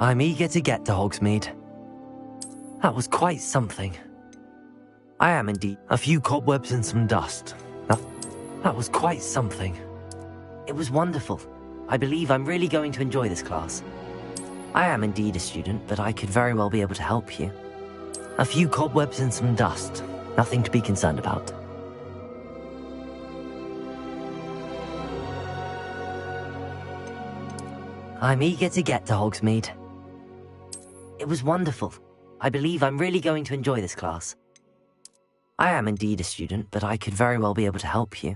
I'm eager to get to Hogsmeade. That was quite something. I am indeed. A few cobwebs and some dust. That was quite something. It was wonderful. I believe I'm really going to enjoy this class. I am indeed a student, but I could very well be able to help you. A few cobwebs and some dust. Nothing to be concerned about. I'm eager to get to Hogsmeade. It was wonderful. I believe I'm really going to enjoy this class. I am indeed a student, but I could very well be able to help you.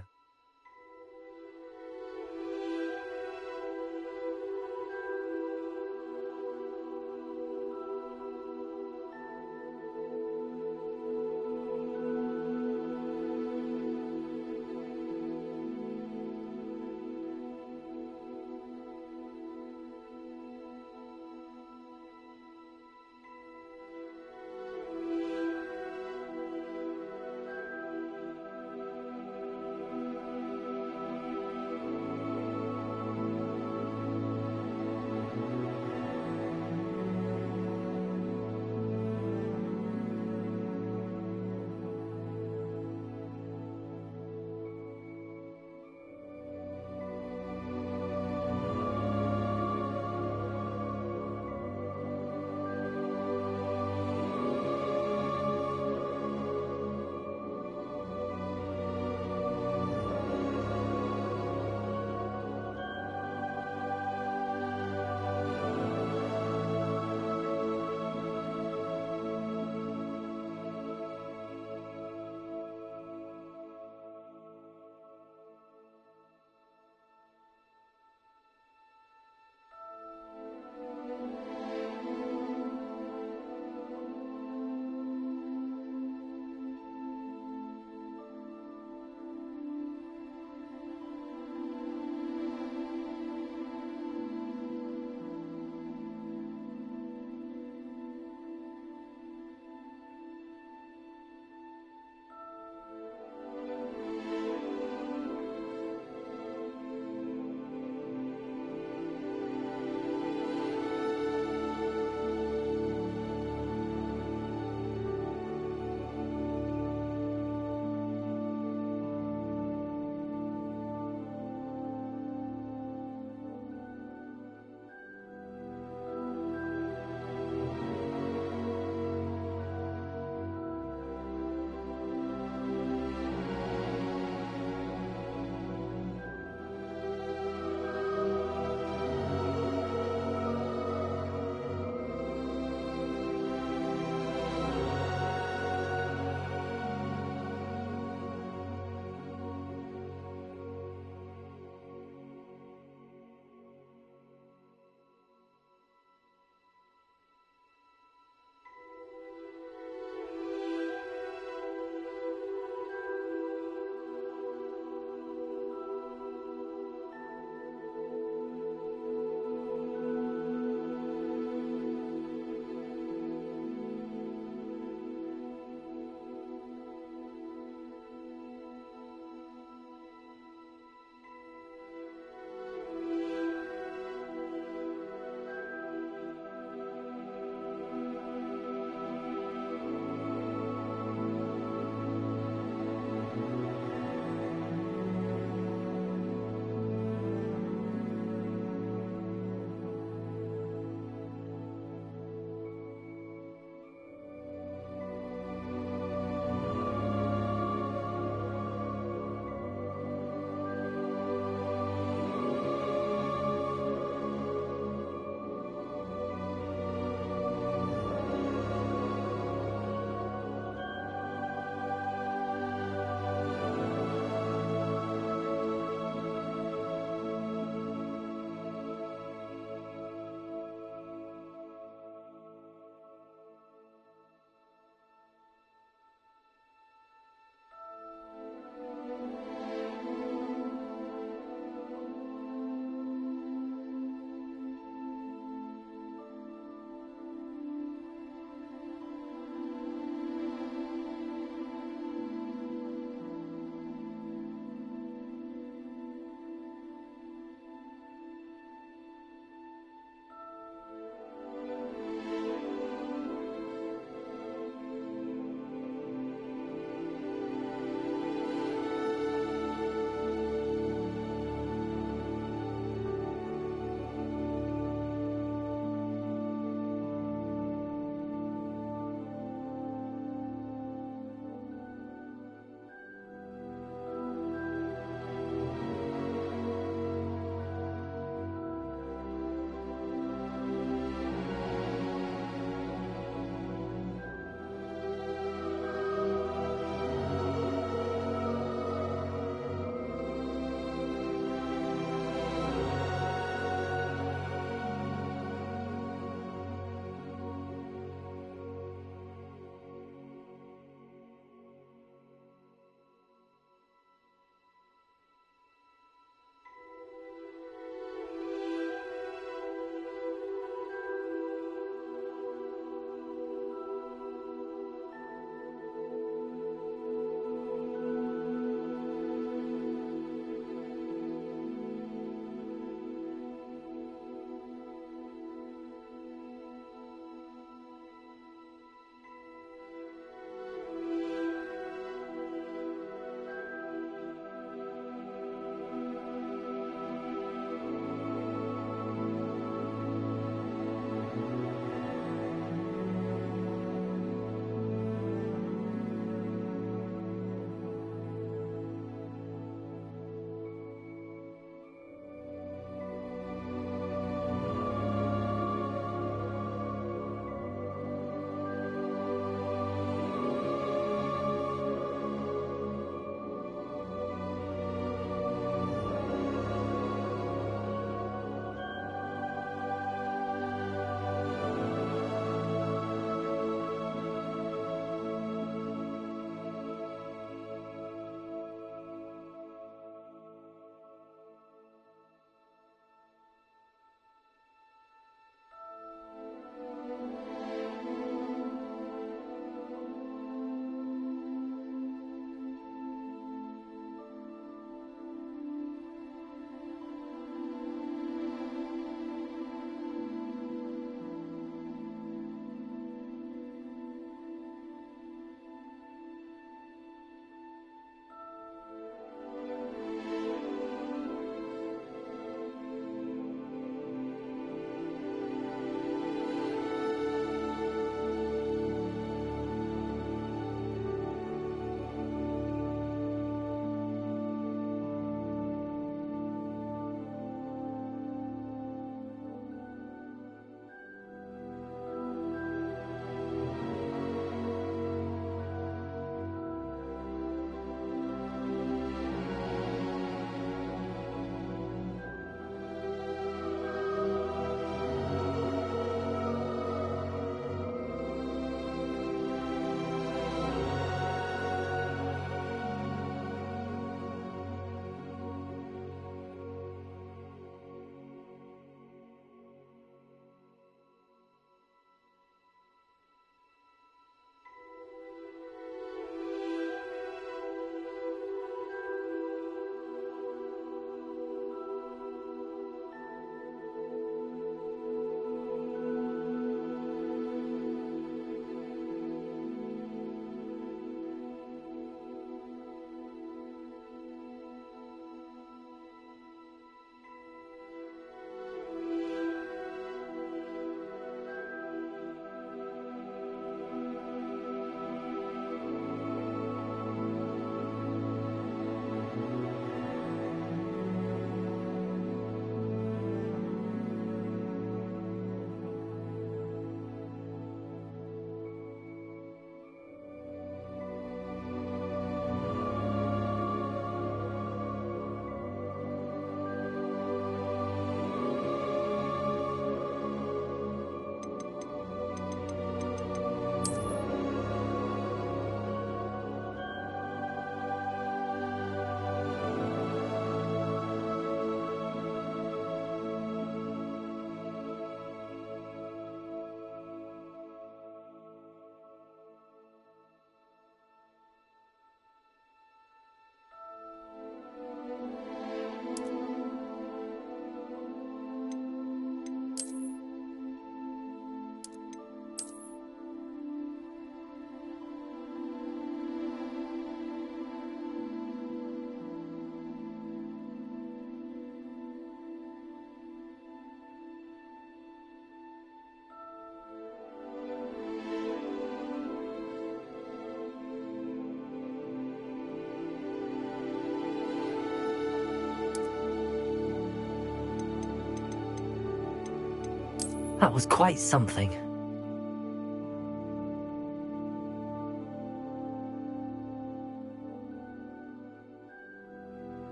That was quite something.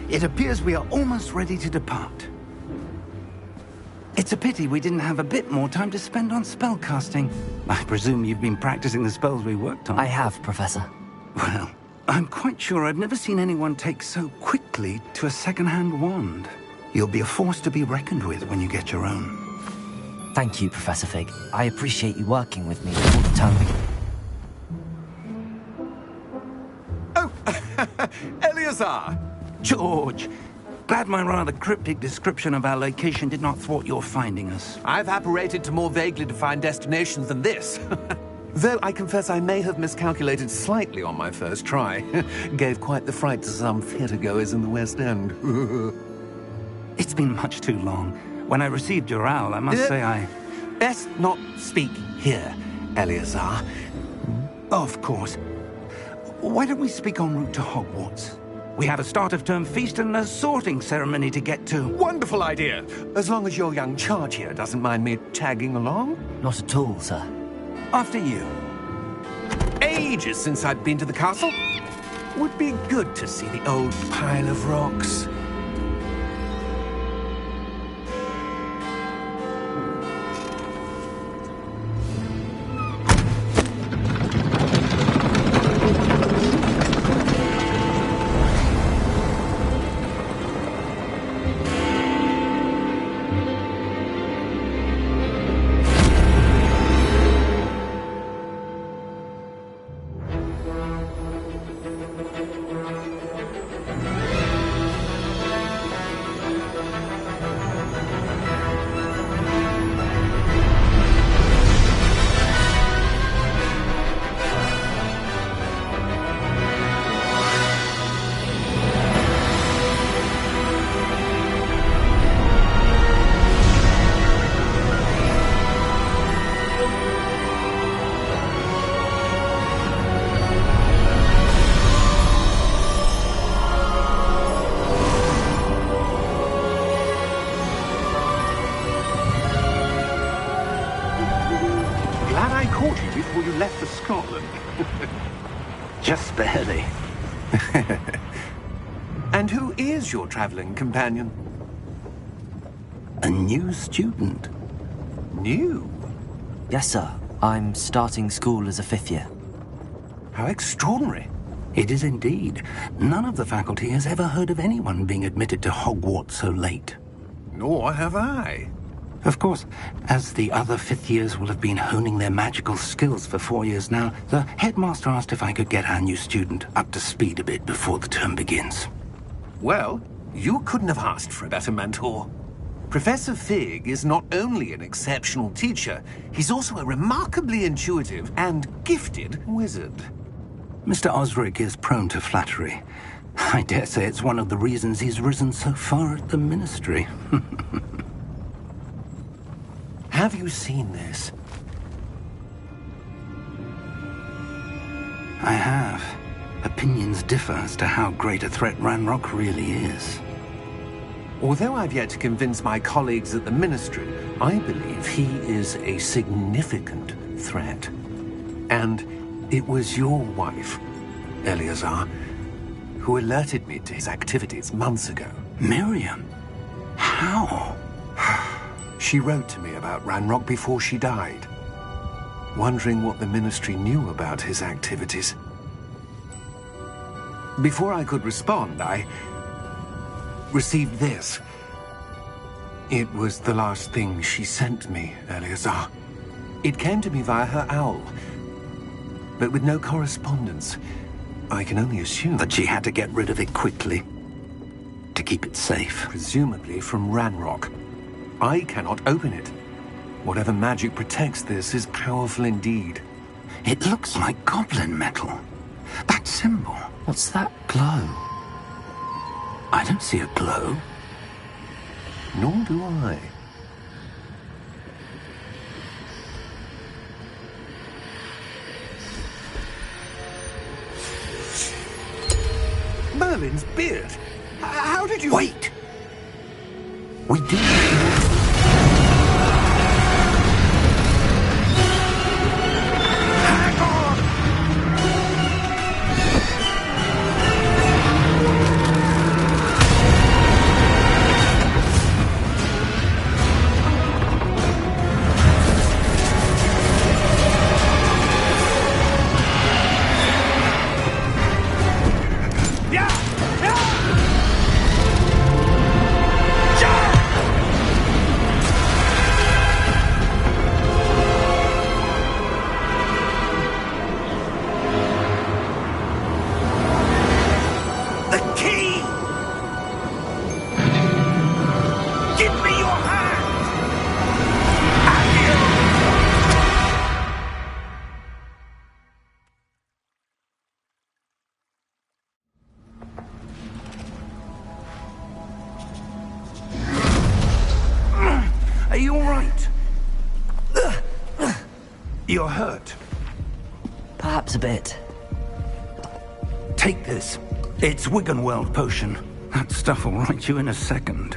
It appears we are almost ready to depart. It's a pity we didn't have a bit more time to spend on spellcasting. I presume you've been practicing the spells we worked on. I have, Professor. Well, I'm quite sure I've never seen anyone take so quickly to a second-hand wand. You'll be a force to be reckoned with when you get your own. Thank you, Professor Fig. I appreciate you working with me all the time. Oh, Eleazar! George! Glad my rather cryptic description of our location did not thwart your finding us. I've apparated to more vaguely defined destinations than this. Though I confess I may have miscalculated slightly on my first try. Gave quite the fright to some theatergoers in the West End. It's been much too long. When I received your owl, I must say I... Best not speak here, Eleazar. Of course. Why don't we speak en route to Hogwarts? We have a start-of-term feast and a sorting ceremony to get to. Wonderful idea! As long as your young charge here doesn't mind me tagging along. Not at all, sir. After you. Ages since I'd been to the castle. Would be good to see the old pile of rocks. Before you left for Scotland. Just barely. And who is your traveling companion? A new student. New? Yes, sir. I'm starting school as a 5th year. How extraordinary. It is indeed. None of the faculty has ever heard of anyone being admitted to Hogwarts so late. Nor have I. Of course, as the other fifth years will have been honing their magical skills for 4 years now, the headmaster asked if I could get our new student up to speed a bit before the term begins. Well, you couldn't have asked for a better mentor. Professor Fig is not only an exceptional teacher, he's also a remarkably intuitive and gifted wizard. Mr. Osric is prone to flattery. I dare say it's one of the reasons he's risen so far at the Ministry. Have you seen this? I have. Opinions differ as to how great a threat Ranrock really is. Although I've yet to convince my colleagues at the Ministry, I believe he is a significant threat. And it was your wife, Eleazar, who alerted me to his activities months ago. Miriam? How? She wrote to me about Ranrock before she died, wondering what the Ministry knew about his activities. Before I could respond, I received this. It was the last thing she sent me, Eleazar. It came to me via her owl, but with no correspondence. I can only assume That she had to get rid of it quickly, to keep it safe. presumably from Ranrock. I cannot open it. Whatever magic protects this is powerful indeed. It looks like goblin metal. That symbol. What's that glow? I don't see a glow. Nor do I. Merlin's beard. How did you... Wait! We do. Hang on! Are you all right? You're hurt. Perhaps a bit. Take this. It's Wiggenweld potion. That stuff will right you in a second.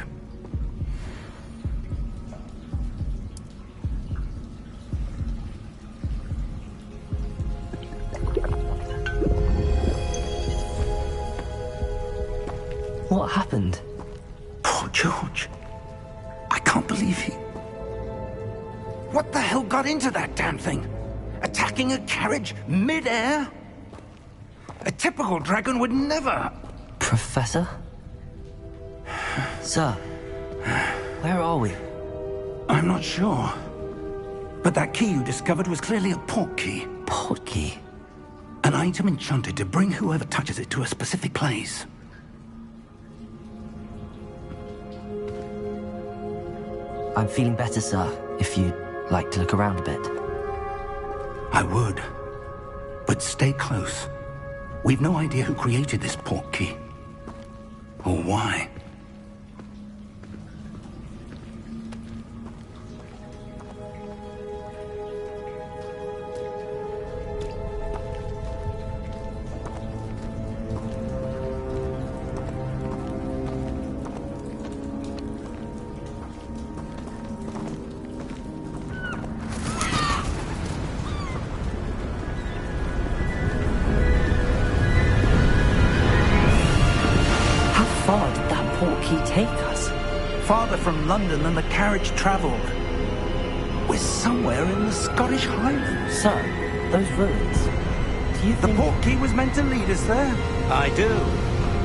What happened? Poor George. I can't believe he... What the hell got into that damn thing? Attacking a carriage mid-air? A typical dragon would never... Professor? Sir, where are we? I'm not sure. But that key you discovered was clearly a port key. Port key? An item enchanted to bring whoever touches it to a specific place. I'm feeling better, sir, if you'd like to look around a bit. I would. But stay close. We've no idea who created this port key. Or why. Take us? Farther from London than the carriage travelled. We're somewhere in the Scottish Highlands. Sir, those ruins. Do you The think... port key was meant to lead us there? I do.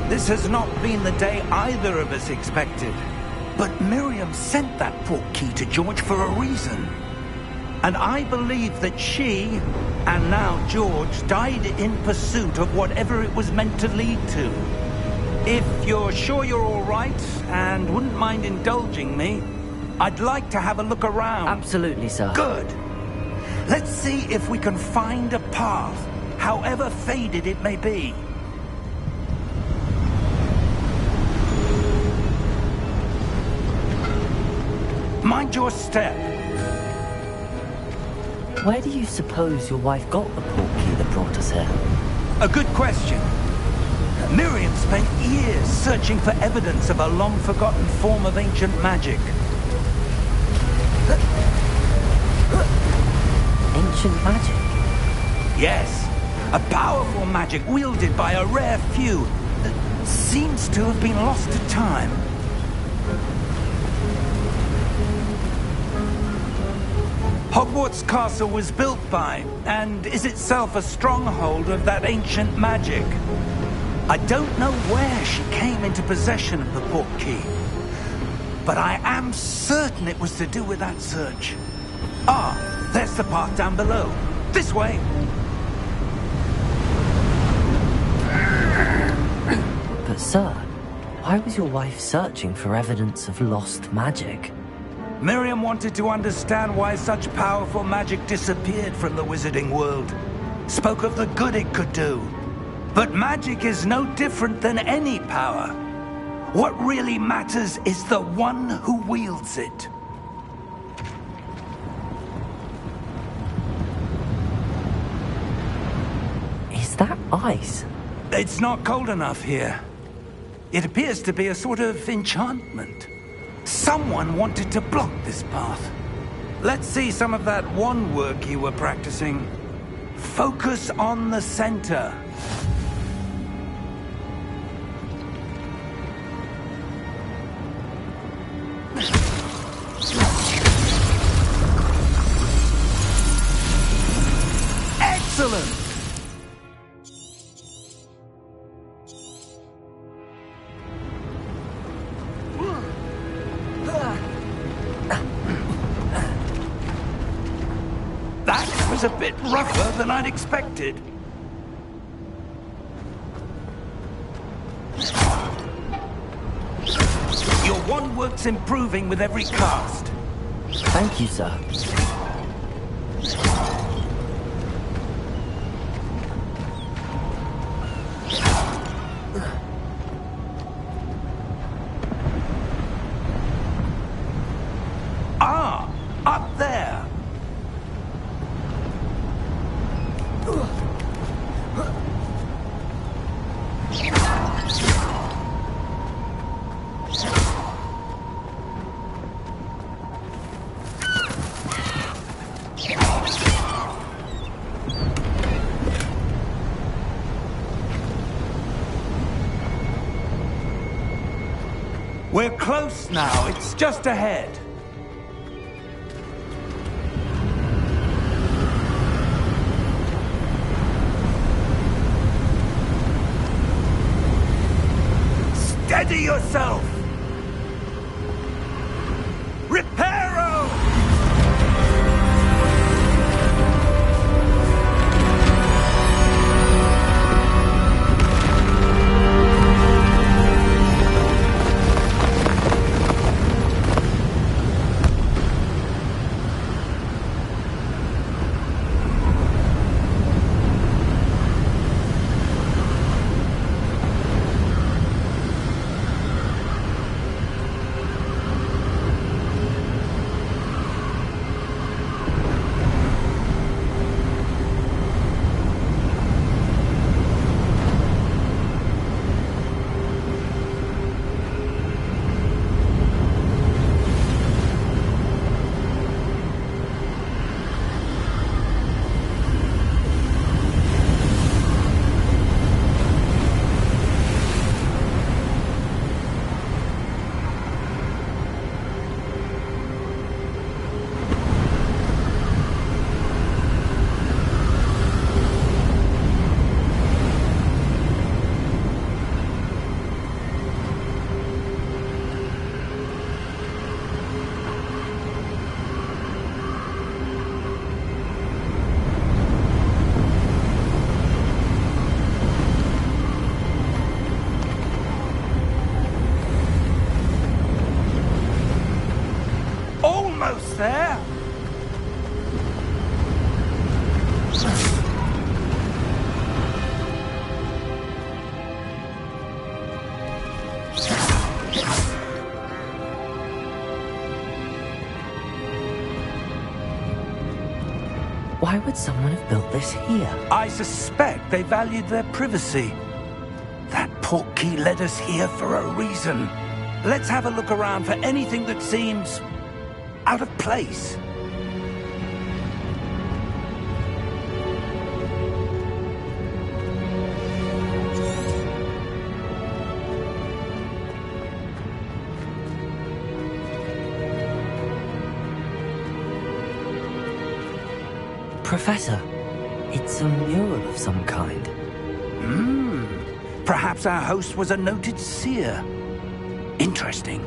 This has not been the day either of us expected. But Miriam sent that portkey to George for a reason. And I believe that she, and now George, died in pursuit of whatever it was meant to lead to. If you're sure you're all right, and wouldn't mind indulging me, I'd like to have a look around. Absolutely, sir. Good. Let's see if we can find a path, however faded it may be. Mind your step. Where do you suppose your wife got the portkey that brought us here? A good question. Miriam spent years searching for evidence of a long-forgotten form of ancient magic. Ancient magic? Yes, a powerful magic wielded by a rare few that seems to have been lost to time. Hogwarts Castle was built by, and is itself a stronghold of that ancient magic. I don't know where she came into possession of the portkey, but I am certain it was to do with that search. Ah, there's the path down below. This way. But sir, why was your wife searching for evidence of lost magic? Miriam wanted to understand why such powerful magic disappeared from the wizarding world. Spoke of the good it could do. But magic is no different than any power. What really matters is the one who wields it. Is that ice? It's not cold enough here. It appears to be a sort of enchantment. Someone wanted to block this path. Let's see some of that wand work you were practicing. Focus on the center. Excellent! That was a bit rougher than I'd expected. Your wand work's improving with every cast. Thank you, sir. Ah, up there. We're close now. It's just ahead. Steady yourself! Reparo! almost there. Why would someone have built this here? I suspect they valued their privacy. That portkey led us here for a reason. Let's have a look around for anything that seems out of place. Professor, it's a mural of some kind. Perhaps our host was a noted seer. Interesting.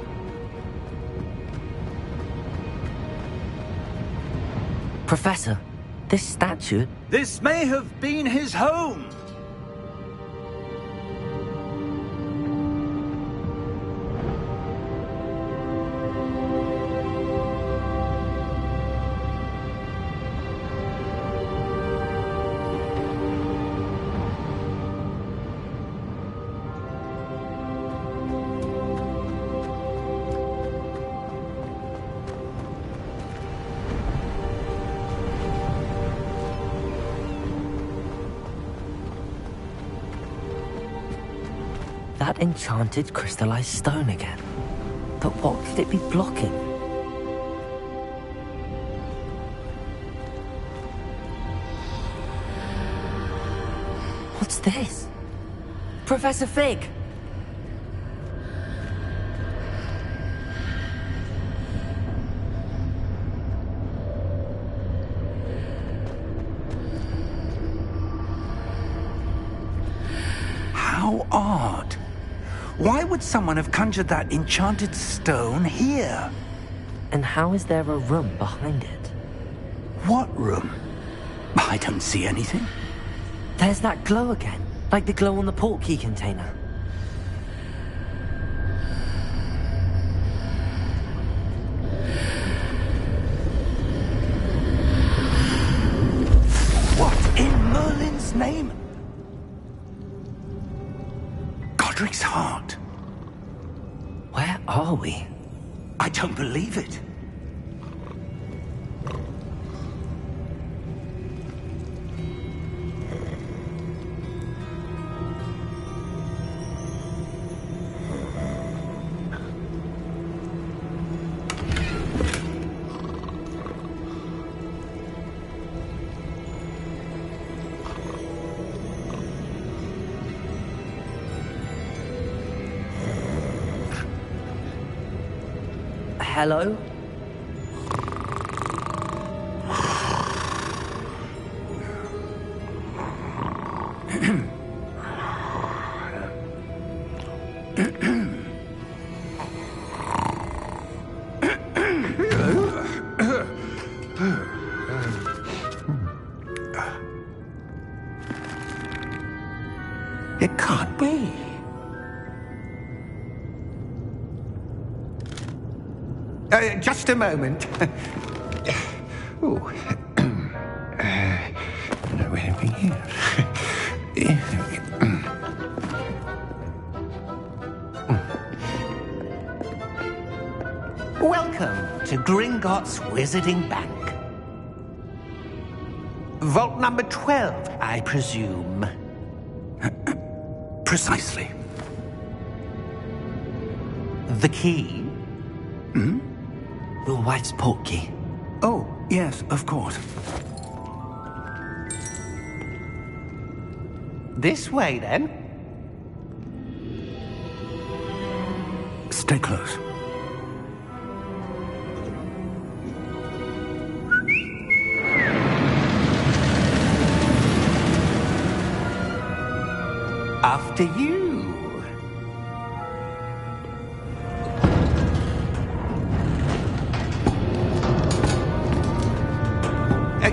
Professor, this statue... This may have been his home. That enchanted crystallized stone again. But what could it be blocking? What's this? Professor Fig! How odd. Why would someone have conjured that enchanted stone here? And how is there a room behind it? What room? I don't see anything. There's that glow again, like the glow on the portkey container. What in Merlin's name? Godric's heart. Where are we? I don't believe it. Hello? It can't be. Just a moment. Oh. No, anything here. Welcome to Gringotts Wizarding Bank. Vault number 12, I presume. Precisely. The key? Will White's portkey. Oh, yes, of course. This way, then. Stay close. After you.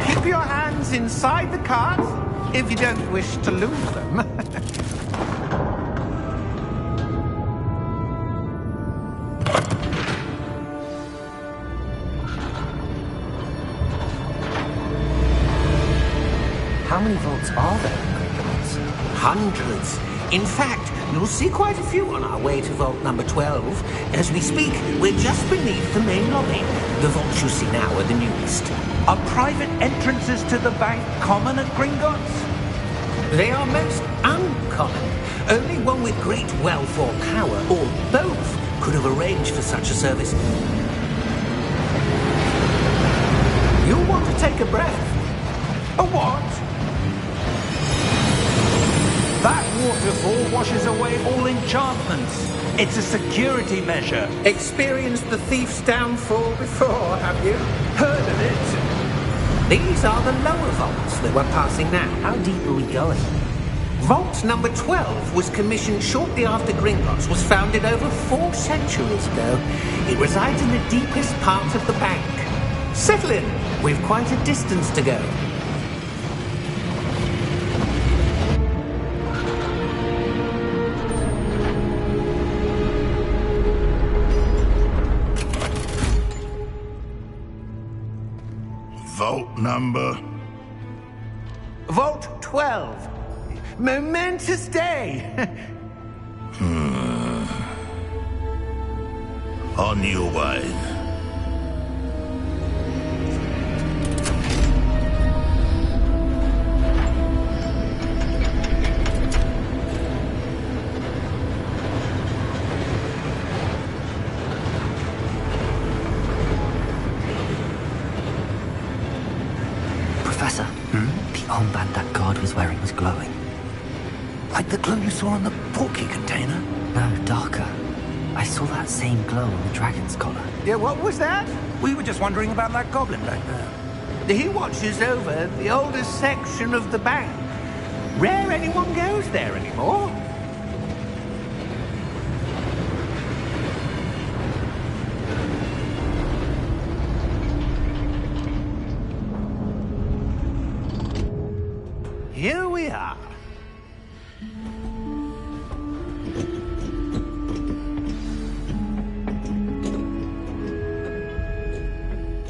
Keep your hands inside the cart if you don't wish to lose them. many vaults are there in Gringotts? Hundreds. In fact, you'll see quite a few on our way to vault number 12. As we speak, we're just beneath the main lobby. The vaults you see now are the newest. Are private entrances to the bank common at Gringotts? They are most uncommon. Only one with great wealth or power, or both, could have arranged for such a service. You'll want to take a breath. A what? That waterfall washes away all enchantments. It's a security measure. Experienced the thief's downfall before, have you? Heard of it? These are the lower vaults that we're passing now. How deep are we going? Vault number 12 was commissioned shortly after Gringotts was founded over 4 centuries ago. It resides in the deepest part of the bank. Settle in. We've quite a distance to go. Vault number? Vault 12. Momentous day. On your way. Professor, the armband that guard was wearing was glowing. Like the glow you saw on the porky container? No, darker. I saw that same glow on the dragon's collar. Yeah, what was that? We were just wondering about that goblin back there. He watches over the oldest section of the bank. Rare anyone goes there anymore. Here we are.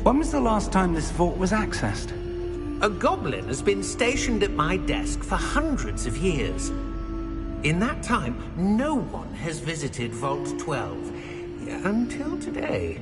When was the last time this vault was accessed? A goblin has been stationed at my desk for hundreds of years. In that time, no one has visited Vault 12. Until today.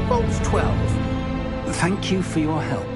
Vault 12. Thank you for your help.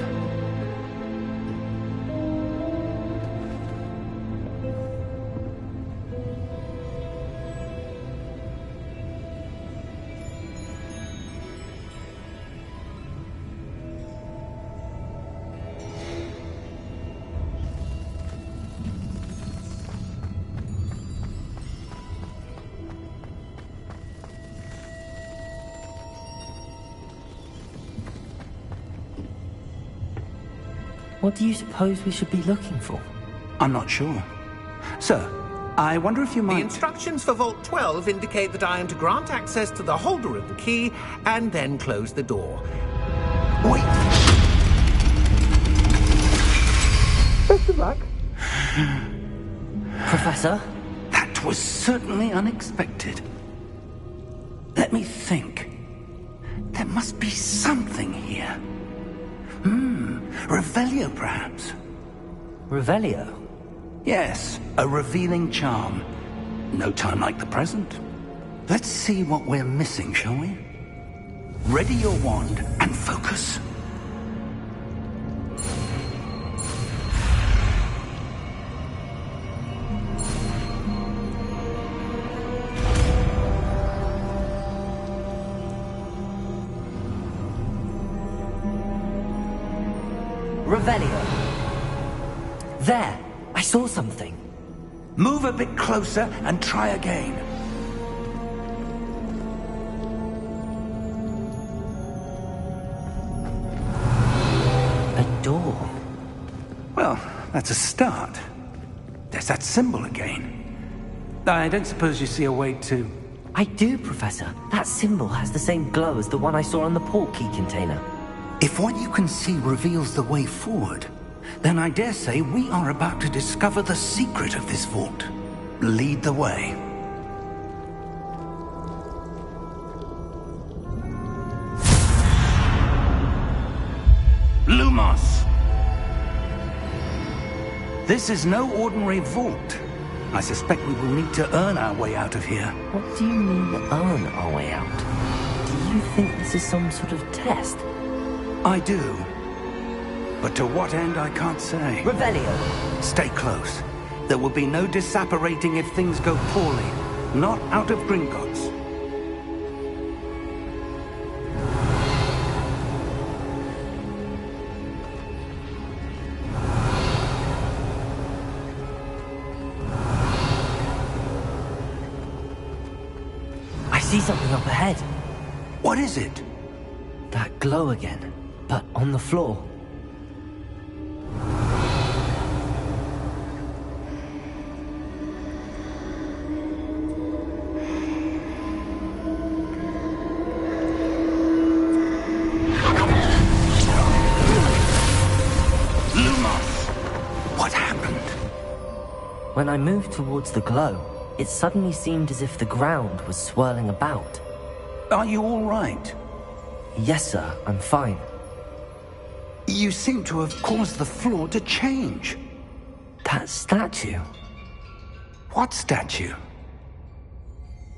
What do you suppose we should be looking for? I'm not sure. Sir, I wonder if you The might... instructions for Vault 12 indicate that I am to grant access to the holder of the key and then close the door. Wait! Best of luck. Professor? That was certainly unexpected. Let me think. There must be something here. Revelio, perhaps? Revelio? Yes, a revealing charm. No time like the present. Let's see what we're missing, shall we? Ready your wand and focus. Revelio. There! I saw something. Move a bit closer and try again. A door. Well, that's a start. There's that symbol again. I don't suppose you see a way to... I do, Professor. That symbol has the same glow as the one I saw on the port key container. If what you can see reveals the way forward, then I dare say we are about to discover the secret of this vault. Lead the way. Lumos! This is no ordinary vault. I suspect we will need to earn our way out of here. What do you mean, earn our way out? Do you think this is some sort of test? I do. But to what end, I can't say. Revelio! Stay close. There will be no disapparating if things go poorly. Not out of Gringotts. I see something up ahead. What is it? That glow again, but on the floor. Lumos! What happened? When I moved towards the glow, it suddenly seemed as if the ground was swirling about. Are you all right? Yes, sir, I'm fine. You seem to have caused the floor to change. That statue. What statue?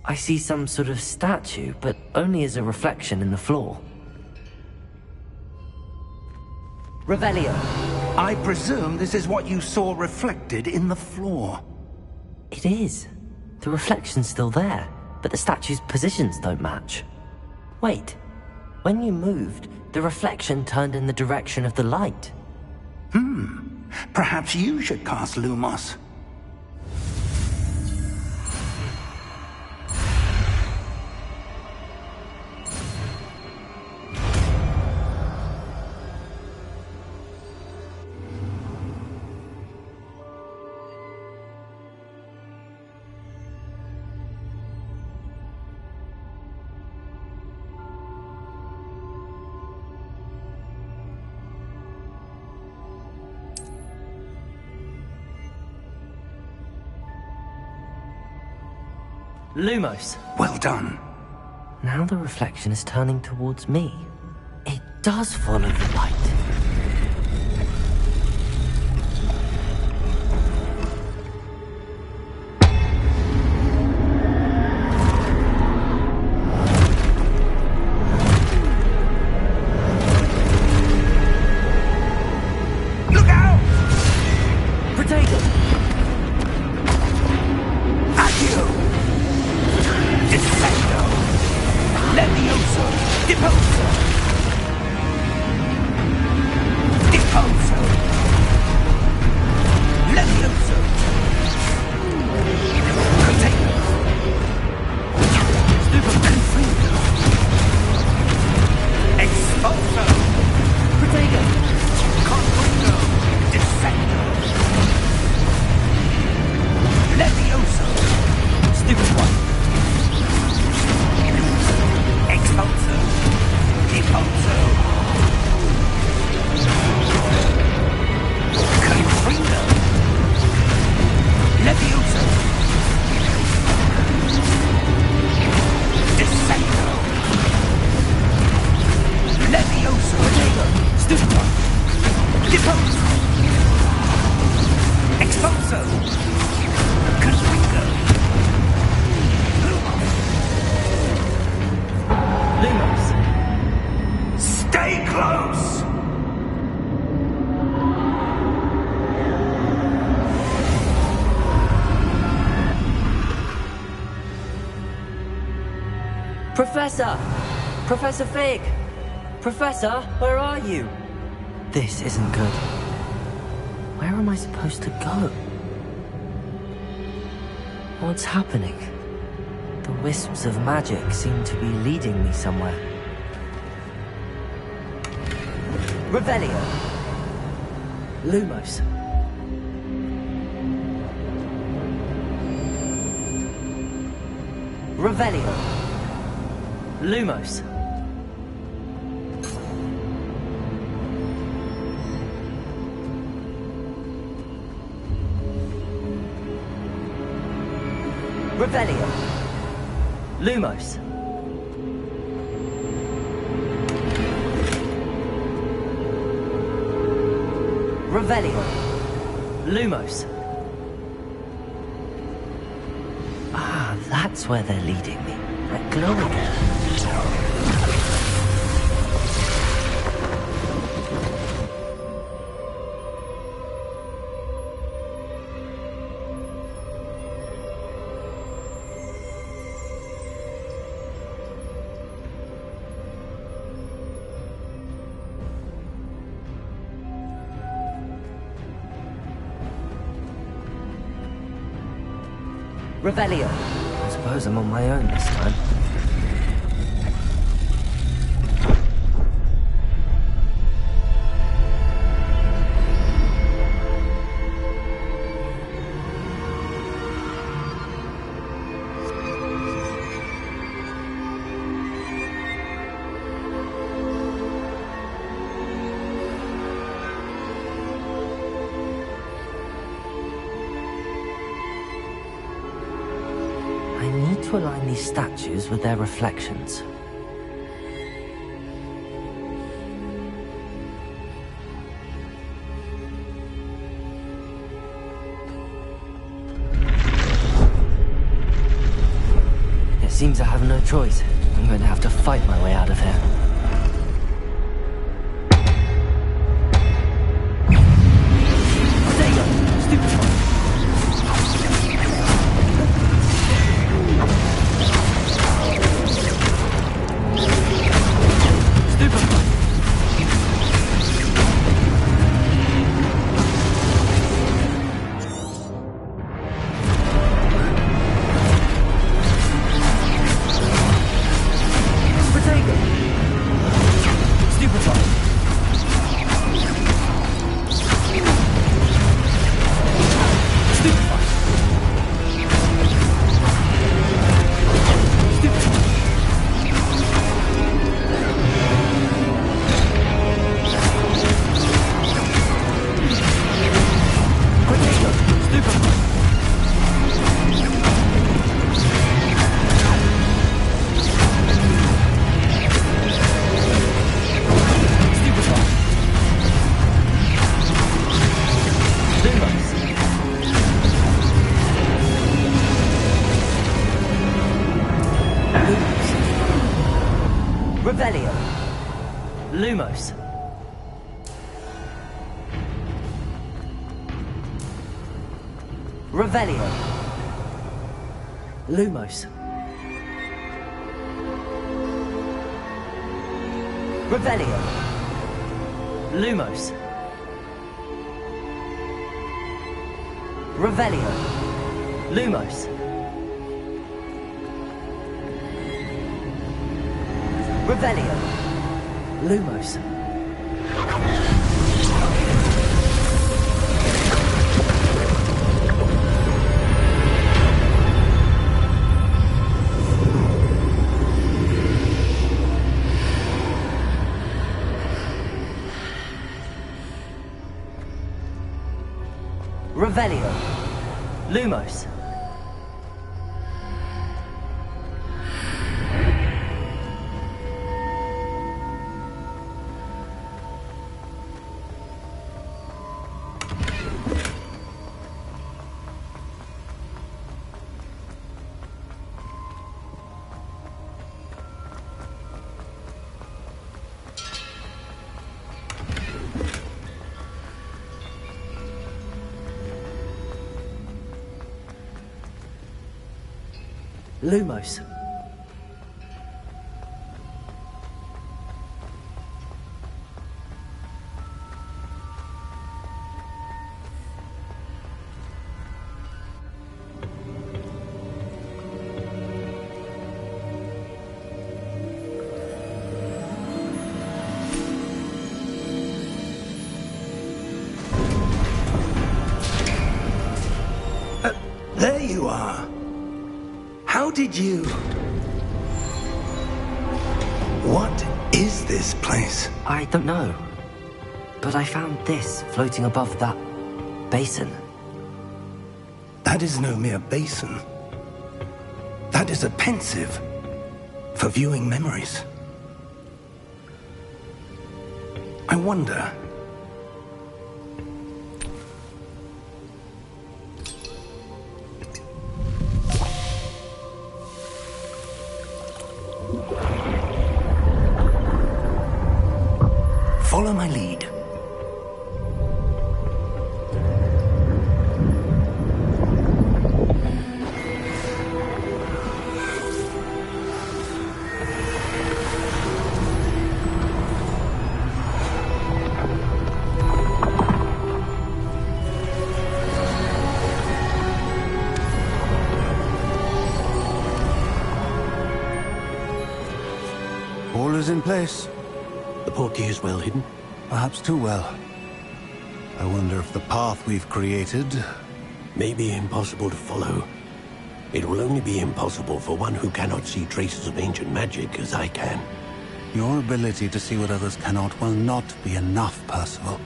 I see some sort of statue, but only as a reflection in the floor. Revelio. I presume this is what you saw reflected in the floor. It is. The reflection's still there, but the statue's positions don't match. Wait. When you moved, the reflection turned in the direction of the light. Perhaps you should cast Lumos. Lumos. Well done. Now the reflection is turning towards me. It does follow the light. Look out! Protego! Accio! Defendo! Levioso! Deposo! Deposo! Levioso! Protego! Confringo! Expulso! Protego! Confringo! Defendo! Levioso! Stupid one. Expulso! Deposo! Confringo! Levioso! Descendo! Levioso! Stupid one. Deposo! Expulso! Confringo! Lumos. Stay close! Professor! Professor Fig! Professor, where are you? This isn't good. Where am I supposed to go? What's happening? The wisps of magic seem to be leading me somewhere. Revelio. Lumos. Revelio. Lumos. Revelio. Lumos. Revelio. Lumos. Ah, that's where they're leading me. That glow again. Revelio. I suppose I'm on my own this time. To align these statues with their reflections. It seems I have no choice. I'm going to have to fight my way out of here. There you go! Stupid one! Revelio. Lumos. Revelio. Lumos. Revelio. Lumos. Revelio. Lumos. Revelio. Lumos. Revelio. Lumos. Lumos. There you are. How did you... What is this place? I don't know. But I found this floating above that basin. That is no mere basin. That is a pensive for viewing memories. I wonder... Follow my lead. All is in place. The portkey is well hidden? Perhaps too well. I wonder if the path we've created... May be impossible to follow. It will only be impossible for one who cannot see traces of ancient magic as I can. Your ability to see what others cannot will not be enough, Percival.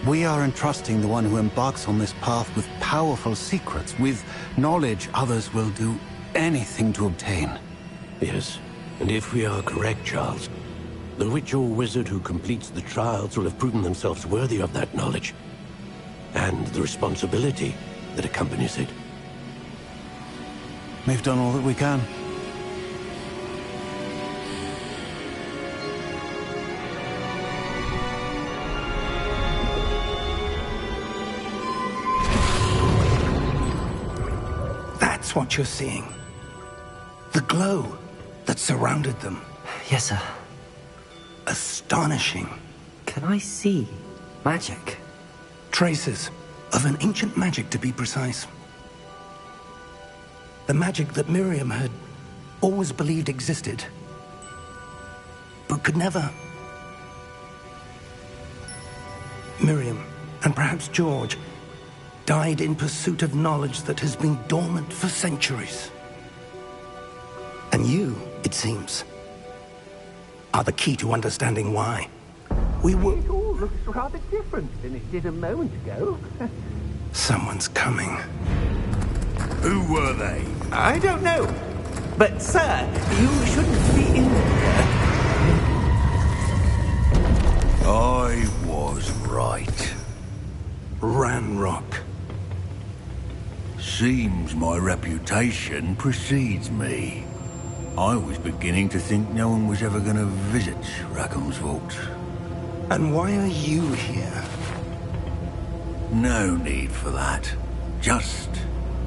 We are entrusting the one who embarks on this path with powerful secrets, with knowledge others will do anything to obtain. Yes, and if we are correct, Charles, the witch or wizard who completes the trials will have proven themselves worthy of that knowledge, and the responsibility that accompanies it. We've done all that we can. That's what you're seeing. The glow that surrounded them. Yes, sir. Astonishing. Can I see magic? Traces of an ancient magic, to be precise. The magic that Miriam had always believed existed, but could never. Miriam, and perhaps George, died in pursuit of knowledge that has been dormant for centuries. And you, it seems, are the key to understanding why. It all looks rather different than it did a moment ago. Someone's coming. Who were they? I don't know. But, sir, you shouldn't be in here. I was right. Ranrock. Seems my reputation precedes me. I was beginning to think no one was ever going to visit Rackham's vault. And why are you here? No need for that. Just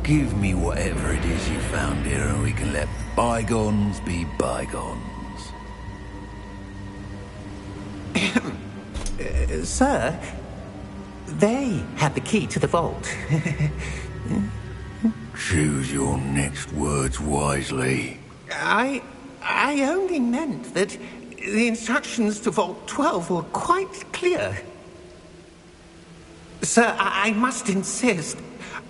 give me whatever it is you found here and we can let bygones be bygones. Sir, they had the key to the vault. Choose your next words wisely. I only meant that the instructions to Vault 12 were quite clear. Sir, I must insist.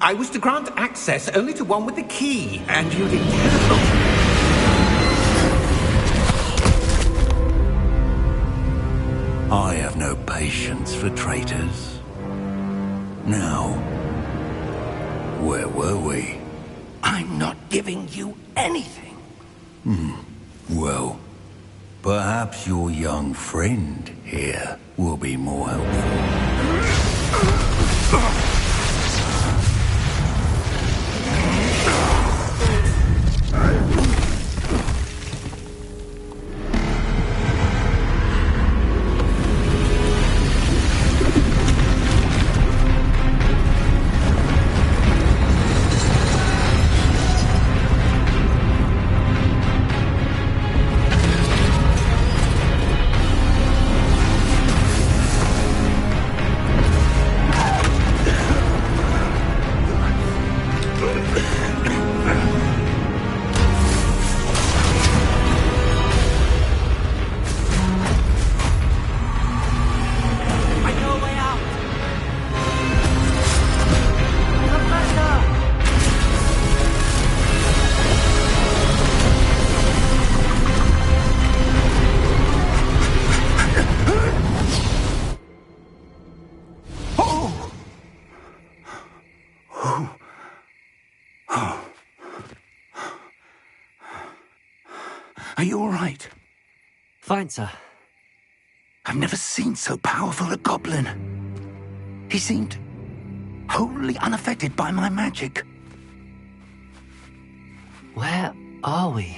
I was to grant access only to one with the key, and you didn't have. I have no patience for traitors. Now, where were we? I'm not giving you anything. Well, perhaps your young friend here will be more helpful. Are you all right? Fine, sir. I've never seen so powerful a goblin. He seemed wholly unaffected by my magic. Where are we?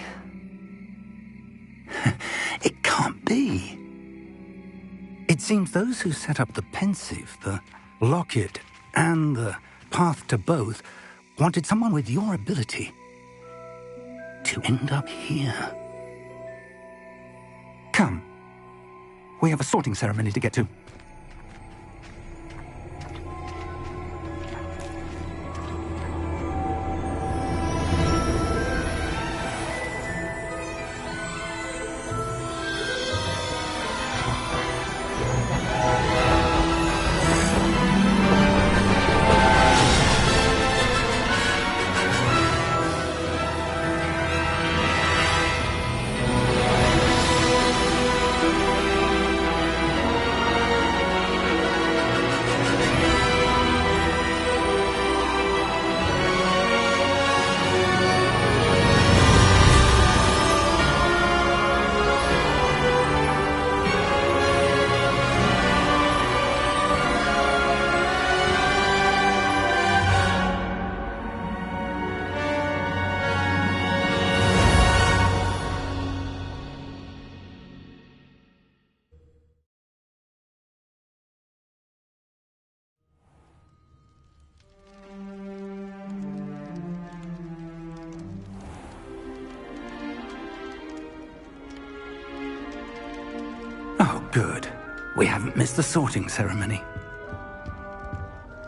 It can't be. It seems those who set up the pensive, the locket, and the path to both wanted someone with your ability to end up here. Come. We have a sorting ceremony to get to. Oh, good. We haven't missed the sorting ceremony.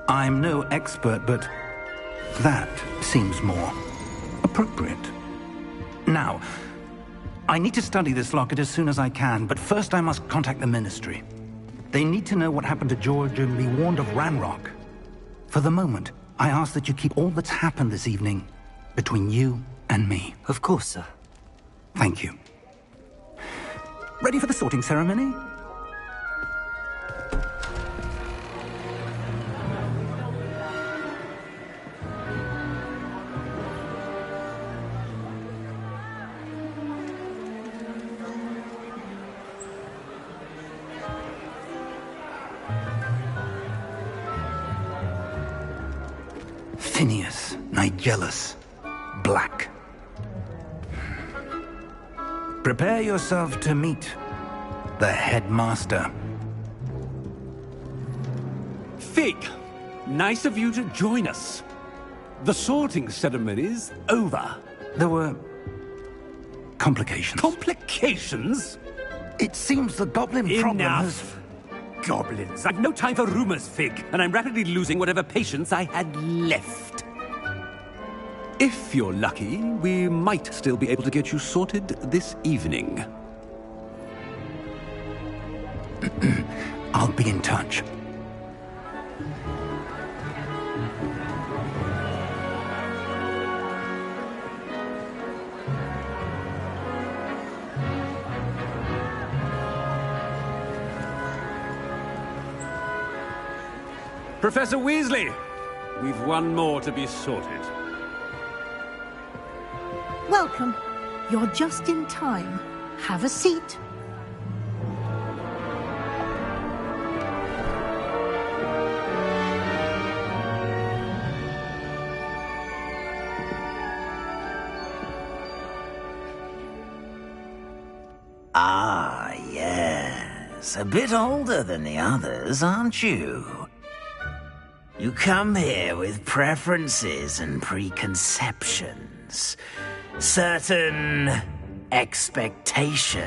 I'm no expert, but that seems more appropriate. Now, I need to study this locket as soon as I can, but first I must contact the Ministry. They need to know what happened to George and be warned of Ranrock. For the moment, I ask that you keep all that's happened this evening between you and me. Of course, sir. Thank you. Ready for the sorting ceremony? Phineas, Nigellus, Black. Prepare yourself to meet the headmaster. Fig, nice of you to join us. The sorting ceremony's over. There were complications. Complications? It seems the goblin problem has... Enough! Goblins. I've no time for rumors, Fig, and I'm rapidly losing whatever patience I had left. If you're lucky, we might still be able to get you sorted this evening. I'll be in touch. Professor Weasley, we've one more to be sorted. Welcome. You're just in time. Have a seat. Ah, yes. A bit older than the others, aren't you? You come here with preferences and preconceptions. Certain expectations.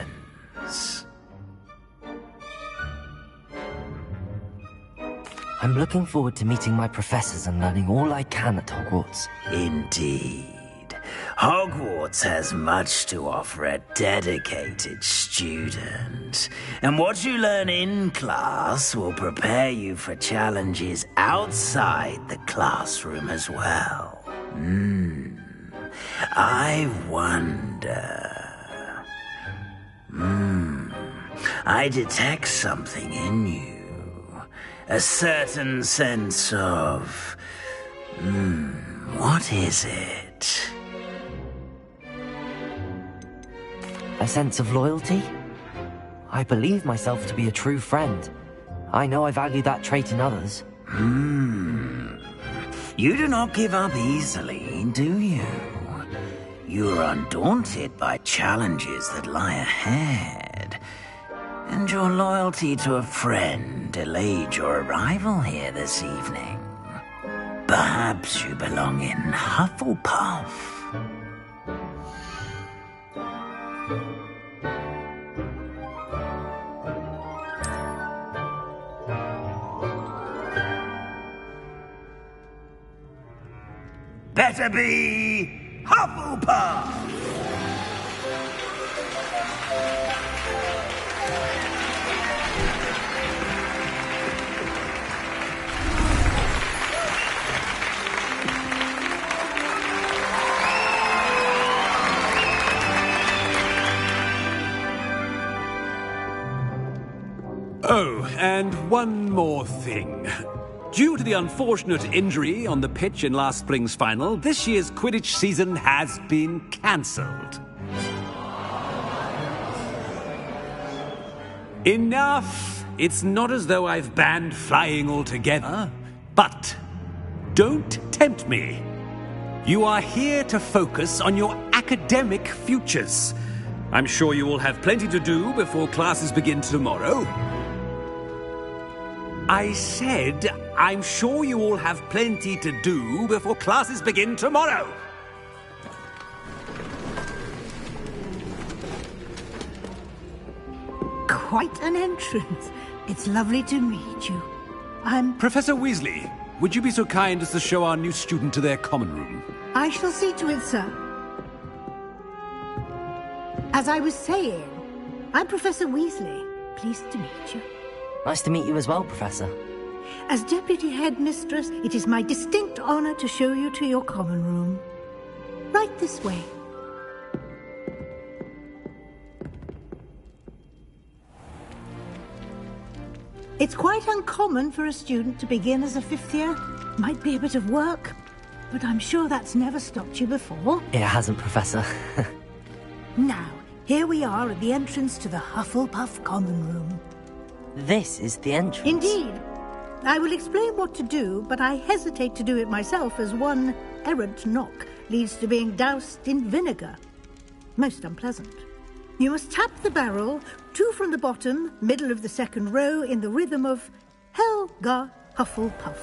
I'm looking forward to meeting my professors and learning all I can at Hogwarts. Indeed. Hogwarts has much to offer a dedicated student. And what you learn in class will prepare you for challenges outside the classroom as well. I wonder... I detect something in you. A certain sense of... what is it? A sense of loyalty? I believe myself to be a true friend. I know I value that trait in others. You do not give up easily, do you? You are undaunted by challenges that lie ahead. And your loyalty to a friend delayed your arrival here this evening. Perhaps you belong in Hufflepuff. Better be Hufflepuff! Oh, and one more thing. Due to the unfortunate injury on the pitch in last spring's final, this year's Quidditch season has been cancelled. Enough! It's not as though I've banned flying altogether, but don't tempt me. You are here to focus on your academic futures. I'm sure you will have plenty to do before classes begin tomorrow. I said, I'm sure you all have plenty to do before classes begin tomorrow. Quite an entrance. It's lovely to meet you. I'm... Professor Weasley, would you be so kind as to show our new student to their common room? I shall see to it, sir. As I was saying, I'm Professor Weasley. Pleased to meet you. Nice to meet you as well, Professor. As Deputy Headmistress, it is my distinct honor to show you to your common room. Right this way. It's quite uncommon for a student to begin as a fifth year. Might be a bit of work, but I'm sure that's never stopped you before. It hasn't, Professor. Now, here we are at the entrance to the Hufflepuff common room. This is the entrance. Indeed. I will explain what to do, but I hesitate to do it myself as one errant knock leads to being doused in vinegar. Most unpleasant. You must tap the barrel, 2 from the bottom, middle of the second row, in the rhythm of Helga Hufflepuff.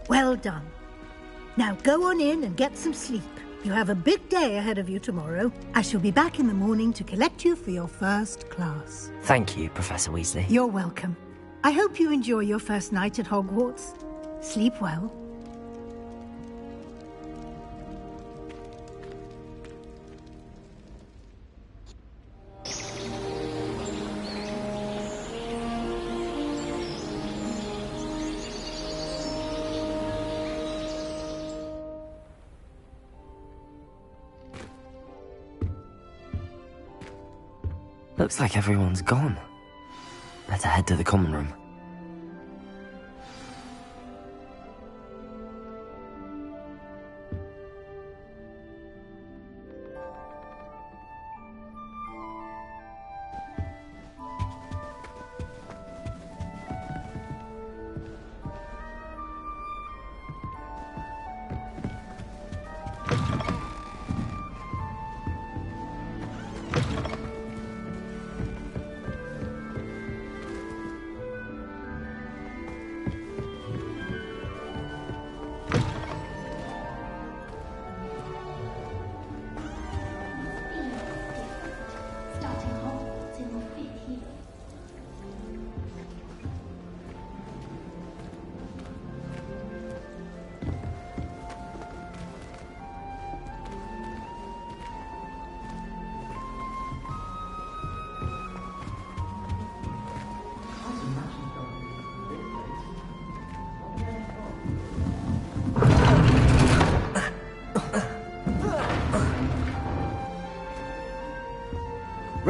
Well done. Now go on in and get some sleep. You have a big day ahead of you tomorrow. I shall be back in the morning to collect you for your first class. Thank you, Professor Weasley. You're welcome. I hope you enjoy your first night at Hogwarts. Sleep well. Looks like everyone's gone. Better head to the common room.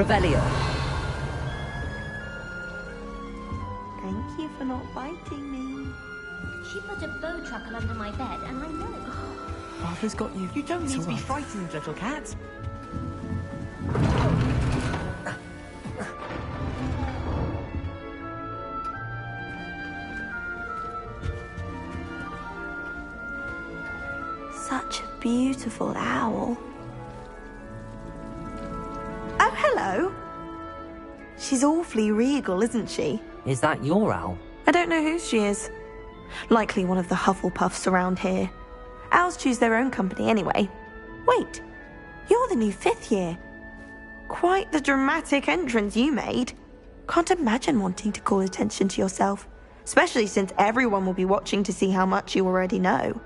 Revelio. Thank you for not biting me. She put a bow truckle under my bed, and I know it. Arthur's got you. You don't need to be frightened, little cat. Such a beautiful owl. Oh, hello. She's awfully regal, isn't she? Is that your owl? I don't know who she is. Likely one of the Hufflepuffs around here. Owls choose their own company anyway. Wait, you're the new 5th year. Quite the dramatic entrance you made. Can't imagine wanting to call attention to yourself, especially since everyone will be watching to see how much you already know.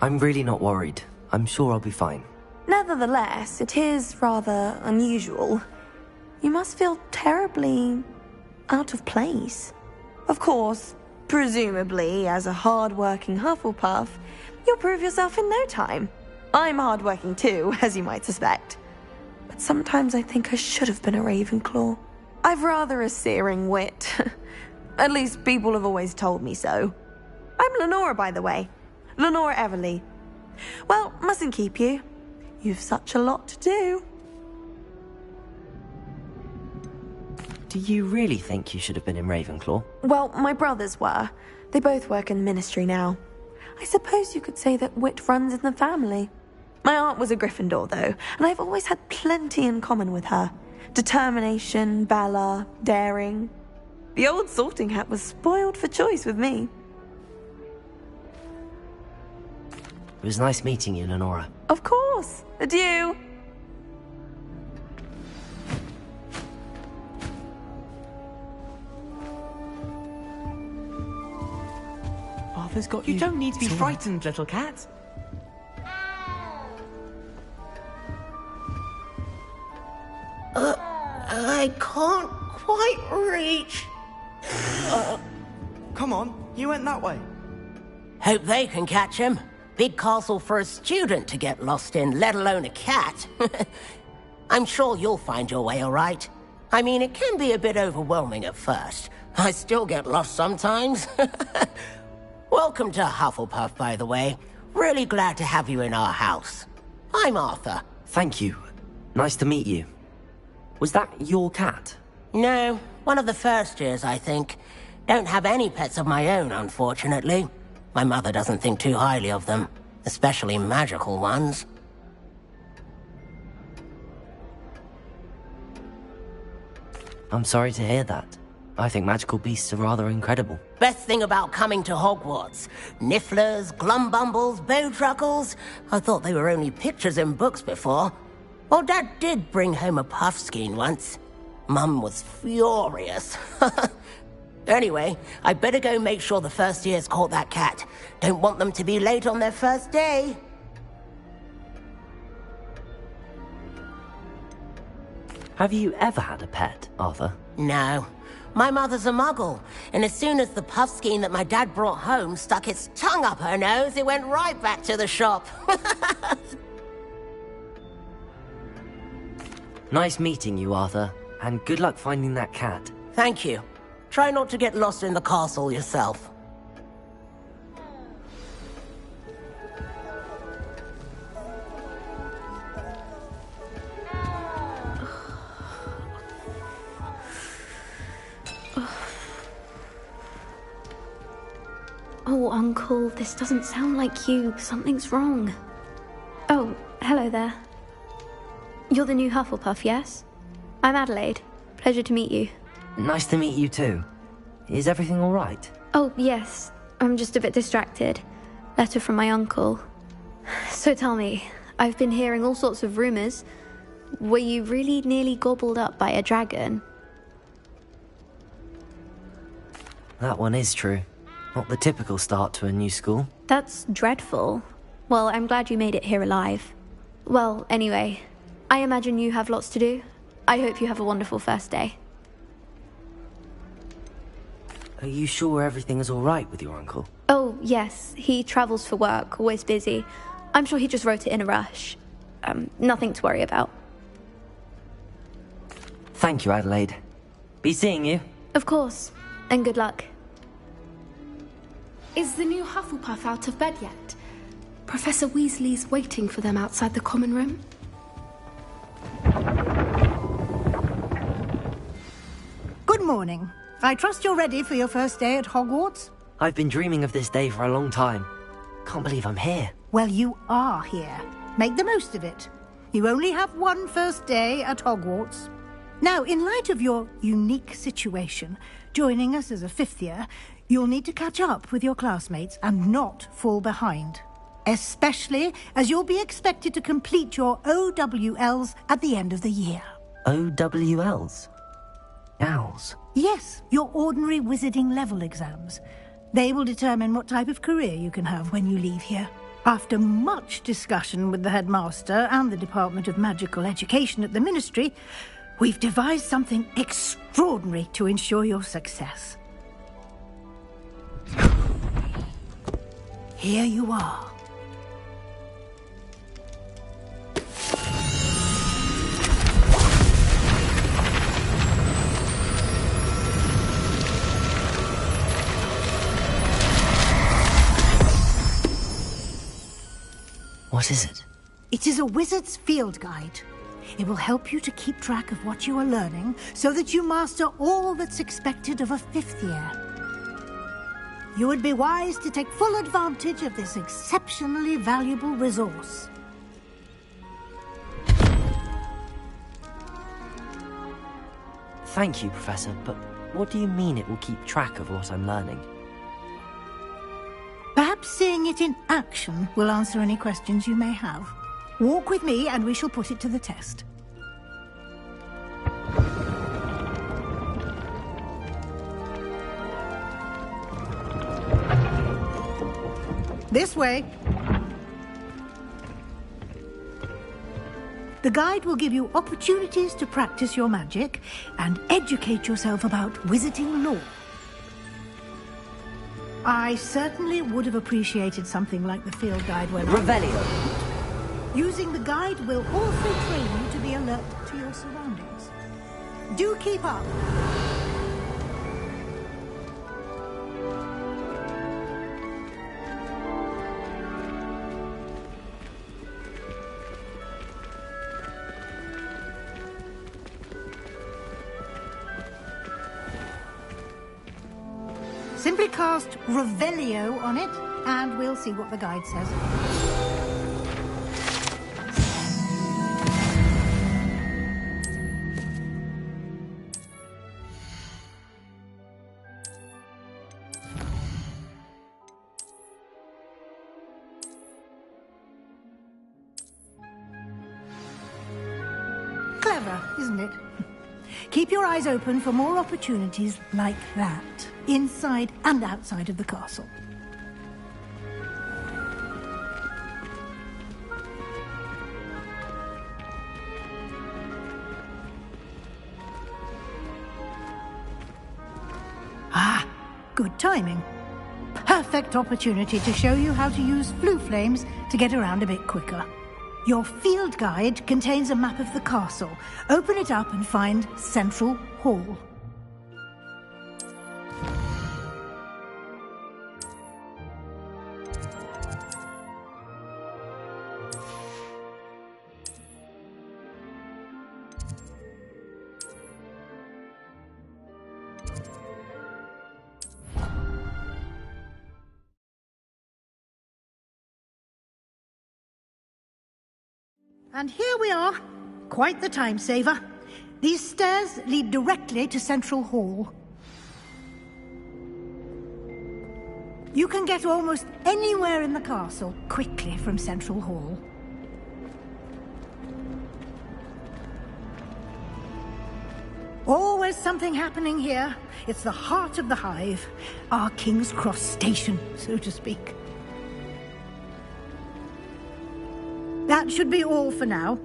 I'm really not worried. I'm sure I'll be fine. Nevertheless, it is rather unusual. You must feel terribly out of place. Of course, presumably, as a hard-working Hufflepuff, you'll prove yourself in no time. I'm hard-working too, as you might suspect. But sometimes I think I should have been a Ravenclaw. I've rather a searing wit. At least people have always told me so. I'm Lenora, by the way. Lenora Everly. Well, mustn't keep you. You've such a lot to do. Do you really think you should have been in Ravenclaw? Well, my brothers were. They both work in the ministry now. I suppose you could say that wit runs in the family. My aunt was a Gryffindor, though, and I've always had plenty in common with her. Determination, valor, daring. The old sorting hat was spoiled for choice with me. It was nice meeting you, Lenora. Of course. Adieu. Arthur's got you. You don't need to be frightened, little cat. I can't quite reach. Come on, you went that way. Hope they can catch him. Big castle for a student to get lost in, let alone a cat. I'm sure you'll find your way all right. I mean, it can be a bit overwhelming at first. I still get lost sometimes. Welcome to Hufflepuff, by the way. Really glad to have you in our house. I'm Arthur. Thank you. Nice to meet you. Was that your cat? No, one of the first years, I think. Don't have any pets of my own, unfortunately. My mother doesn't think too highly of them, especially magical ones. I'm sorry to hear that. I think magical beasts are rather incredible. Best thing about coming to Hogwarts. Nifflers, glumbumbles, bowtruckles. I thought they were only pictures in books before. Well, Dad did bring home a puffskein once. Mum was furious. Anyway, I better go make sure the first years caught that cat. Don't want them to be late on their first day. Have you ever had a pet, Arthur? No. My mother's a muggle, and as soon as the puffskein that my dad brought home stuck its tongue up her nose, it went right back to the shop. Nice meeting you, Arthur, and good luck finding that cat. Thank you. Try not to get lost in the castle yourself. Oh, Uncle, this doesn't sound like you. Something's wrong. Oh, hello there. You're the new Hufflepuff, yes? I'm Adelaide. Pleasure to meet you. Nice to meet you too. Is everything all right? Oh, yes. I'm just a bit distracted. Letter from my uncle. So tell me, I've been hearing all sorts of rumors. Were you really nearly gobbled up by a dragon? That one is true. Not the typical start to a new school. That's dreadful. Well, I'm glad you made it here alive. Well, anyway, I imagine you have lots to do. I hope you have a wonderful first day. Are you sure everything is all right with your uncle? Oh, yes. He travels for work, always busy. I'm sure he just wrote it in a rush. Nothing to worry about. Thank you, Adelaide. Be seeing you. Of course. And good luck. Is the new Hufflepuff out of bed yet? Professor Weasley's waiting for them outside the common room. Good morning. I trust you're ready for your first day at Hogwarts? I've been dreaming of this day for a long time. Can't believe I'm here. Well, you are here. Make the most of it. You only have one first day at Hogwarts. Now, in light of your unique situation, joining us as a fifth year, you'll need to catch up with your classmates and not fall behind. Especially as you'll be expected to complete your OWLs at the end of the year. OWLs? Owls? Yes, your ordinary wizarding level exams. They will determine what type of career you can have when you leave here. After much discussion with the headmaster and the Department of Magical Education at the Ministry, we've devised something extraordinary to ensure your success. Here you are. What is it? It is a wizard's field guide. It will help you to keep track of what you are learning so that you master all that's expected of a fifth year. You would be wise to take full advantage of this exceptionally valuable resource. Thank you, Professor, but what do you mean it will keep track of what I'm learning? Perhaps seeing it in action will answer any questions you may have. Walk with me and we shall put it to the test. This way. The guide will give you opportunities to practice your magic and educate yourself about wizarding lore. I certainly would have appreciated something like the field guide when Revelio. Using the guide will also train you to be alert to your surroundings. Do keep up. Simply cast Revelio on it, and we'll see what the guide says. Clever, isn't it? Keep your eyes open for more opportunities like that, inside and outside of the castle. Ah, good timing. Perfect opportunity to show you how to use flue flames to get around a bit quicker. Your field guide contains a map of the castle. Open it up and find Central Hall. And here we are. Quite the time saver. These stairs lead directly to Central Hall. You can get almost anywhere in the castle quickly from Central Hall. Always something happening here. It's the heart of the hive. Our King's Cross station, so to speak. That should be all for now.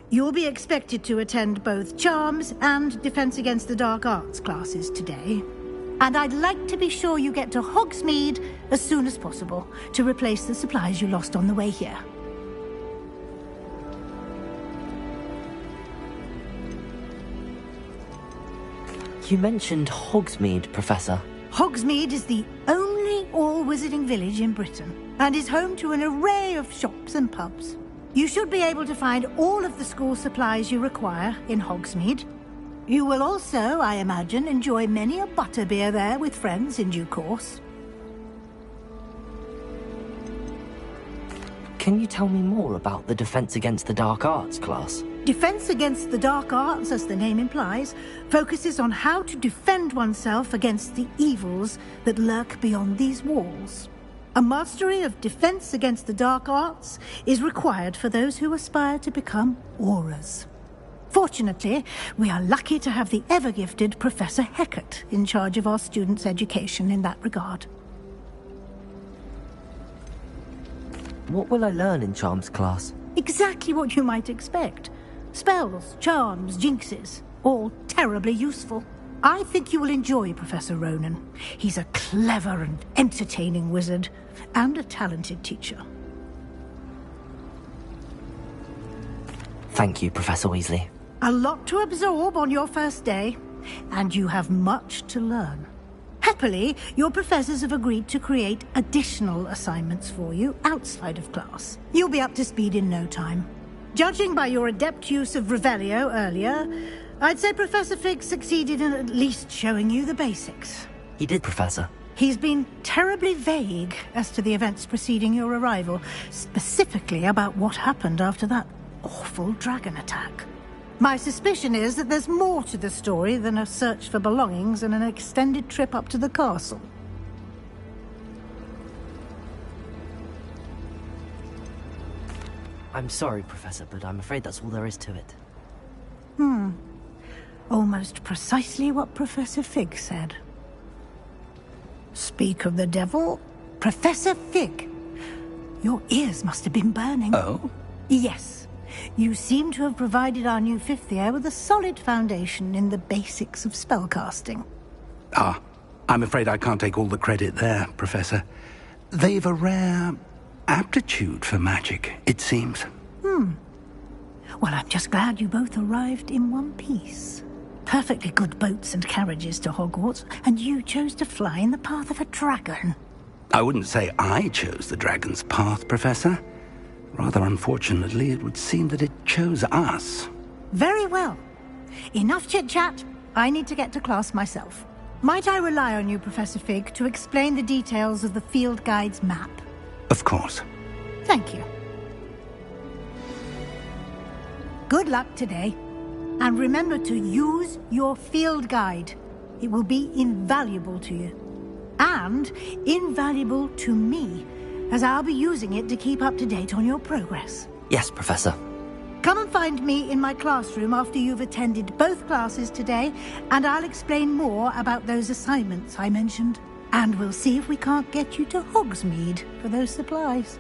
You'll be expected to attend both Charms and Defense Against the Dark Arts classes today. And I'd like to be sure you get to Hogsmeade as soon as possible to replace the supplies you lost on the way here. You mentioned Hogsmeade, Professor. Hogsmeade is the only all-wizarding village in Britain and is home to an array of shops and pubs. You should be able to find all of the school supplies you require in Hogsmeade. You will also, I imagine, enjoy many a butterbeer there with friends in due course. Can you tell me more about the Defense Against the Dark Arts class? Defense Against the Dark Arts, as the name implies, focuses on how to defend oneself against the evils that lurk beyond these walls. A mastery of Defense Against the Dark Arts is required for those who aspire to become Aurors. Fortunately, we are lucky to have the ever-gifted Professor Hecat in charge of our students' education in that regard. What will I learn in Charms class? Exactly what you might expect. Spells, charms, jinxes, all terribly useful. I think you will enjoy Professor Ronan. He's a clever and entertaining wizard, and a talented teacher. Thank you, Professor Weasley. A lot to absorb on your first day, and you have much to learn. Happily, your professors have agreed to create additional assignments for you outside of class. You'll be up to speed in no time. Judging by your adept use of Revelio earlier, I'd say Professor Fig succeeded in at least showing you the basics. He did, Professor. He's been terribly vague as to the events preceding your arrival, specifically about what happened after that awful dragon attack. My suspicion is that there's more to the story than a search for belongings and an extended trip up to the castle. I'm sorry, Professor, but I'm afraid that's all there is to it. Almost precisely what Professor Fig said. Speak of the devil, Professor Fig. Your ears must have been burning. Oh? Yes. You seem to have provided our new fifth year with a solid foundation in the basics of spellcasting. Ah, I'm afraid I can't take all the credit there, Professor. They've a rare aptitude for magic, it seems. Well, I'm just glad you both arrived in one piece. Perfectly good boats and carriages to Hogwarts, and you chose to fly in the path of a dragon. I wouldn't say I chose the dragon's path, Professor. Rather unfortunately, it would seem that it chose us. Very well. Enough chit-chat. I need to get to class myself. Might I rely on you, Professor Fig, to explain the details of the field guide's map? Of course. Thank you. Good luck today. And remember to use your field guide. It will be invaluable to you. And invaluable to me, as I'll be using it to keep up to date on your progress. Yes, Professor. Come and find me in my classroom after you've attended both classes today, and I'll explain more about those assignments I mentioned. And we'll see if we can't get you to Hogsmeade for those supplies.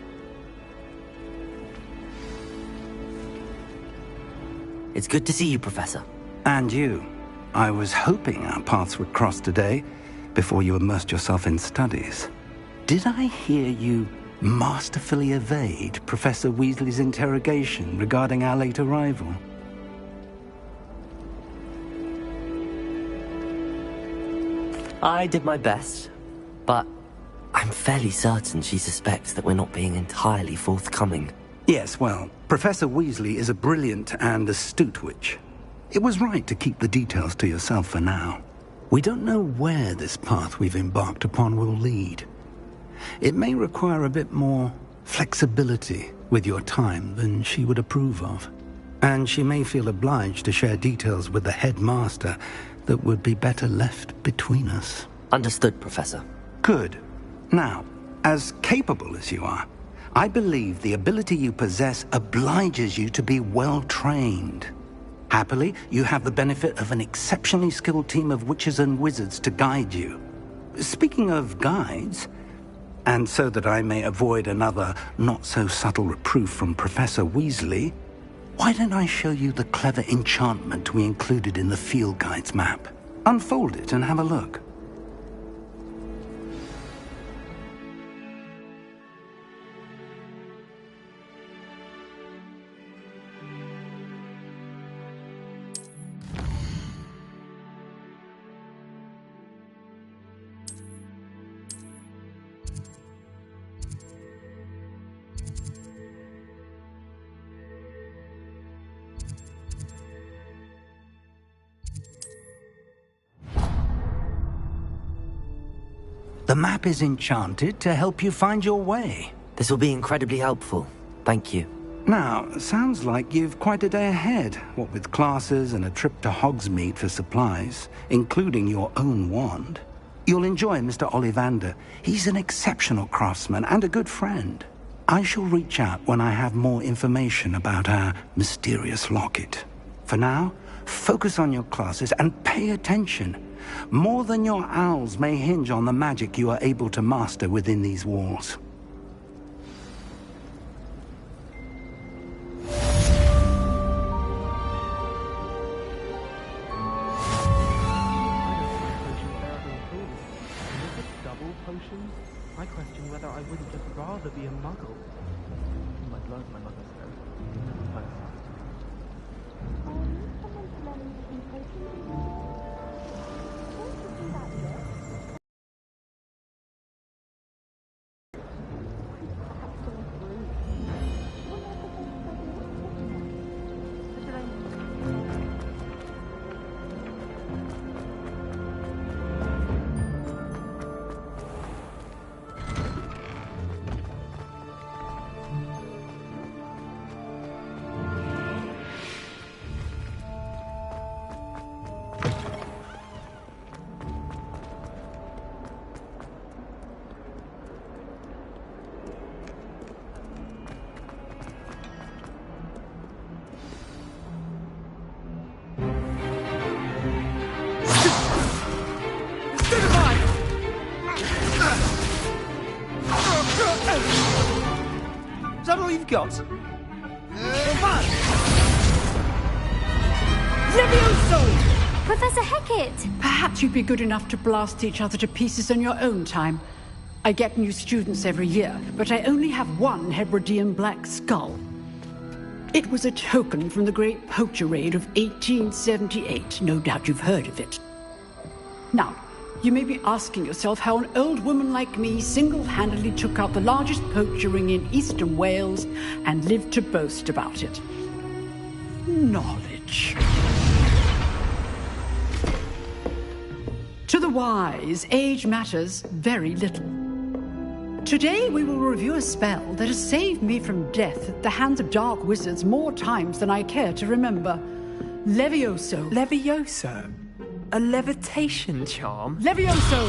It's good to see you, Professor. And you. I was hoping our paths would cross today, before you immersed yourself in studies. Did I hear you masterfully evade Professor Weasley's interrogation regarding our late arrival? I did my best, but I'm fairly certain she suspects that we're not being entirely forthcoming. Yes, well, Professor Weasley is a brilliant and astute witch. It was right to keep the details to yourself for now. We don't know where this path we've embarked upon will lead. It may require a bit more flexibility with your time than she would approve of. And she may feel obliged to share details with the headmaster that would be better left between us. Understood, Professor. Good. Now, as capable as you are, I believe the ability you possess obliges you to be well-trained. Happily, you have the benefit of an exceptionally skilled team of witches and wizards to guide you. Speaking of guides, and so that I may avoid another not-so-subtle reproof from Professor Weasley, why don't I show you the clever enchantment we included in the field guide's map? Unfold it and have a look. The map is enchanted to help you find your way. This will be incredibly helpful. Thank you. Now, sounds like you've quite a day ahead, what with classes and a trip to Hogsmeade for supplies, including your own wand. You'll enjoy Mr. Ollivander. He's an exceptional craftsman and a good friend. I shall reach out when I have more information about our mysterious locket. For now, focus on your classes and pay attention. More than your owls may hinge on the magic you are able to master within these walls. I question whether I wouldn't just rather be a muggle. My blood, my mother said. Is that all you've got? Levioso! Professor Hecat! Perhaps you'd be good enough to blast each other to pieces on your own time. I get new students every year, but I only have one Hebridean black skull. It was a token from the Great Poacher Raid of 1878. No doubt you've heard of it. Now, you may be asking yourself how an old woman like me single-handedly took out the largest poacher ring in eastern Wales and lived to boast about it. Knowledge. To the wise, age matters very little. Today we will review a spell that has saved me from death at the hands of dark wizards more times than I care to remember. Levioso. Levioso? A levitation charm? Levioso!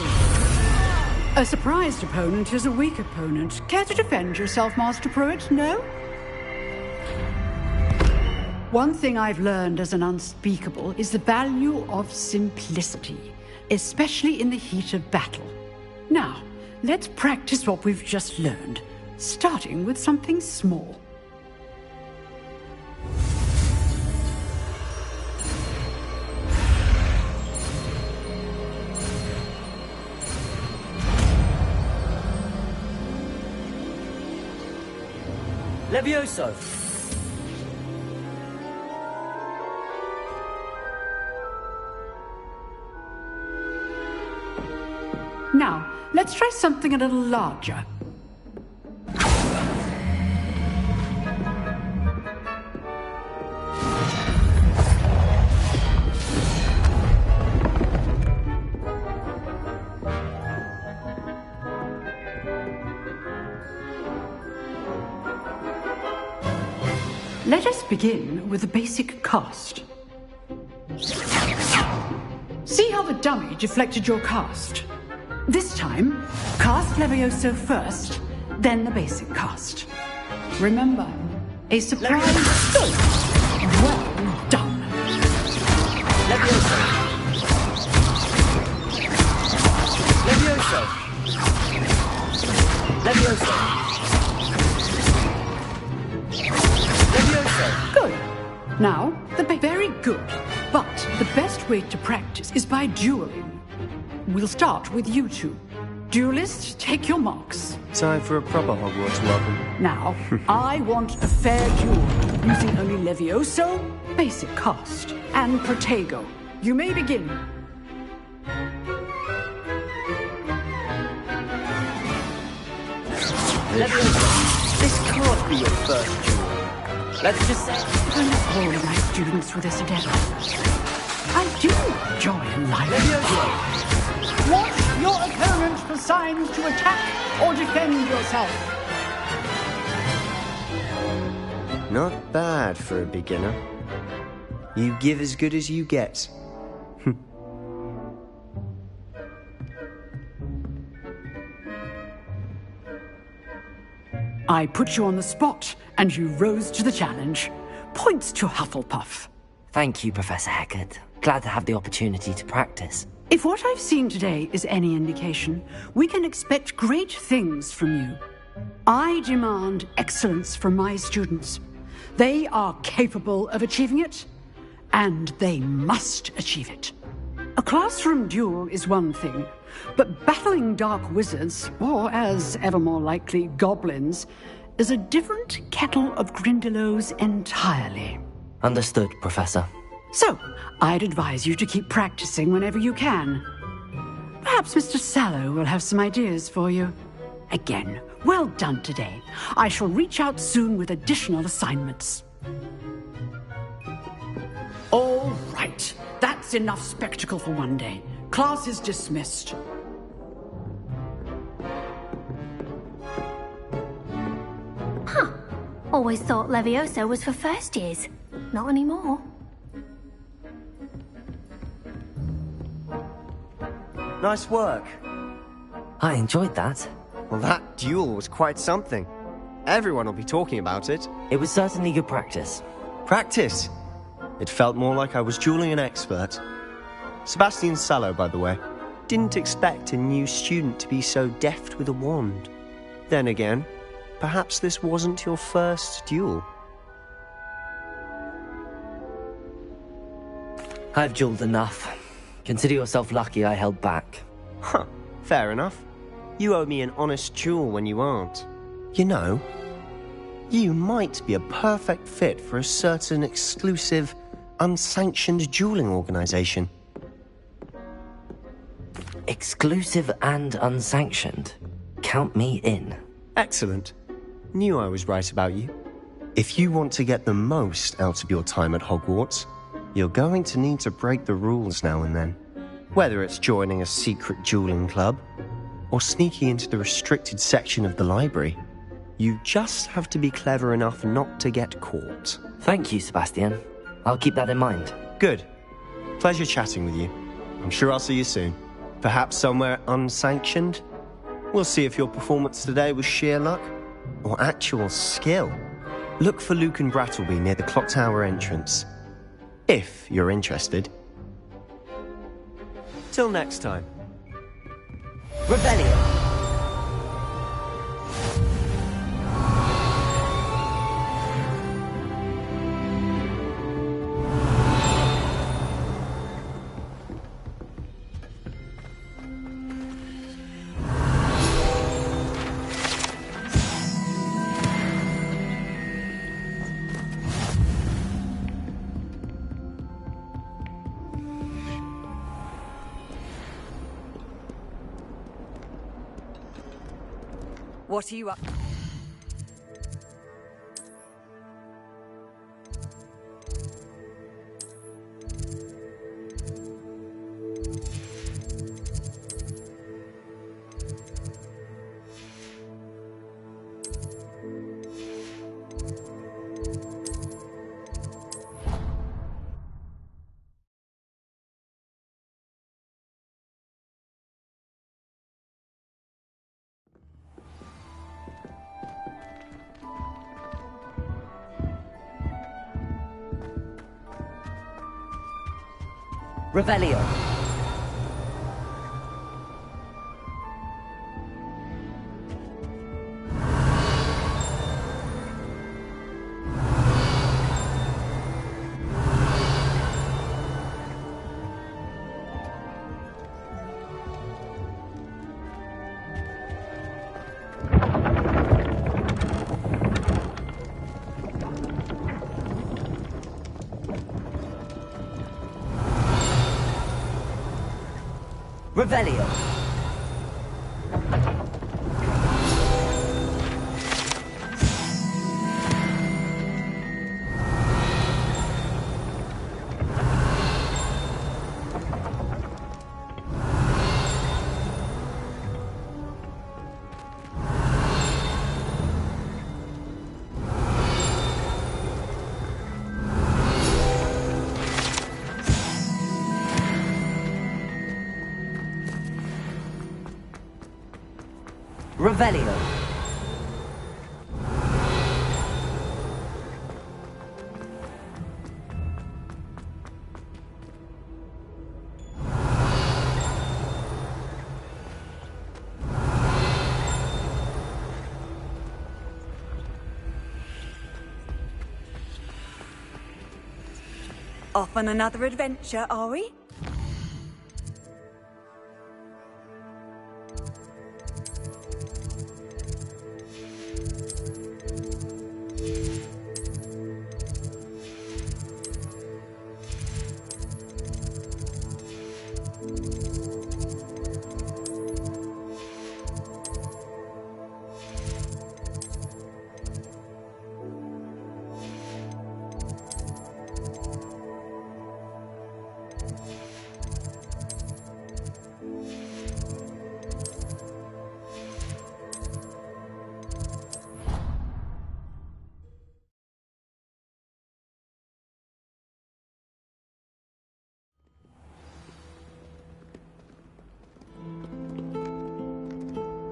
A surprised opponent is a weak opponent. Care to defend yourself, Master Pruitt? No? One thing I've learned as an unspeakable is the value of simplicity, especially in the heat of battle. Now, let's practice what we've just learned, starting with something small. Levioso! Now, let's try something a little larger. Let us begin with the basic cast. See how the dummy deflected your cast? This time, cast Levioso first, then the basic cast. Remember, a surprise... Well done. Levioso! Levioso! Levioso! Good. Now, very good. But the best way to practice is by dueling. We'll start with you two. Duelists, take your marks. Time for a proper Hogwarts welcome. Now, I want a fair duel, using only Levioso, basic cast, and Protego. You may begin. Levioso, this can't be your first duel. Let's just say... I'm not holding my students for this again. I do enjoy life. Levioso! Watch your opponent for signs to attack or defend yourself. Not bad for a beginner. You give as good as you get. I put you on the spot, and you rose to the challenge. Points to Hufflepuff. Thank you, Professor Hecat. Glad to have the opportunity to practice. If what I've seen today is any indication, we can expect great things from you. I demand excellence from my students. They are capable of achieving it, and they must achieve it. A classroom duel is one thing, but battling dark wizards, or as ever more likely, goblins, is a different kettle of Grindylows entirely. Understood, Professor. So, I'd advise you to keep practicing whenever you can. Perhaps Mr. Sallow will have some ideas for you. Again, well done today. I shall reach out soon with additional assignments. All right. That's enough spectacle for one day. Class is dismissed. Huh. Always thought Levioso was for first years. Not anymore. Nice work. I enjoyed that. Well, that duel was quite something. Everyone will be talking about it. It was certainly good practice. Practice? It felt more like I was dueling an expert. Sebastian Sallow, by the way. Didn't expect a new student to be so deft with a wand. Then again, perhaps this wasn't your first duel. I've dueled enough. Consider yourself lucky I held back. Huh, fair enough. You owe me an honest duel when you aren't. You know, you might be a perfect fit for a certain exclusive, unsanctioned dueling organization. Exclusive and unsanctioned? Count me in. Excellent. Knew I was right about you. If you want to get the most out of your time at Hogwarts, you're going to need to break the rules now and then. Whether it's joining a secret dueling club, or sneaking into the restricted section of the library, you just have to be clever enough not to get caught. Thank you, Sebastian. I'll keep that in mind. Good. Pleasure chatting with you. I'm sure I'll see you soon. Perhaps somewhere unsanctioned? We'll see if your performance today was sheer luck or actual skill. Look for Luke and Brattleby near the clock tower entrance. If you're interested. Till next time. Rebellion. What are you up? Revelio. Revelio. Revelio. Off on another adventure, are we?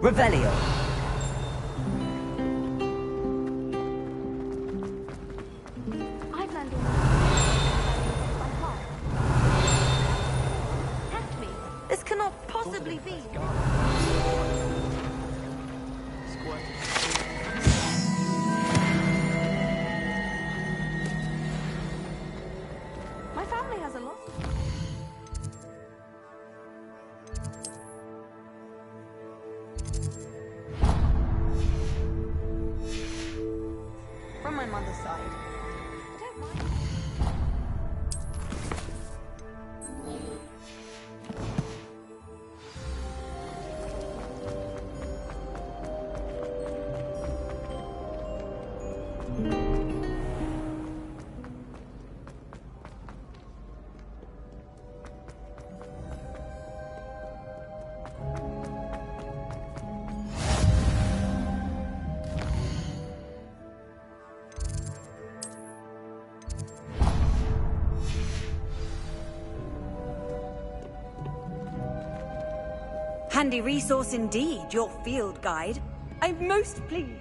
Revelio. I've learned all by heart. Test me. This cannot possibly be. My family has a lot. From my mother's side. I don't mind. Handy resource indeed, your field guide. I'm most pleased.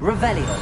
Revelio.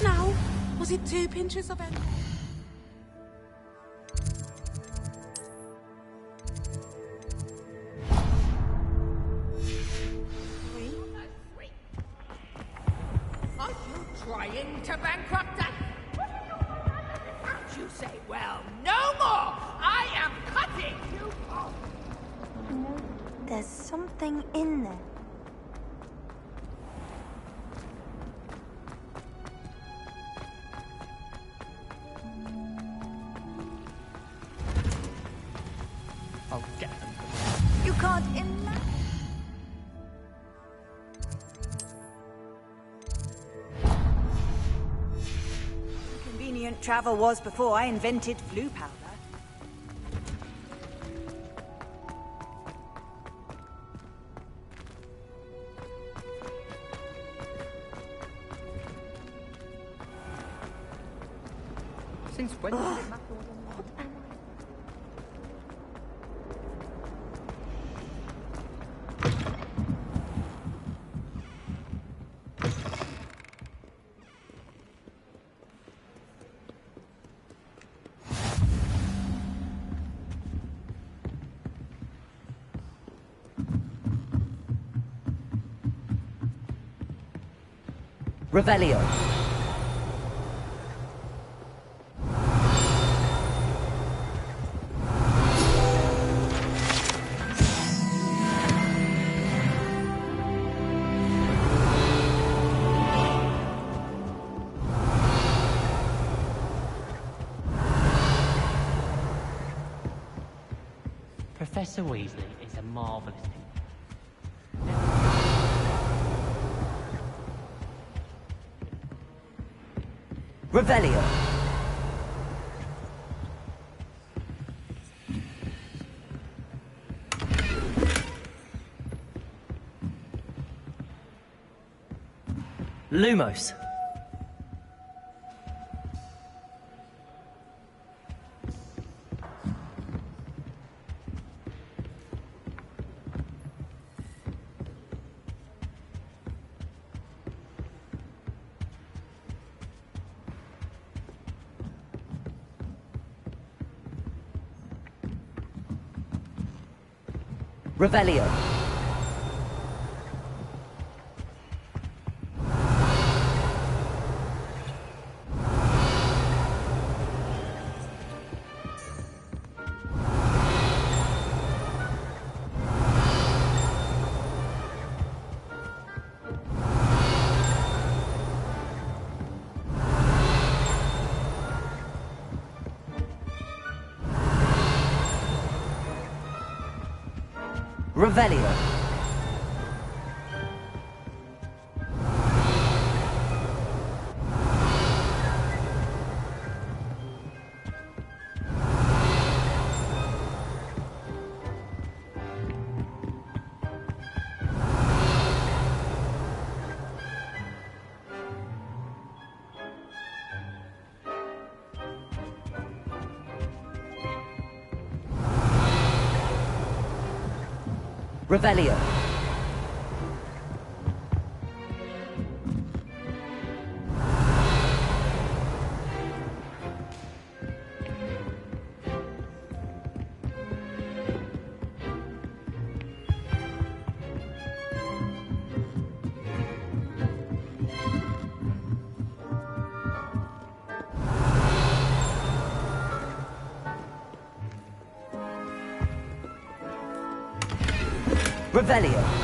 Now, was it 2 pinches of it? Are you trying to bankrupt us? Don't you say, well, no more! I am cutting you off! There's something in there. I'll get them. You can't imagine. Convenient travel was before I invented flu powder. Since when did it matter? Revelio. Professor Weasley is a marvelous teacher. Revelio. Lumos. Revelio. Revelio. Revelio. Revelio.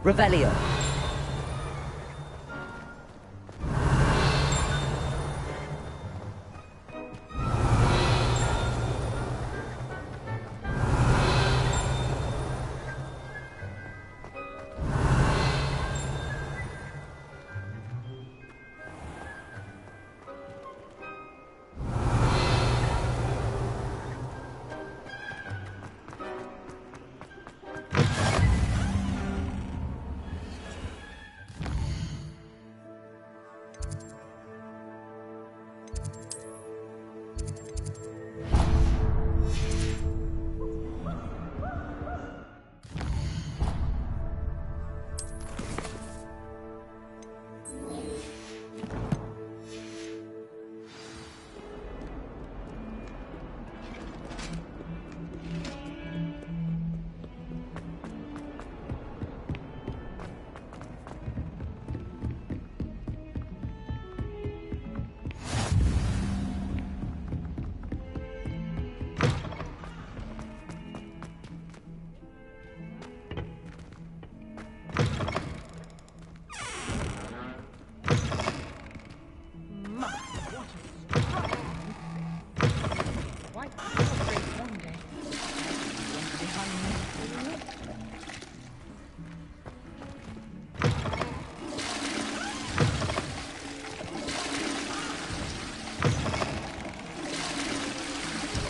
Revelio.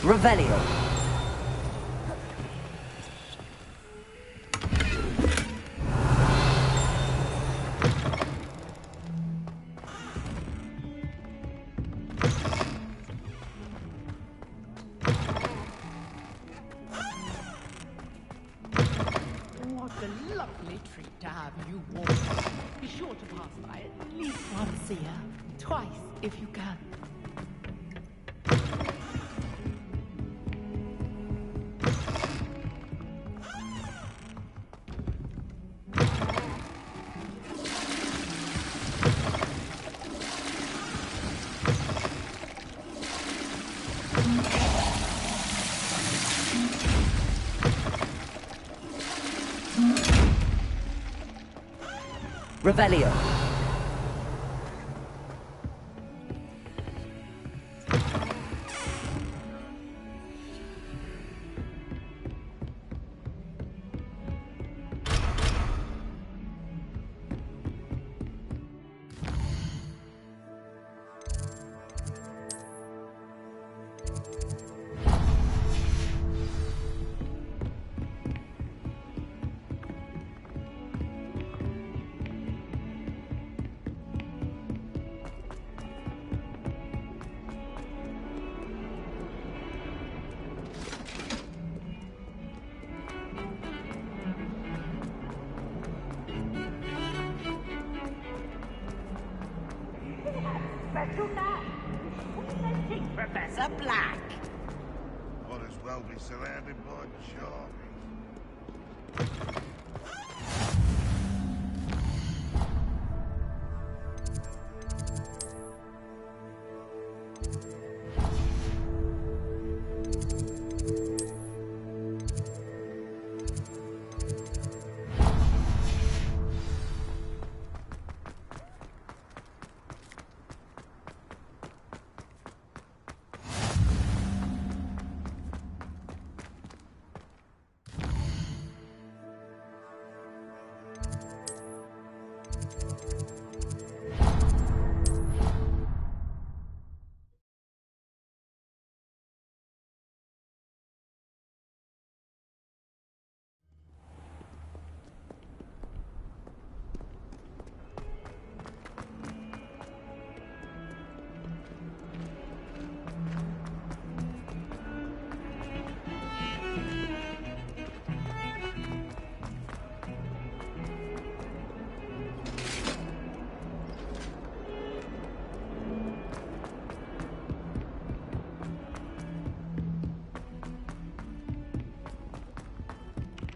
Revelio. What a lovely treat to have you walk. Be sure to pass by at least once a year. Twice, if you can. Revelio. Special man, presenting Professor Black. Might as well be surrounded by charming.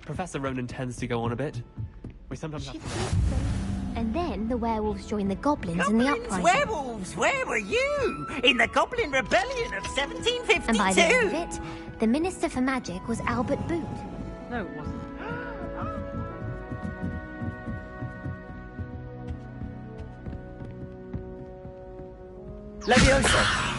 Professor Ronan tends to go on a bit. We sometimes have to... And then the werewolves joined the goblins in the uprising. Werewolves, where were you? In the Goblin Rebellion of 1752. And by the end of it, the Minister for Magic was Albert Boot. No, it wasn't. Leviosa.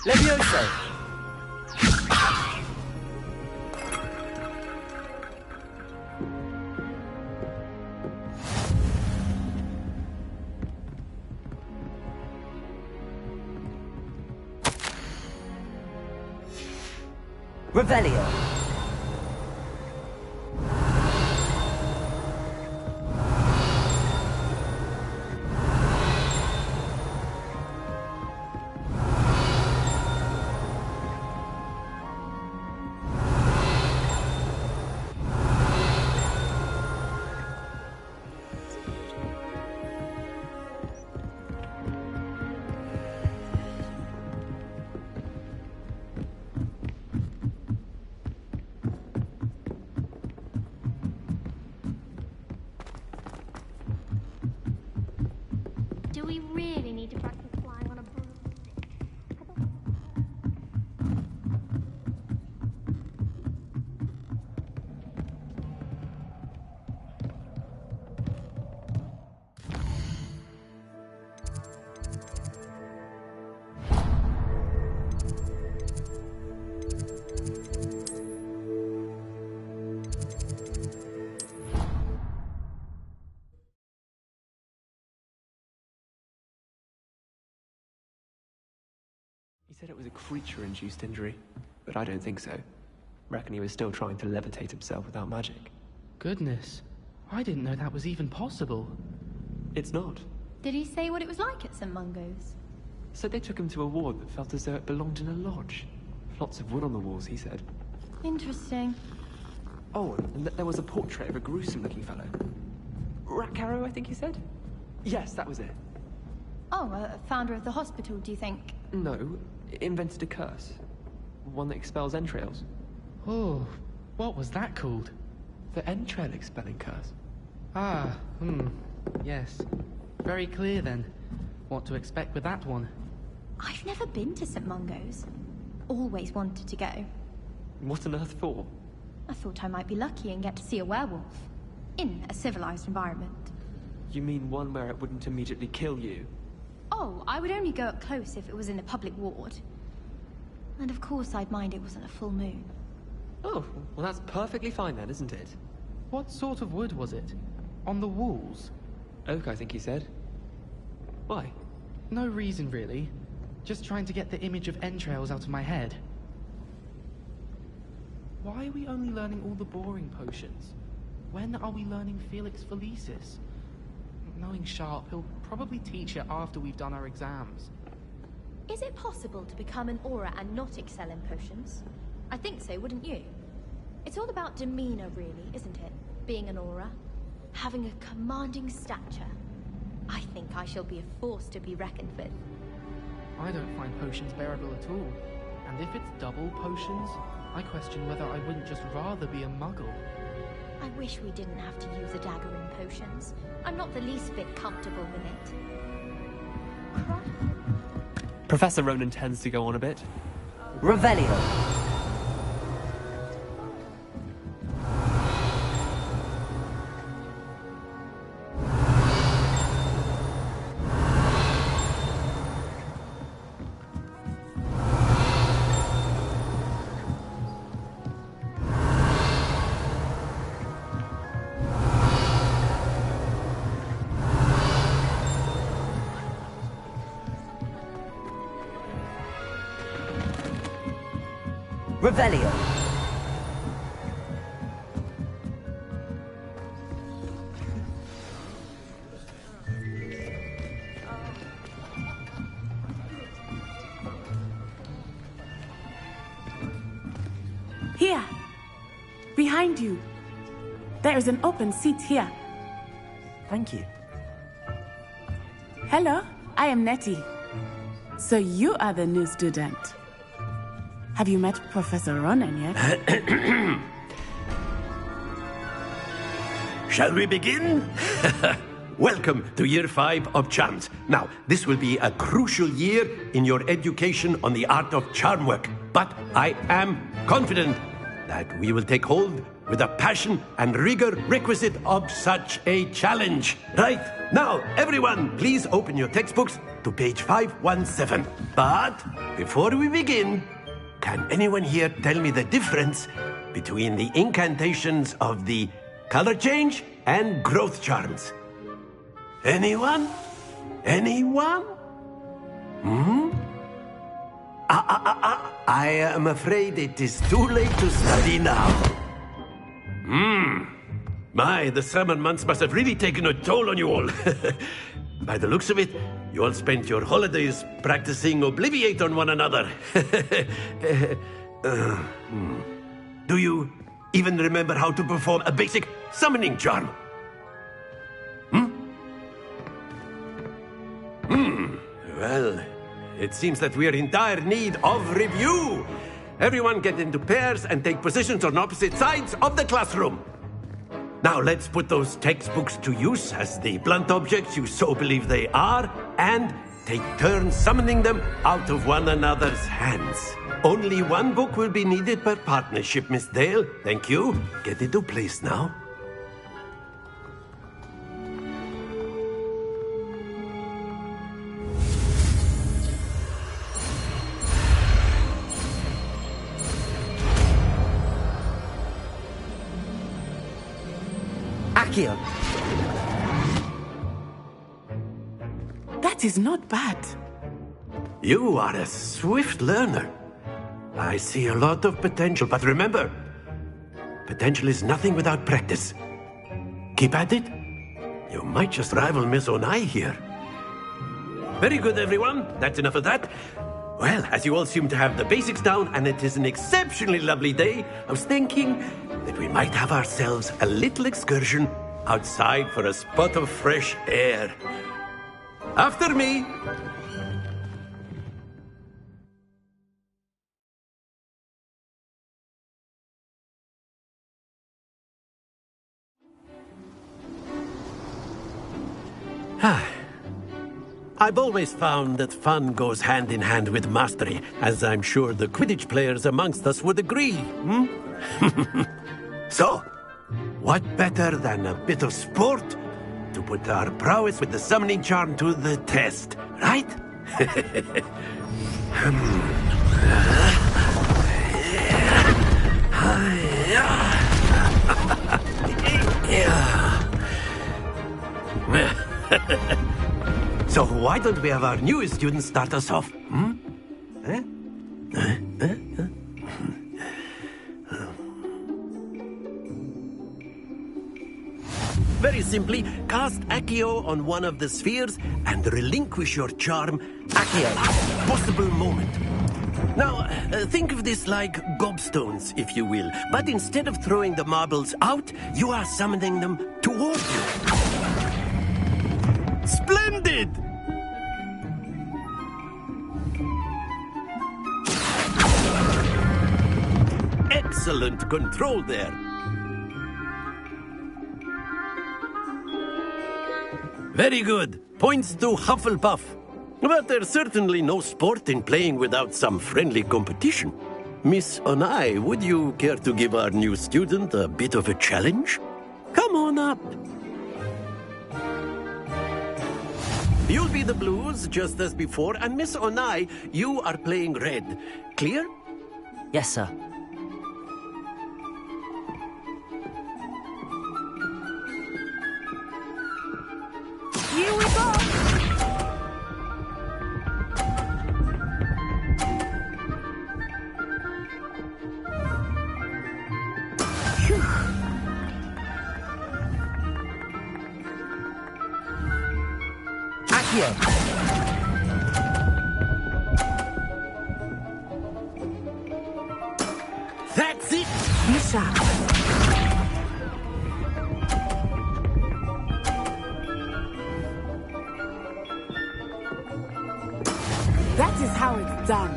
Leviosa. Revelio. Do we really need to practice flying on a broomstick? said it was a creature-induced injury, but I don't think so. Reckon he was still trying to levitate himself without magic. Goodness. I didn't know that was even possible. It's not. Did he say what it was like at St. Mungo's? So they took him to a ward that felt as though it belonged in a lodge. Lots of wood on the walls, he said. Interesting. Oh, and there was a portrait of a gruesome-looking fellow. Rackcarrow, I think he said? Yes, that was it. Oh, a founder of the hospital, do you think? No, invented a curse. One that expels entrails. Oh, what was that called? The entrail expelling curse. Ah, yes. Very clear then. What to expect with that one. I've never been to St. Mungo's. Always wanted to go. What on earth for? I thought I might be lucky and get to see a werewolf. In a civilized environment. You mean one where it wouldn't immediately kill you? Oh, I would only go up close if it was in a public ward. And of course I'd mind it wasn't a full moon. Oh, well that's perfectly fine then, isn't it? What sort of wood was it? On the walls? Oak, I think he said. Why? No reason, really. Just trying to get the image of entrails out of my head. Why are we only learning all the boring potions? When are we learning Felix Felicis? Knowing Sharp, he'll probably teach it after we've done our exams. Is it possible to become an aura and not excel in potions? I think so, wouldn't you? It's all about demeanor, really, isn't it? Being an aura. Having a commanding stature. I think I shall be a force to be reckoned with. I don't find potions bearable at all. And if it's double potions, I question whether I wouldn't just rather be a muggle. I wish we didn't have to use a dagger in potions. I'm not the least bit comfortable with it. Professor Ronan tends to go on a bit. Revelio. Revelio. Here. Behind you. There is an open seat here. Thank you. Hello, I am Nettie. So you are the new student. Have you met Professor Ronan yet? Shall we begin? Welcome to Year 5 of Charms. Now, this will be a crucial year in your education on the art of charm work. But I am confident that we will take hold with the passion and rigor requisite of such a challenge. Right, now, everyone, please open your textbooks to page 517. But before we begin, can anyone here tell me the difference between the incantations of the color change and growth charms? Anyone? Anyone? I am afraid it is too late to study now. My, the summer months must have really taken a toll on you all. By the looks of it, you all spent your holidays practicing Obliviate on one another. Do you even remember how to perform a basic summoning charm? Well, it seems that we are in dire need of review. Everyone get into pairs and take positions on opposite sides of the classroom. Now let's put those textbooks to use as the blunt objects you so believe they are, and take turns summoning them out of one another's hands. Only one book will be needed per partnership, Miss Dale. Thank you. Get into place now. Accio. That is not bad. You are a swift learner. I see a lot of potential, but remember, potential is nothing without practice. Keep at it. You might just rival Miss Onai here. Very good, everyone. That's enough of that. Well, as you all seem to have the basics down, and it is an exceptionally lovely day, I was thinking that we might have ourselves a little excursion outside for a spot of fresh air. After me. I've always found that fun goes hand in hand with mastery, as I'm sure the Quidditch players amongst us would agree. So, what better than a bit of sport to put our prowess with the summoning charm to the test, right? So why don't we have our newest student start us off? Very simply, cast Accio on one of the spheres and relinquish your charm at the last possible moment. Now, think of this like gobstones, if you will. But instead of throwing the marbles out, you are summoning them toward you. Splendid! Excellent control there. Very good. Points to Hufflepuff. But there's certainly no sport in playing without some friendly competition. Miss Onai, would you care to give our new student a bit of a challenge? Come on up. You'll be the blues, just as before, and Miss Onai, you are playing red. Clear? Yes, sir. Here we go! Accio! That's it! Be sharp. That is how it's done.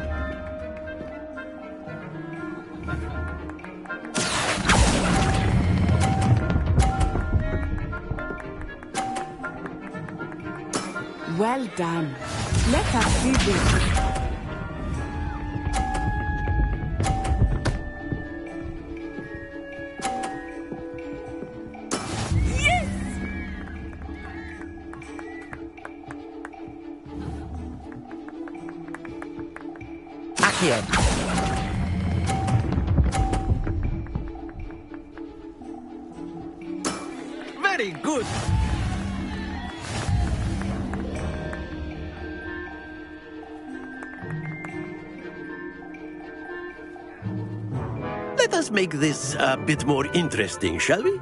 Well done. Let us see this. Accio! Very good! Let us make this a bit more interesting, shall we?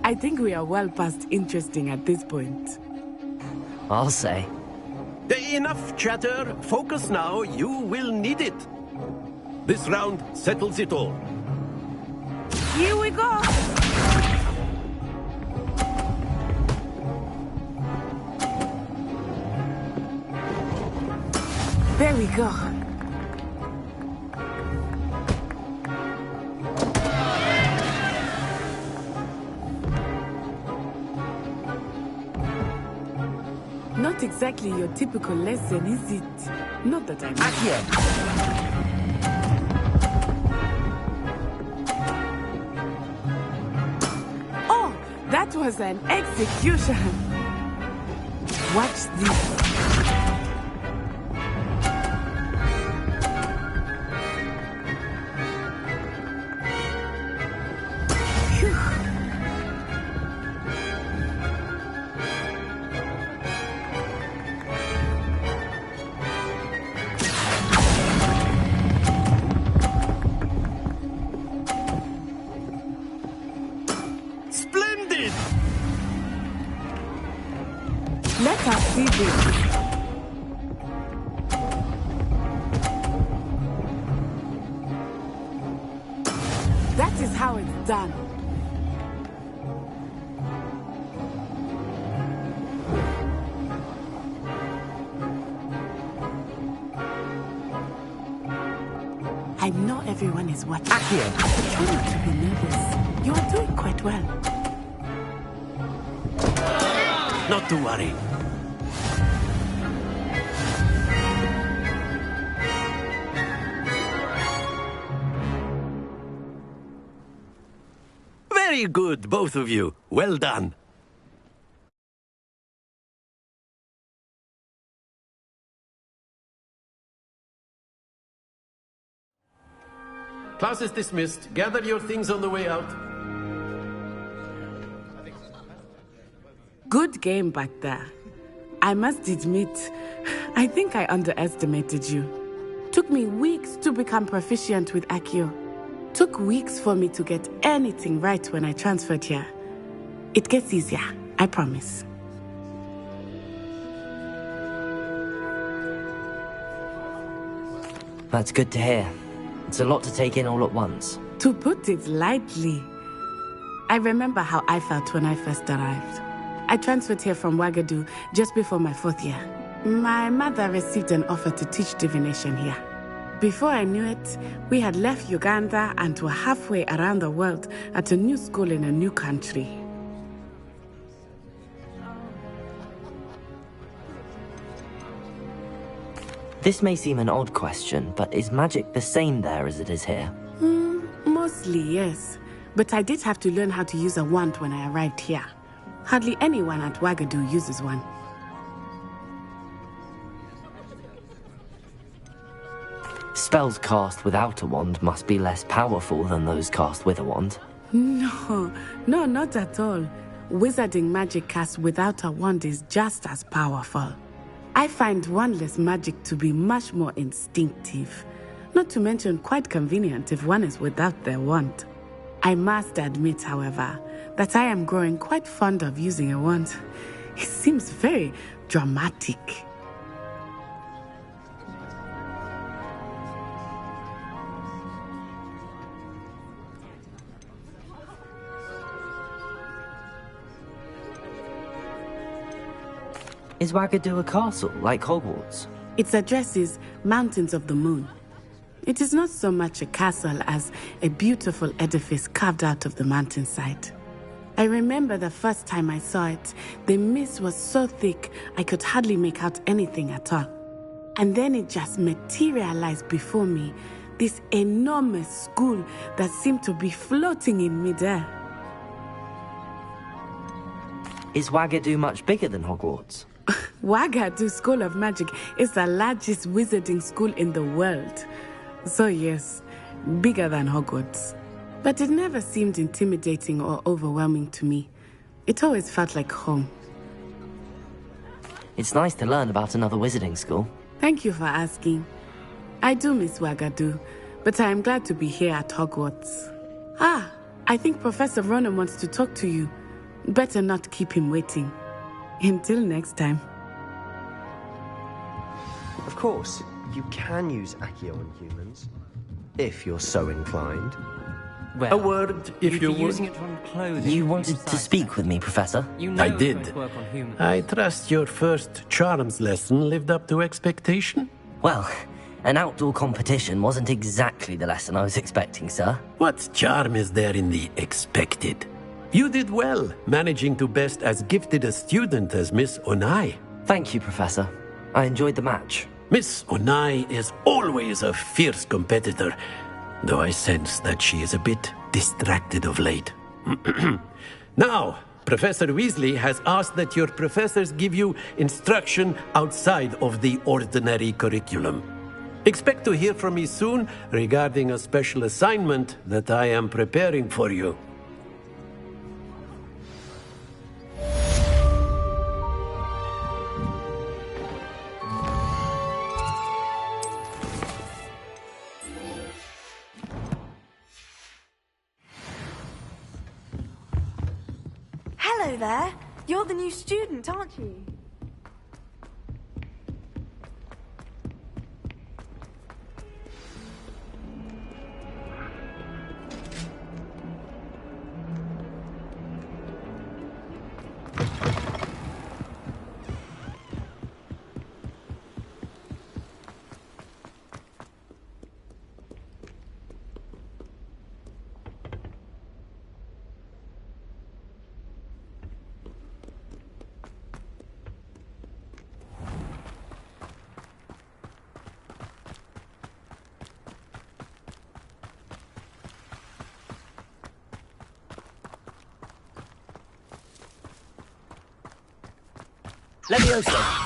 I think we are well past interesting at this point. I'll say. Enough chatter. Focus now. You will need it. This round settles it all. Here we go! There we go. Not exactly your typical lesson, is it? Not that I'm... Oh, that was an execution. Watch this. Let us see this. That is how it's done. I know everyone is watching. Accio! Try not to be nervous. You are doing quite well. Not to worry. Very good, both of you. Well done. Class is dismissed. Gather your things on the way out. Good game back there. I must admit, I think I underestimated you. Took me weeks to become proficient with Accio. Took weeks for me to get anything right when I transferred here. It gets easier, I promise. That's good to hear. It's a lot to take in all at once. To put it lightly, I remember how I felt when I first arrived. I transferred here from Ouagadougou just before my 4th year. My mother received an offer to teach divination here. Before I knew it, we had left Uganda and were halfway around the world at a new school in a new country. This may seem an odd question, but is magic the same there as it is here? Mostly, yes. But I did have to learn how to use a wand when I arrived here. Hardly anyone at Ouagadougou uses one. Spells cast without a wand must be less powerful than those cast with a wand. No, not at all. Wizarding magic cast without a wand is just as powerful. I find wandless magic to be much more instinctive. Not to mention quite convenient if one is without their wand. I must admit, however, that I am growing quite fond of using a wand. It seems very dramatic. Is Ouagadougou a castle, like Hogwarts? Its address is Mountains of the Moon. It is not so much a castle as a beautiful edifice carved out of the mountainside. I remember the first time I saw it, the mist was so thick I could hardly make out anything at all. And then it just materialized before me, this enormous school that seemed to be floating in midair. Is Ouagadougou much bigger than Hogwarts? Ouagadougou School of Magic is the largest wizarding school in the world. So yes, bigger than Hogwarts. But it never seemed intimidating or overwhelming to me. It always felt like home. It's nice to learn about another wizarding school. Thank you for asking. I do miss Ouagadougou, but I am glad to be here at Hogwarts. I think Professor Ronan wants to talk to you. Better not keep him waiting. Until next time. Of course, you can use Accio on humans, if you're so inclined. Well, a word, if you would. Using it on clothing. You wanted to speak with me, Professor? I did. I trust your first charms lesson lived up to expectation? Well, an outdoor competition wasn't exactly the lesson I was expecting, sir. What charm is there in the expected? You did well, managing to best as gifted a student as Miss Onai. Thank you, Professor. I enjoyed the match. Miss Onai is always a fierce competitor, though I sense that she is a bit distracted of late. Now, Professor Weasley has asked that your professors give you instruction outside of the ordinary curriculum. Expect to hear from me soon regarding a special assignment that I am preparing for you. Hello there. You're the new student, aren't you? Levioso!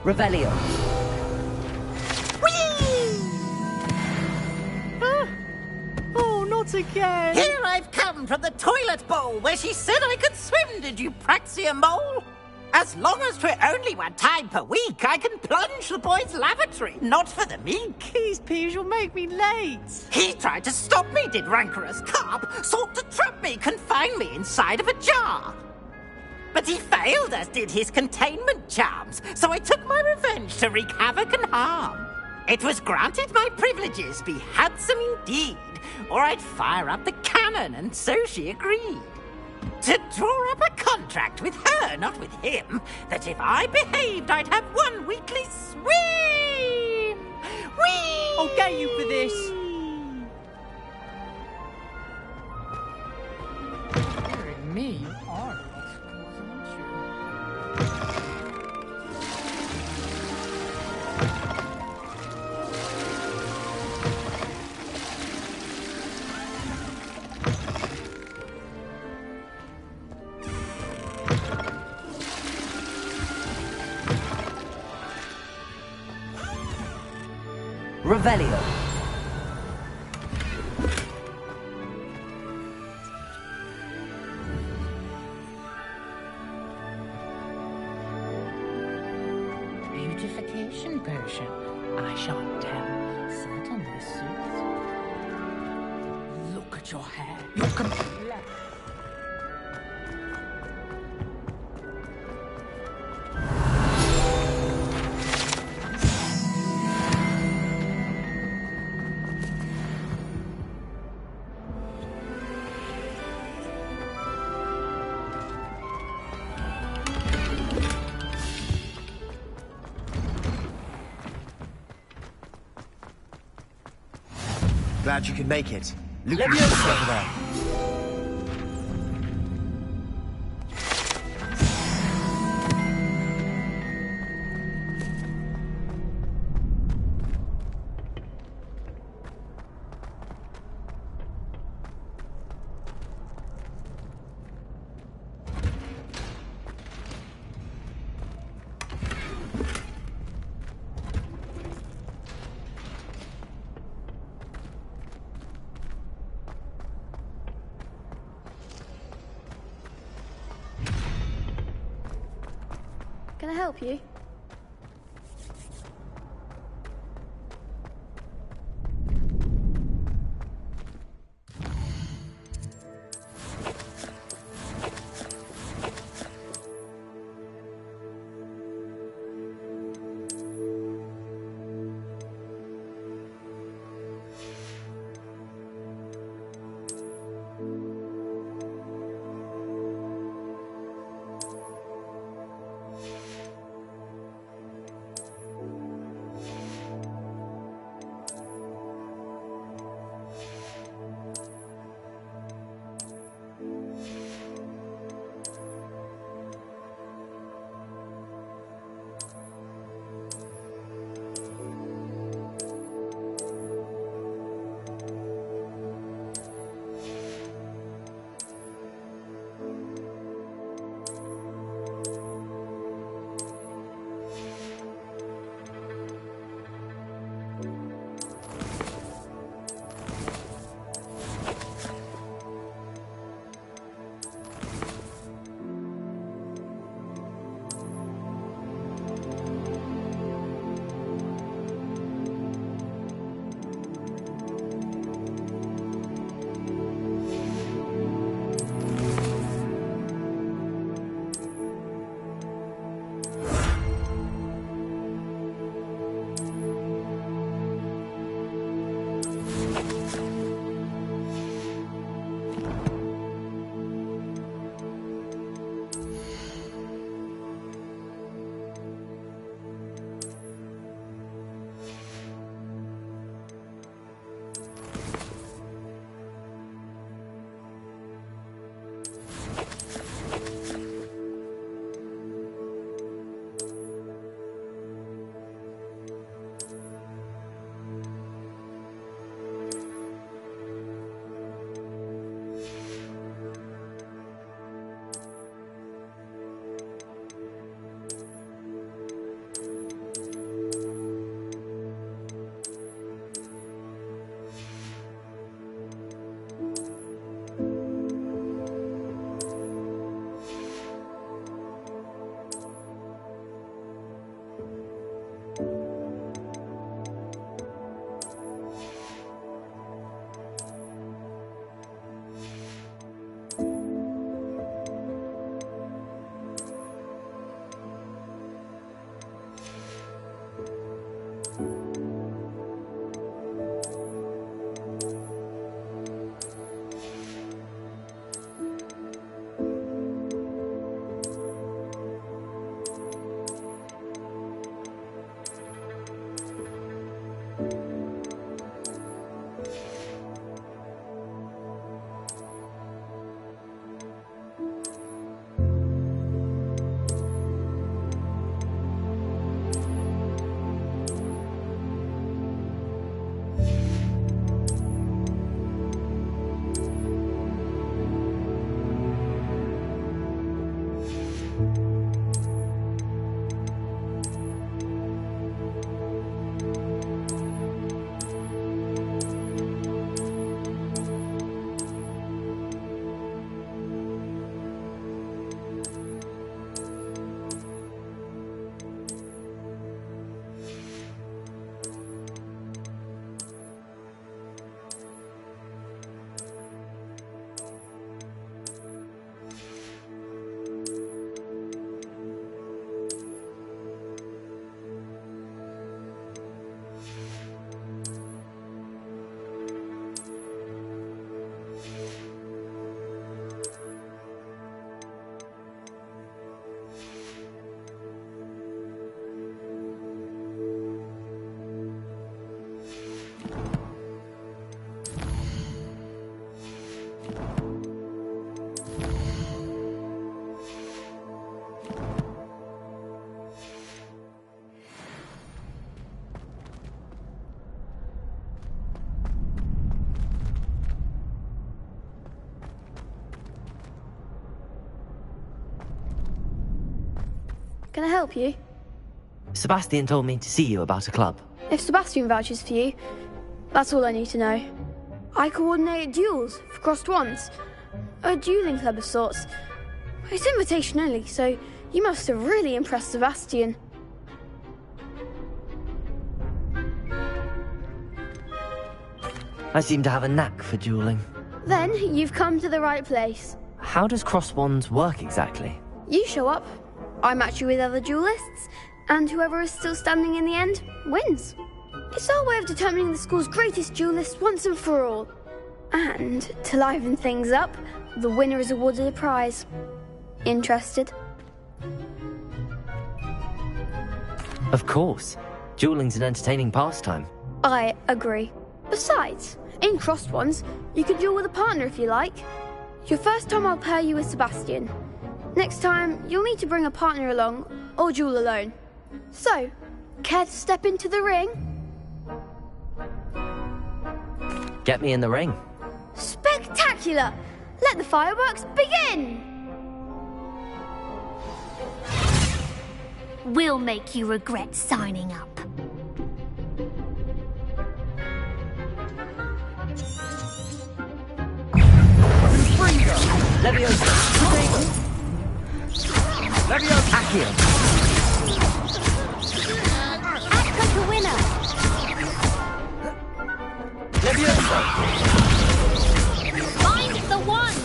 Revelio. Oh, not again! Here I've come from the toilet bowl where she said I could swim, did you praxia mole? As long as 'twere only one time per week, I can plunge the boy's lavatory, not for the meek. These peas will make me late. He tried to stop me, did rancorous carp, sought to trap me, confine me inside of a jar. But he failed, as did his containment charms, so I took my revenge to wreak havoc and harm. It was granted my privileges be handsome indeed, or I'd fire up the cannon, and so she agreed. To draw up a contract with her, not with him, that if I behaved, I'd have one weekly swim! Whee! I'll get you for this. Hearing me, you are Revelio. Beautification potion. I shan't tell. Certainly suits. Look at your hair. You're completely. Glad you could make it. Levioso over there. Can I help you? can I help you? Sebastian told me to see you about a club. If Sebastian vouches for you, that's all I need to know. I coordinate duels for crossed wands. A dueling club of sorts. It's invitation only, so you must have really impressed Sebastian. I seem to have a knack for dueling. Then you've come to the right place. How does cross wands work exactly? You show up, I match you with other duelists, and whoever is still standing in the end wins. It's our way of determining the school's greatest duelist once and for all. And to liven things up, the winner is awarded a prize. Interested? Of course. Dueling's an entertaining pastime. I agree. Besides, in crossed ones, you can duel with a partner if you like. Your first time I'll pair you with Sebastian. Next time, you'll need to bring a partner along, or duel alone. So, care to step into the ring? Get me in the ring. Spectacular! Let the fireworks begin! We'll make you regret signing up. Leviosa! Leviosa! Accio! Act like a winner! Leviosa! Find the one!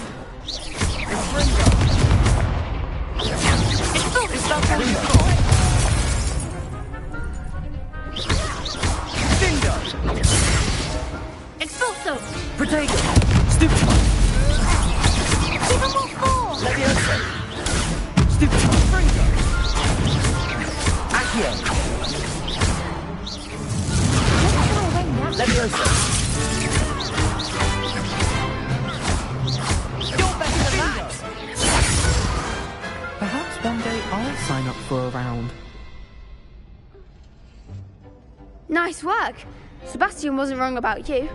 Expulso! Protego! Stupefy! Give them all four! Leviosa! Stupefy! Accio! Leviosa! You're better than that! Perhaps one day I'll sign up for a round. Nice work. Sebastian wasn't wrong about you.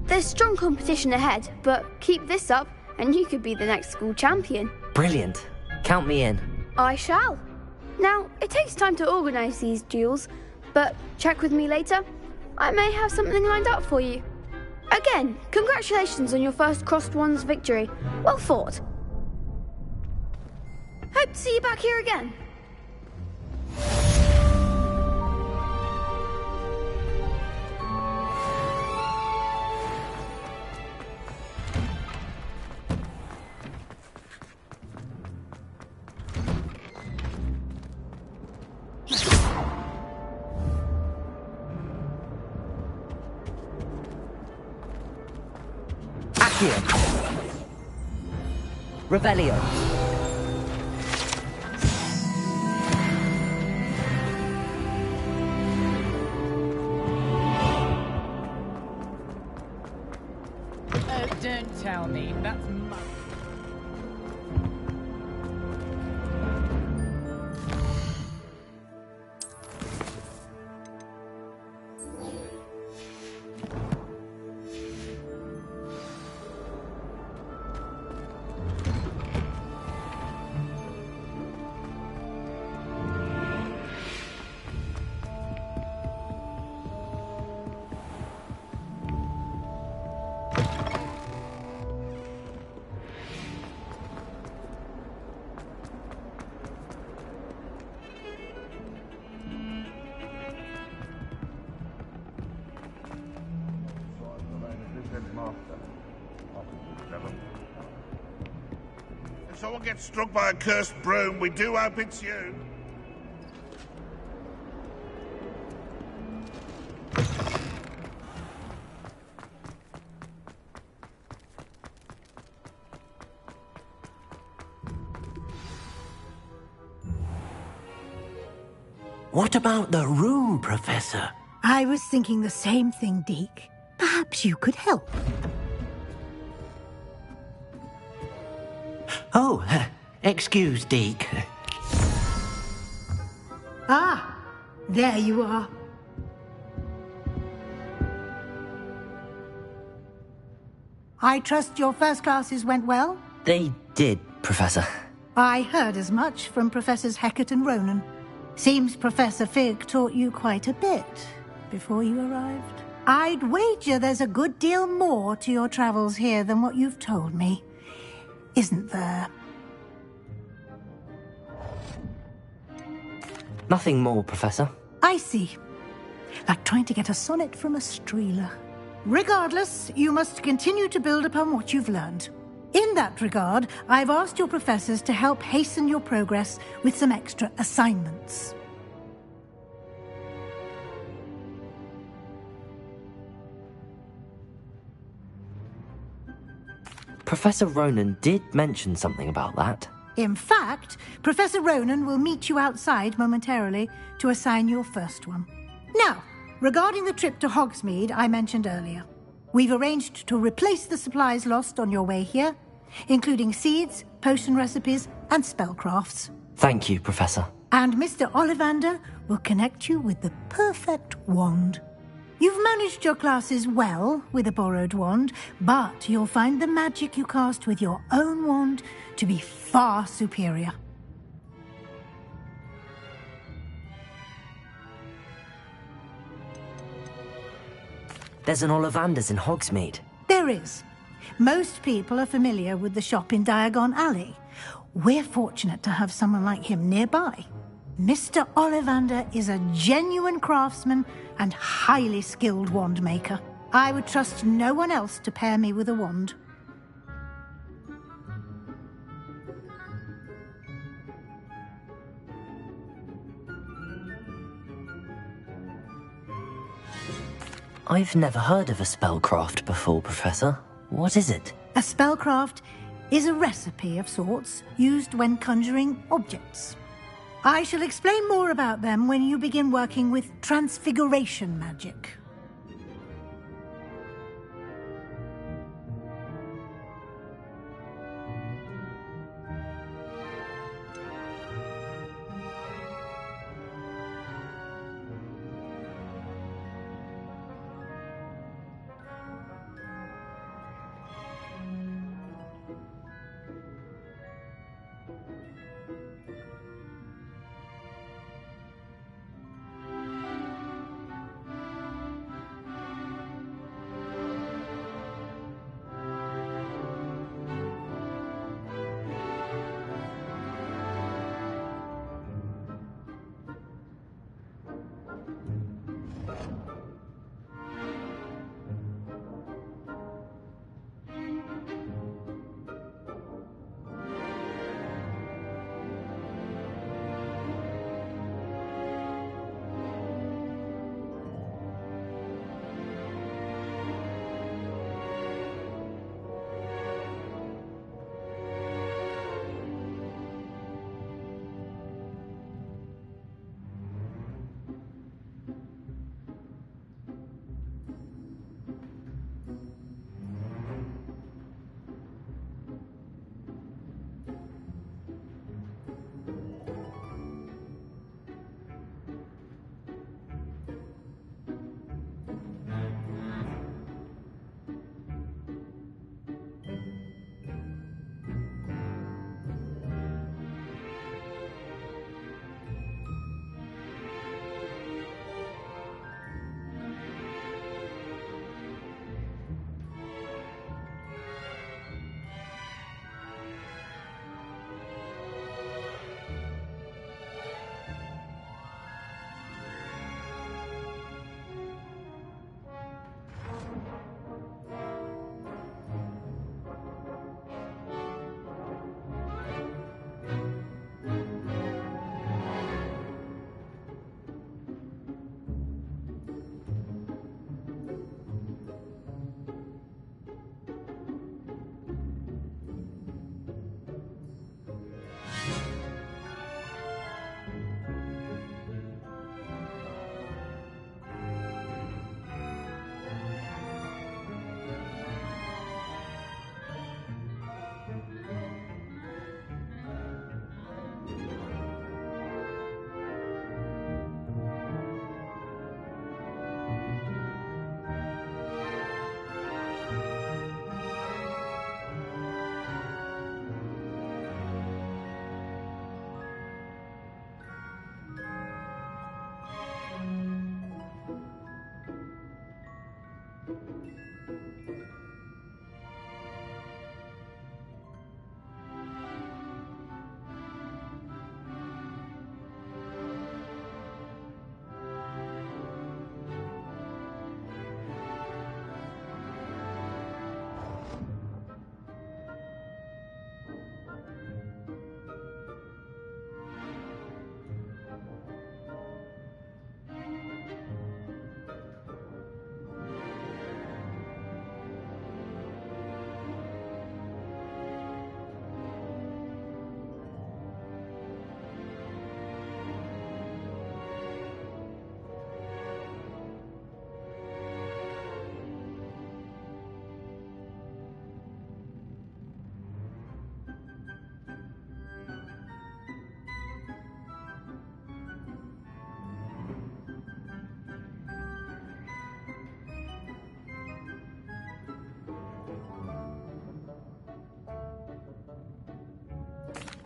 There's strong competition ahead, but keep this up and you could be the next school champion. Brilliant. Count me in. I shall. Now, it takes time to organise these duels, but check with me later. I may have something lined up for you. Again, congratulations on your first crossed wands victory. Well fought. Hope to see you back here again. Revelio. Oh, don't tell me. That's my... If someone gets struck by a cursed broom, we do hope it's you. What about the room, Professor? I was thinking the same thing, Deke. Perhaps you could help. Oh, excuse, Deke. Ah, there you are. I trust your first classes went well? They did, Professor. I heard as much from Professors Hecat and Ronan. Seems Professor Fig taught you quite a bit before you arrived. I'd wager there's a good deal more to your travels here than what you've told me. Isn't there? Nothing more, Professor. I see. Like trying to get a sonnet from a streeler. Regardless, you must continue to build upon what you've learned. In that regard, I've asked your professors to help hasten your progress with some extra assignments. Professor Ronan did mention something about that. In fact, Professor Ronan will meet you outside momentarily to assign your first one. Now, regarding the trip to Hogsmeade I mentioned earlier, we've arranged to replace the supplies lost on your way here, including seeds, potion recipes, and spellcrafts. Thank you, Professor. And Mr. Ollivander will connect you with the perfect wand. You've managed your classes well with a borrowed wand, but you'll find the magic you cast with your own wand to be far superior. There's an Ollivander's in Hogsmeade. There is. Most people are familiar with the shop in Diagon Alley. We're fortunate to have someone like him nearby. Mr. Ollivander is a genuine craftsman and highly skilled wand maker. I would trust no one else to pair me with a wand. I've never heard of a spellcraft before, Professor. What is it? A spellcraft is a recipe of sorts used when conjuring objects. I shall explain more about them when you begin working with transfiguration magic.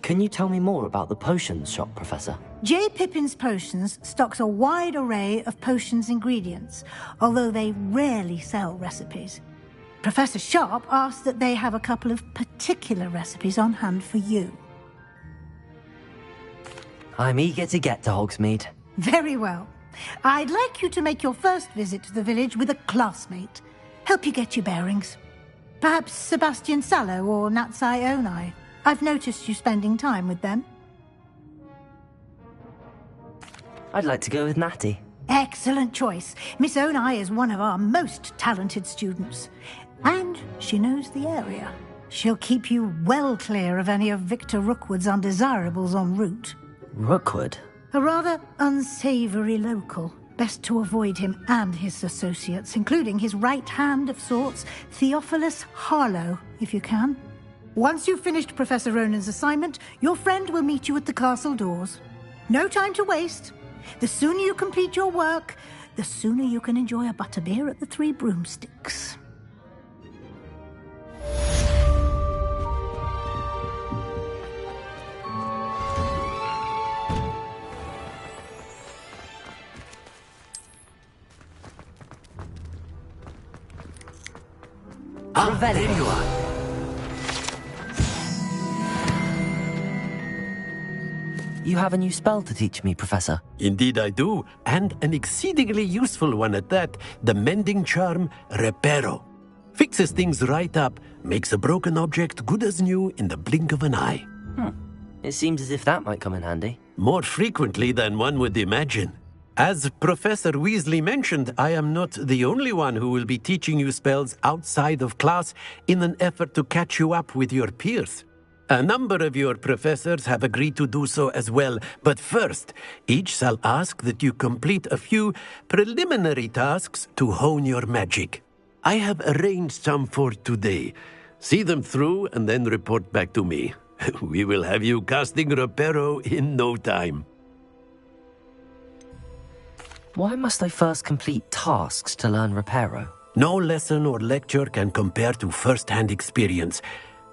Can you tell me more about the potions shop, Professor? J. Pippin's Potions stocks a wide array of potions ingredients, although they rarely sell recipes. Professor Sharp asked that they have a couple of particular recipes on hand for you. I'm eager to get to Hogsmeade. Very well. I'd like you to make your first visit to the village with a classmate. Help you get your bearings. Perhaps Sebastian Sallow or Natsai Onai. I've noticed you spending time with them. I'd like to go with Natty. Excellent choice. Miss Onai is one of our most talented students. And she knows the area. She'll keep you well clear of any of Victor Rookwood's undesirables en route. Rookwood? A rather unsavoury local. Best to avoid him and his associates, including his right hand of sorts, Theophilus Harlow, if you can. Once you've finished Professor Ronan's assignment, your friend will meet you at the castle doors. No time to waste. The sooner you complete your work, the sooner you can enjoy a butterbeer at the Three Broomsticks. There you are. You have a new spell to teach me, Professor. Indeed I do, and an exceedingly useful one at that. The mending charm, Reparo. Fixes things right up, makes a broken object good as new in the blink of an eye. It seems as if that might come in handy. More frequently than one would imagine. As Professor Weasley mentioned, I am not the only one who will be teaching you spells outside of class in an effort to catch you up with your peers. A number of your professors have agreed to do so as well, but first, each shall ask that you complete a few preliminary tasks to hone your magic. I have arranged some for today. See them through and then report back to me. We will have you casting Reparo in no time. Why must I first complete tasks to learn Reparo? No lesson or lecture can compare to first-hand experience,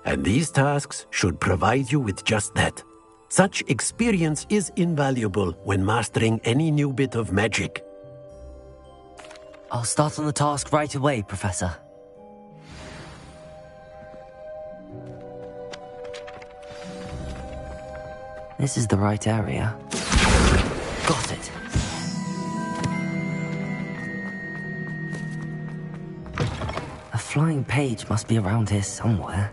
and these tasks should provide you with just that. Such experience is invaluable when mastering any new bit of magic. I'll start on the task right away, Professor. This is the right area. Got it. A flying page must be around here somewhere.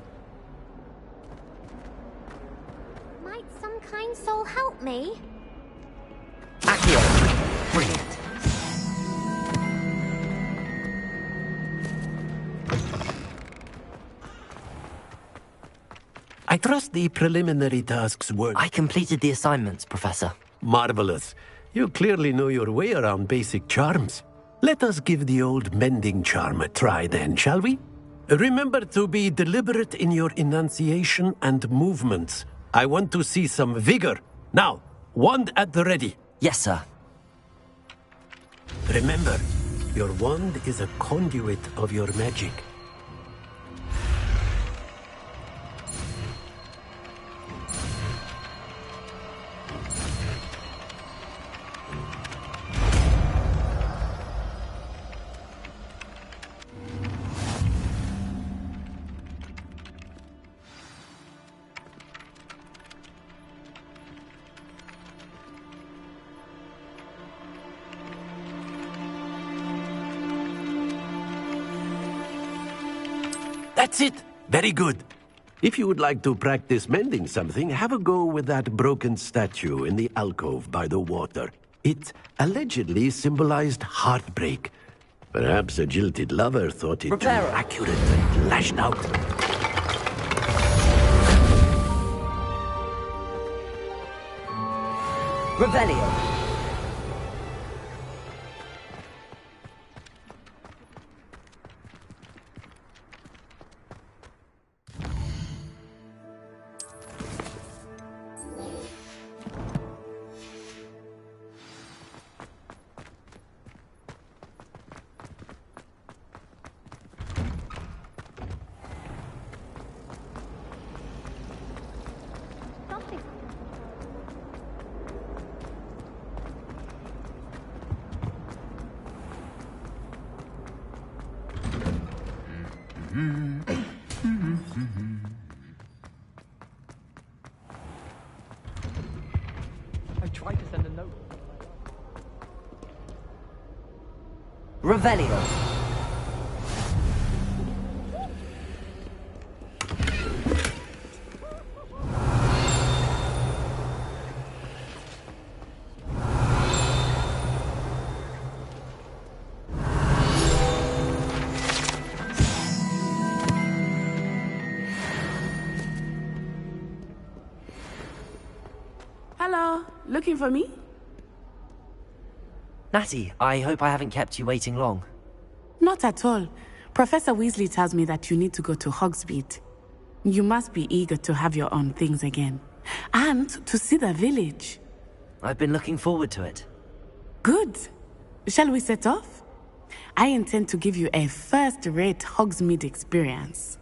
Might some kind soul help me? Accio! Brilliant. I trust the preliminary tasks were... I completed the assignments, Professor. Marvelous. You clearly know your way around basic charms. Let us give the old mending charm a try then, shall we? Remember to be deliberate in your enunciation and movements. I want to see some vigor. Now, wand at the ready. Yes, sir. Remember, your wand is a conduit of your magic. That's it! Very good. If you would like to practice mending something, have a go with that broken statue in the alcove by the water. It allegedly symbolized heartbreak. Perhaps a jilted lover thought it too accurate and lashed out. Revelio. I tried to send a note. Revelio. Hello, looking for me? Natty, I hope I haven't kept you waiting long. Not at all. Professor Weasley tells me that you need to go to Hogsmeade. You must be eager to have your own things again. And to see the village. I've been looking forward to it. Good. Shall we set off? I intend to give you a first-rate Hogsmeade experience.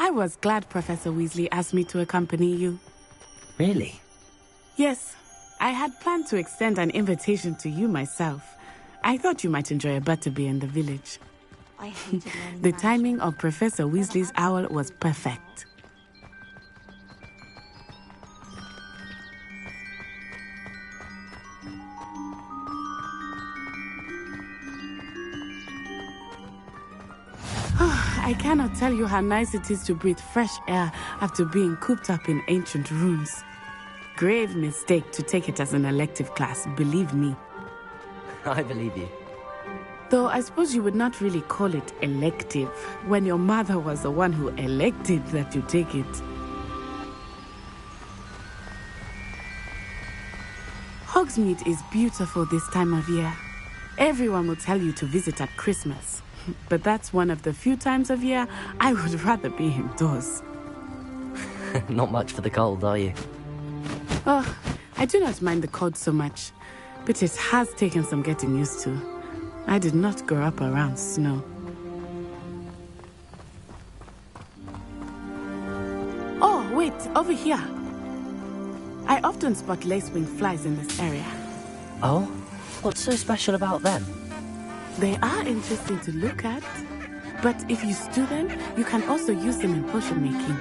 I was glad Professor Weasley asked me to accompany you. Really? Yes. I had planned to extend an invitation to you myself. I thought you might enjoy a butterbeer in the village. I hated learning The magic. timing of Professor Weasley's owl was perfect. I cannot tell you how nice it is to breathe fresh air after being cooped up in ancient rooms. Grave mistake to take it as an elective class, believe me. I believe you. Though I suppose you would not really call it elective when your mother was the one who elected that you take it. Hogsmeade is beautiful this time of year. Everyone will tell you to visit at Christmas. But that's one of the few times of year I would rather be indoors. Not much for the cold, are you? Oh, I do not mind the cold so much, but it has taken some getting used to. I did not grow up around snow. Oh, wait, over here. I often spot lacewing flies in this area. Oh? What's so special about them? They are interesting to look at, but if you stew them, you can also use them in potion making.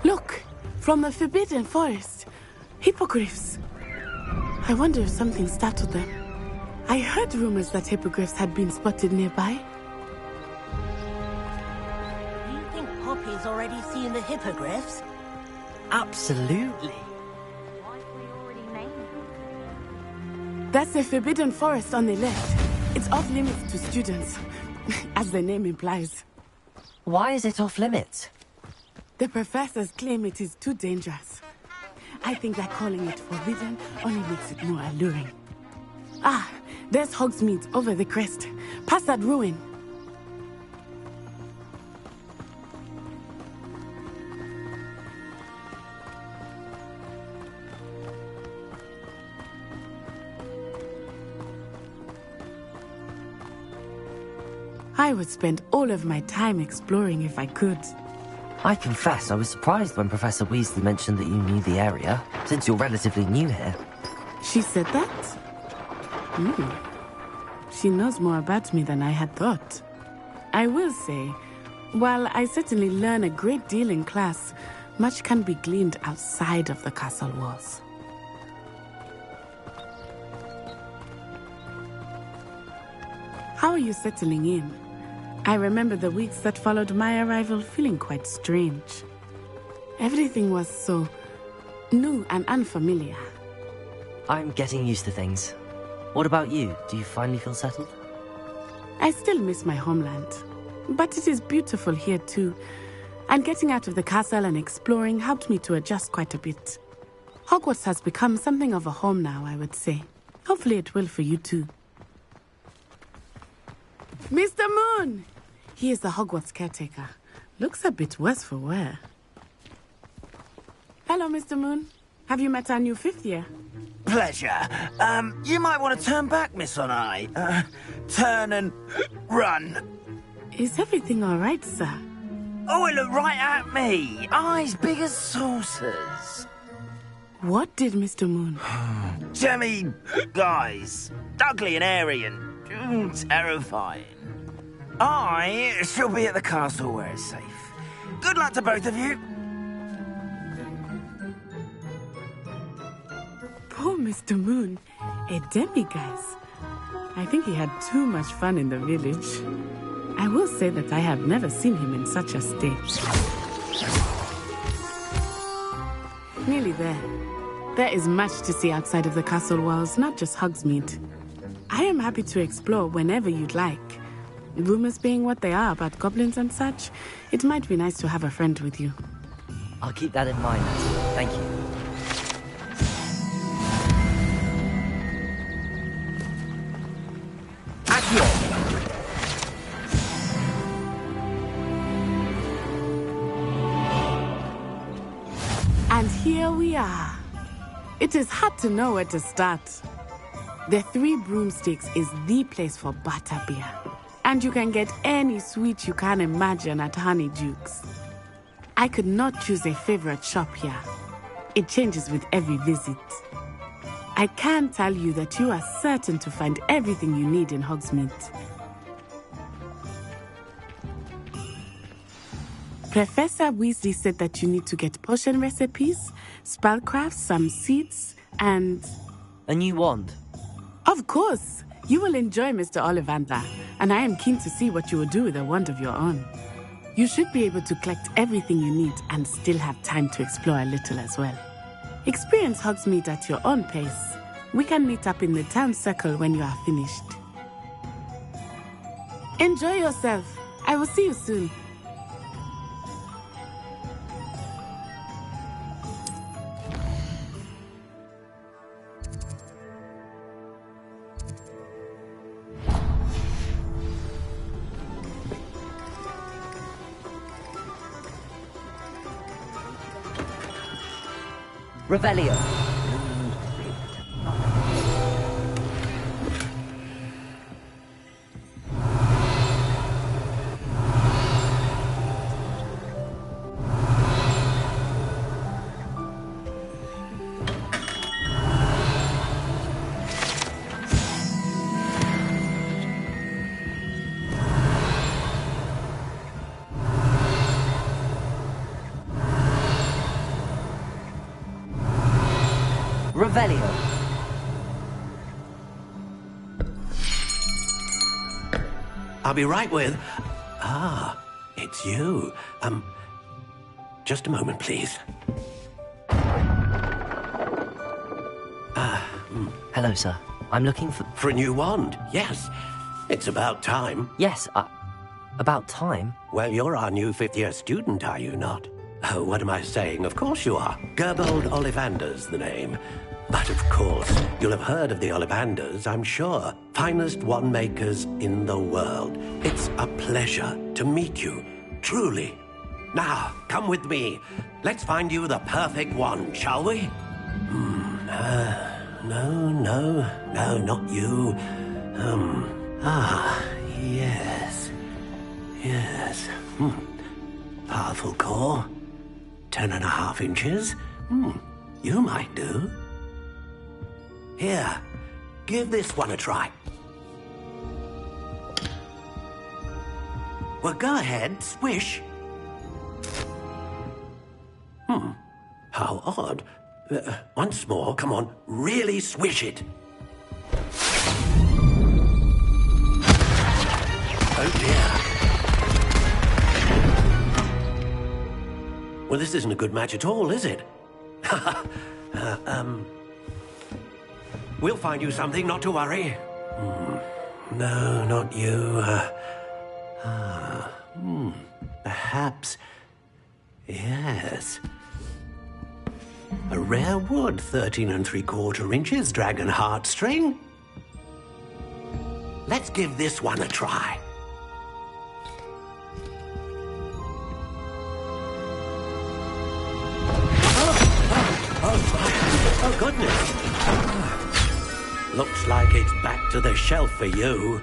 Look, from the Forbidden Forest, hippogriffs. I wonder if something startled them. I heard rumors that hippogriffs had been spotted nearby. Do you think Poppy's already seen the hippogriffs? Absolutely. That's the Forbidden Forest on the left. It's off limits to students, as the name implies. Why is it off limits? The professors claim it is too dangerous. I think that calling it forbidden only makes it more alluring. Ah, there's Hogsmeade over the crest. Past that ruin. I would spend all of my time exploring if I could. I confess I was surprised when Professor Weasley mentioned that you knew the area, since you're relatively new here. She said that? She knows more about me than I had thought. I will say, while I certainly learn a great deal in class, much can be gleaned outside of the castle walls. How are you settling in? I remember the weeks that followed my arrival feeling quite strange. Everything was so new and unfamiliar. I'm getting used to things. What about you? Do you finally feel settled? I still miss my homeland, but it is beautiful here too. And getting out of the castle and exploring helped me to adjust quite a bit. Hogwarts has become something of a home now, I would say. Hopefully it will for you too. Mr. Moon! He is the Hogwarts caretaker. Looks a bit worse for wear. Hello, Mr. Moon. Have you met our new 5th year? Pleasure. You might want to turn back, Miss Onai. Turn and run. Is everything all right, sir? Oh, it looked right at me. Eyes big as saucers. What did Mr. Moon? Jemmy guys. Ugly and airy and terrifying. I shall be at the castle where it's safe. Good luck to both of you. Poor Mr. Moon. A demiguise. I think he had too much fun in the village. I will say that I have never seen him in such a state. Nearly there. There is much to see outside of the castle walls, not just Hogsmeade. I am happy to explore whenever you'd like. Rumors being what they are about goblins and such, it might be nice to have a friend with you. I'll keep that in mind. Thank you. And here we are. It is hard to know where to start. The Three Broomsticks is the place for butterbeer. And you can get any sweet you can imagine at Honeydukes. I could not choose a favorite shop here. It changes with every visit. I can tell you that you are certain to find everything you need in Hogsmeade. Professor Weasley said that you need to get potion recipes, spellcrafts, some seeds, and... A new wand? Of course! You will enjoy Mr. Ollivander, and I am keen to see what you will do with a wand of your own. You should be able to collect everything you need and still have time to explore a little as well. Experience Hogsmeade at your own pace. We can meet up in the town circle when you are finished. Enjoy yourself. I will see you soon. Revelio. Revelio. I'll be right with... Ah, it's you. Just a moment, please. Hello, sir. I'm looking for... For a new wand, yes. It's about time. Yes, about time? Well, you're our new 5th-year student, are you not? Oh, what am I saying? Of course you are. Gerbold Ollivander's the name. But of course, you'll have heard of the Ollivanders, I'm sure. Finest wand makers in the world. It's a pleasure to meet you, truly. Now, come with me. Let's find you the perfect wand, shall we? No, not you. Yes. Powerful core. 10.5 inches. You might do. Here, give this one a try. Well, go ahead, swish. How odd. Once more, come on, really swish it. Oh dear. Well, this isn't a good match at all, is it? We'll find you something, not to worry. No, not you. Perhaps Yes. A rare wood, 13 3/4 inches, dragon heartstring. Let's give this one a try. Oh, goodness. Looks like it's back to the shelf for you.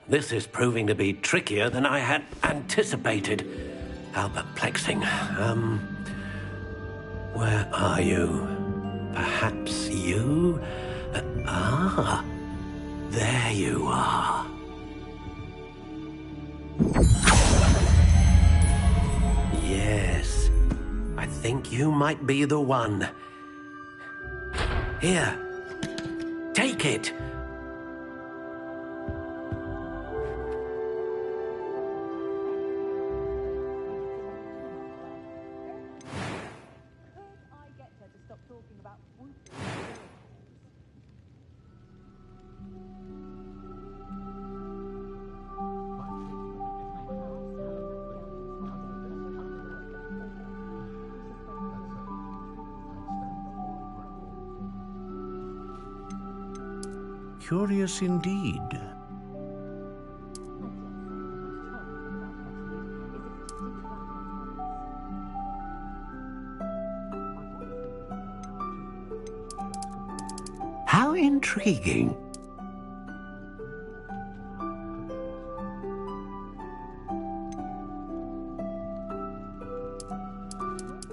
This is proving to be trickier than I had anticipated. How perplexing. Where are you? Perhaps you? There you are. Yes, I think you might be the one. Here, take it. Curious indeed. How intriguing.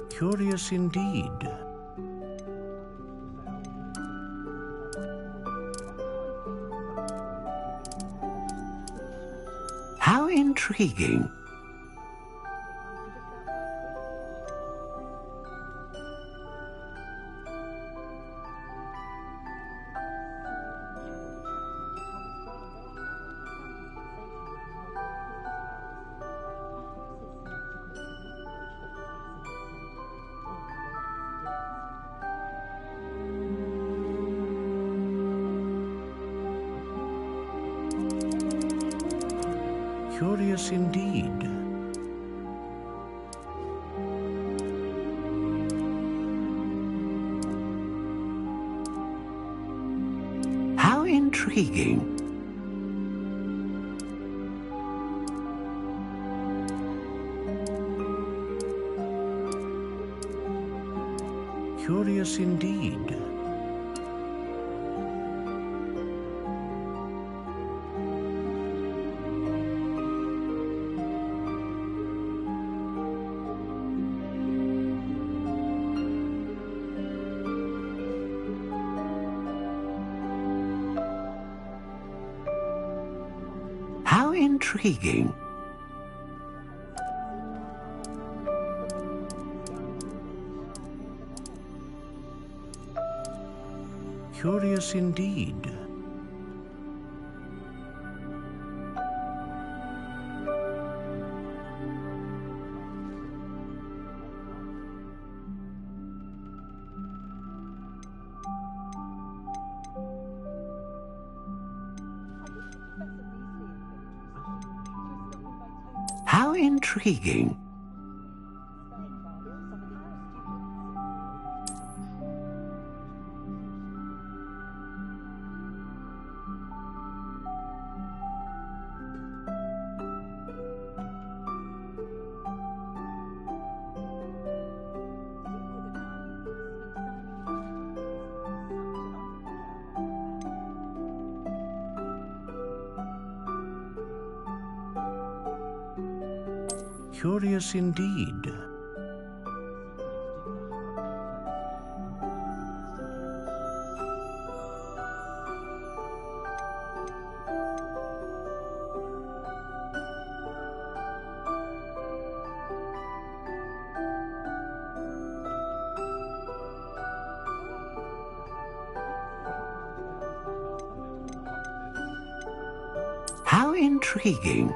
Curious indeed. How intriguing. Curious indeed. How intriguing. Curious indeed. How intriguing. Curious indeed. How intriguing. Curious indeed. How intriguing.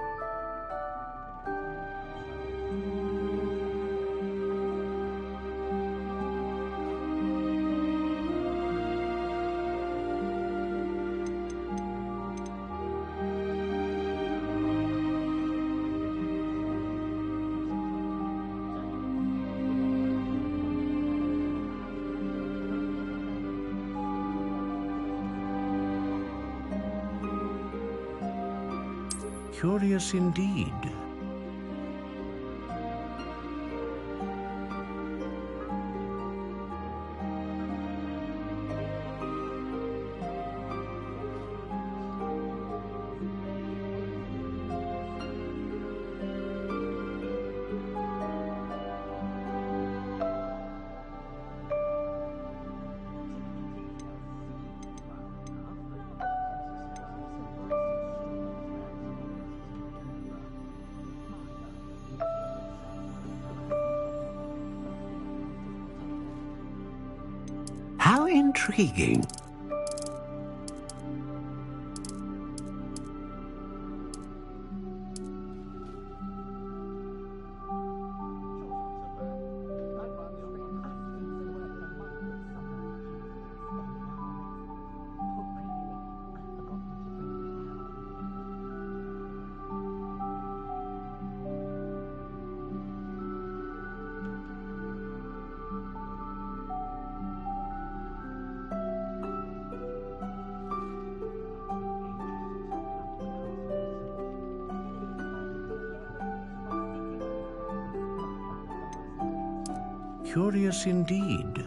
Curious indeed. How intriguing. Curious indeed.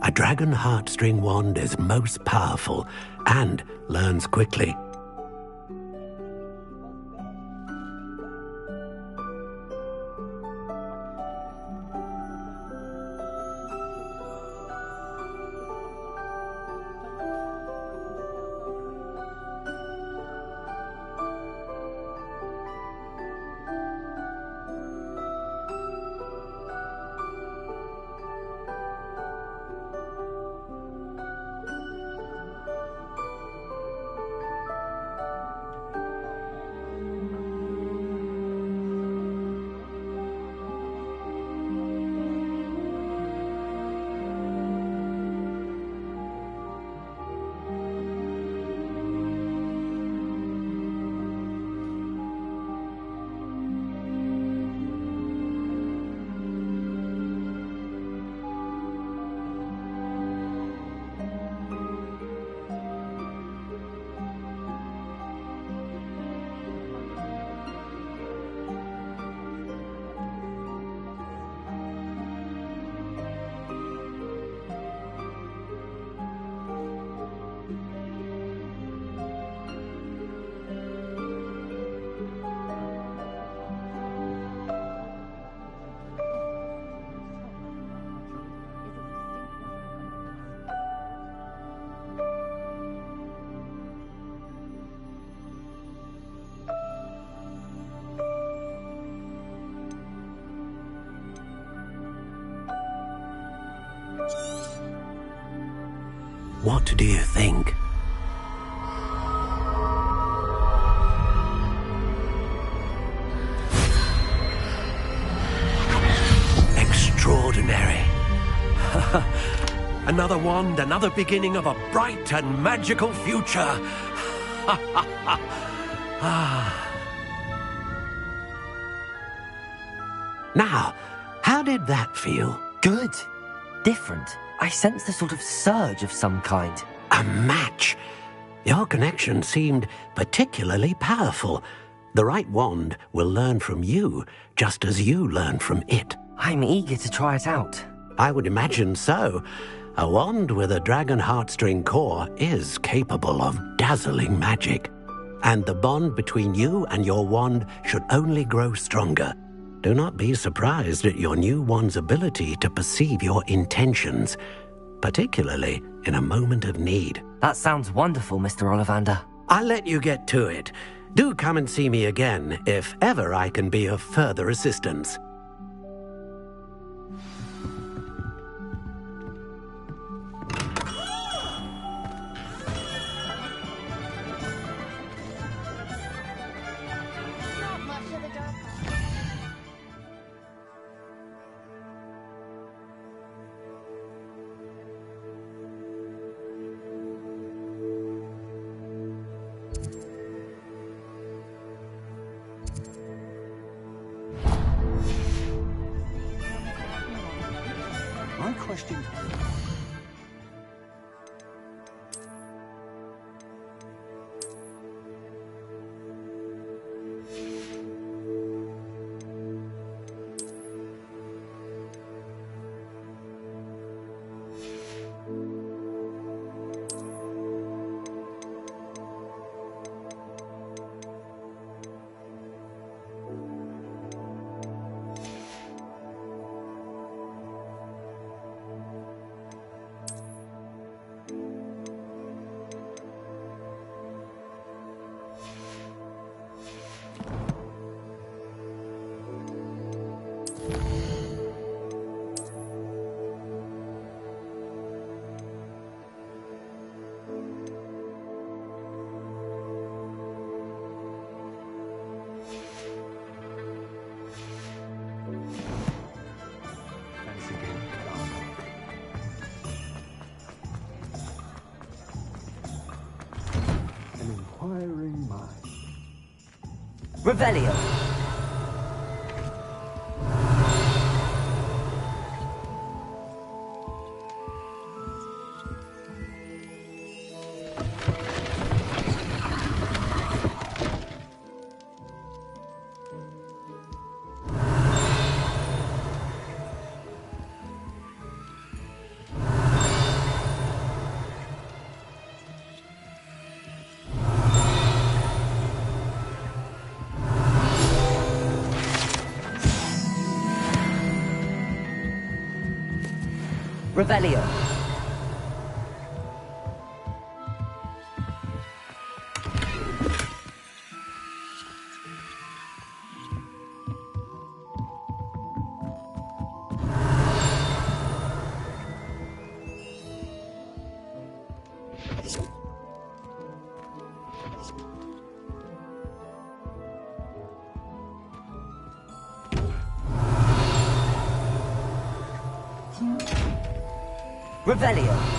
A dragon heartstring wand is most powerful and learns quickly. What do you think? Extraordinary. Another wand, another beginning of a bright and magical future. Now, how did that feel? Good. Different. I sensed a sort of surge of some kind. A match. Your connection seemed particularly powerful. The right wand will learn from you, just as you learn from it. I'm eager to try it out. I would imagine so. A wand with a dragon heartstring core is capable of dazzling magic. And the bond between you and your wand should only grow stronger. Do not be surprised at your new wand's ability to perceive your intentions, particularly in a moment of need. That sounds wonderful, Mr. Ollivander. I'll let you get to it. Do come and see me again if ever I can be of further assistance. Revelio. Revelio. Revelio.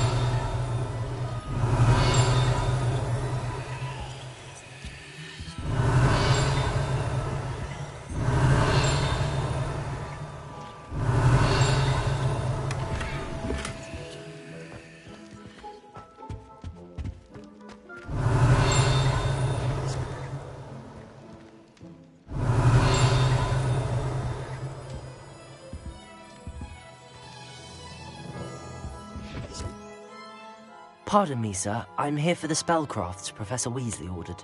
Pardon me, sir. I'm here for the spellcrafts Professor Weasley ordered.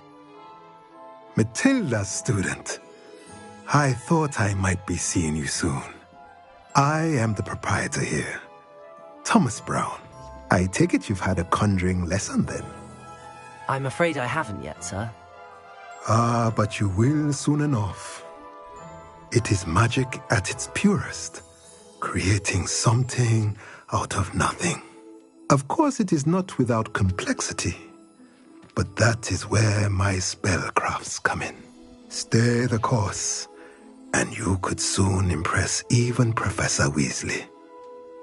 Matilda's student. I thought I might be seeing you soon. I am the proprietor here, Thomas Brown. I take it you've had a conjuring lesson then? I'm afraid I haven't yet, sir. Ah, but you will soon enough. It is magic at its purest, creating something out of nothing. Of course, it is not without complexity, but that is where my spellcrafts come in. Stay the course, and you could soon impress even Professor Weasley.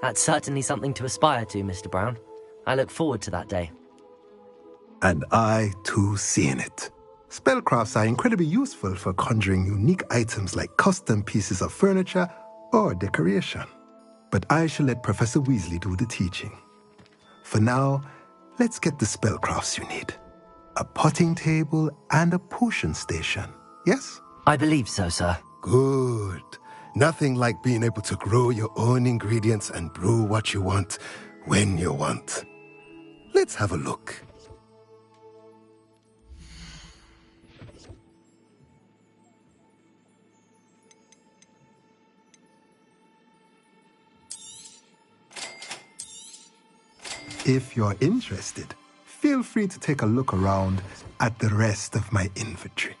That's certainly something to aspire to, Mr. Brown. I look forward to that day. And I, too, seeing it. Spellcrafts are incredibly useful for conjuring unique items like custom pieces of furniture or decoration. But I shall let Professor Weasley do the teaching. For now, let's get the spellcrafts you need. A potting table and a potion station, yes? I believe so, sir. Good. Nothing like being able to grow your own ingredients and brew what you want, when you want. Let's have a look. If you're interested, feel free to take a look around at the rest of my inventory.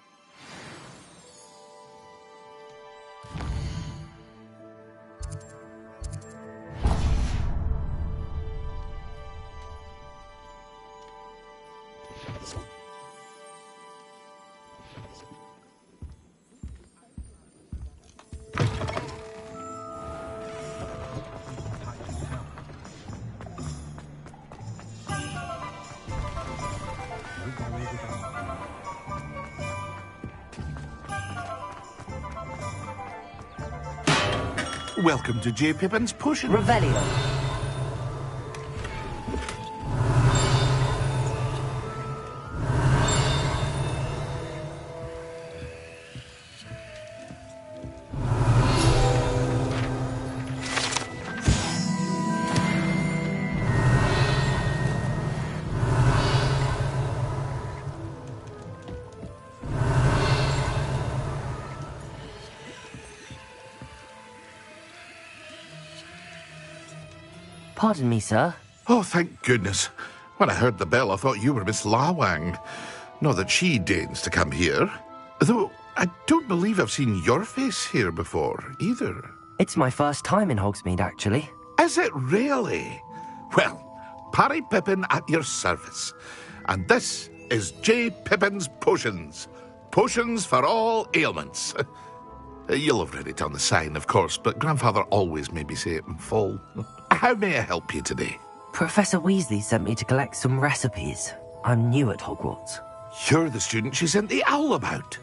Welcome to J. Pippin's Potion. Revelio. Pardon me, sir. Oh, thank goodness. When I heard the bell, I thought you were Miss Lawang. Not that she deigns to come here. Though, I don't believe I've seen your face here before, either. It's my first time in Hogsmeade, actually. Is it really? Well, Parry Pippin at your service. And this is J. Pippin's Potions. Potions for all ailments. You'll have read it on the sign, of course, but Grandfather always made me say it in full. How may I help you today? Professor Weasley sent me to collect some recipes. I'm new at Hogwarts. You're the student she sent the owl about.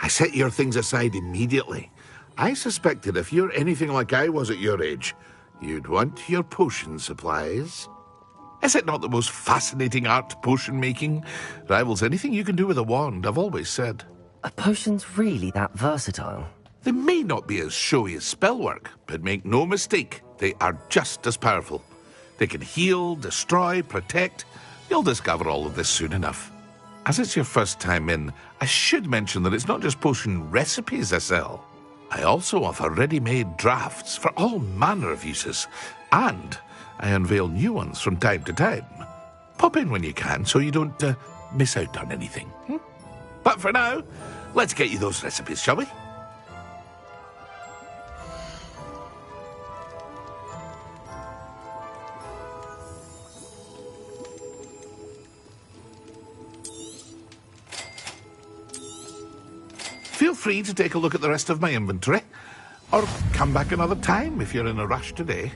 I set your things aside immediately. I suspected if you're anything like I was at your age, you'd want your potion supplies. Is it not the most fascinating art, potion making? Rivals anything you can do with a wand, I've always said. Are potions really that versatile? They may not be as showy as spellwork, but make no mistake, they are just as powerful. They can heal, destroy, protect. You'll discover all of this soon enough. As it's your first time in, I should mention that it's not just potion recipes I sell. I also offer ready-made drafts for all manner of uses. And I unveil new ones from time to time. Pop in when you can so you don't miss out on anything. But for now, let's get you those recipes, shall we? Feel free to take a look at the rest of my inventory, or come back another time if you're in a rush today.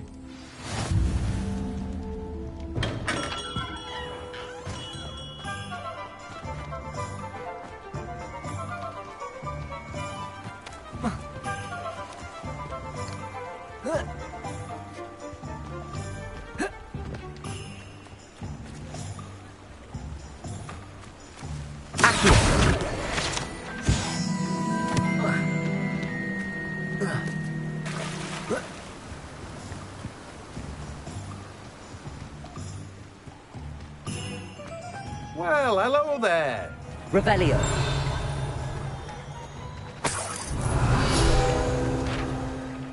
Well, hello there. Revelio.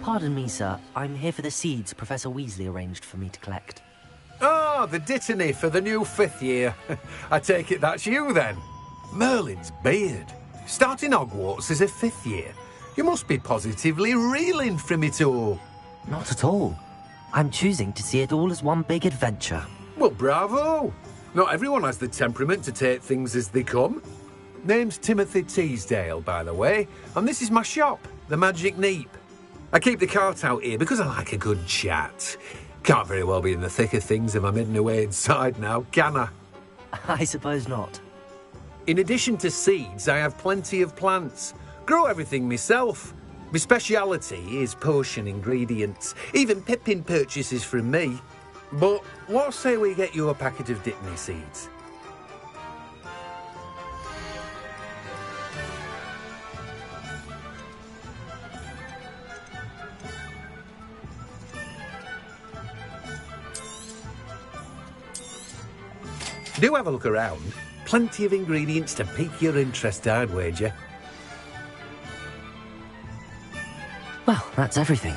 Pardon me, sir. I'm here for the seeds Professor Weasley arranged for me to collect. Oh, the dittany for the new 5th year. I take it that's you, then. Merlin's beard. Starting Hogwarts as a 5th year. You must be positively reeling from it all. Not at all. I'm choosing to see it all as one big adventure. Well, bravo. Not everyone has the temperament to take things as they come. Name's Timothy Teasdale, by the way, and this is my shop, the Magic Neep. I keep the cart out here because I like a good chat. Can't very well be in the thick of things if I'm hidden away inside now, can I? I suppose not. In addition to seeds, I have plenty of plants. Grow everything myself. My speciality is potion ingredients. Even Pippin purchases from me. But what say we get you a packet of Dittany seeds? Do have a look around. Plenty of ingredients to pique your interest, I'd wager. Well, that's everything.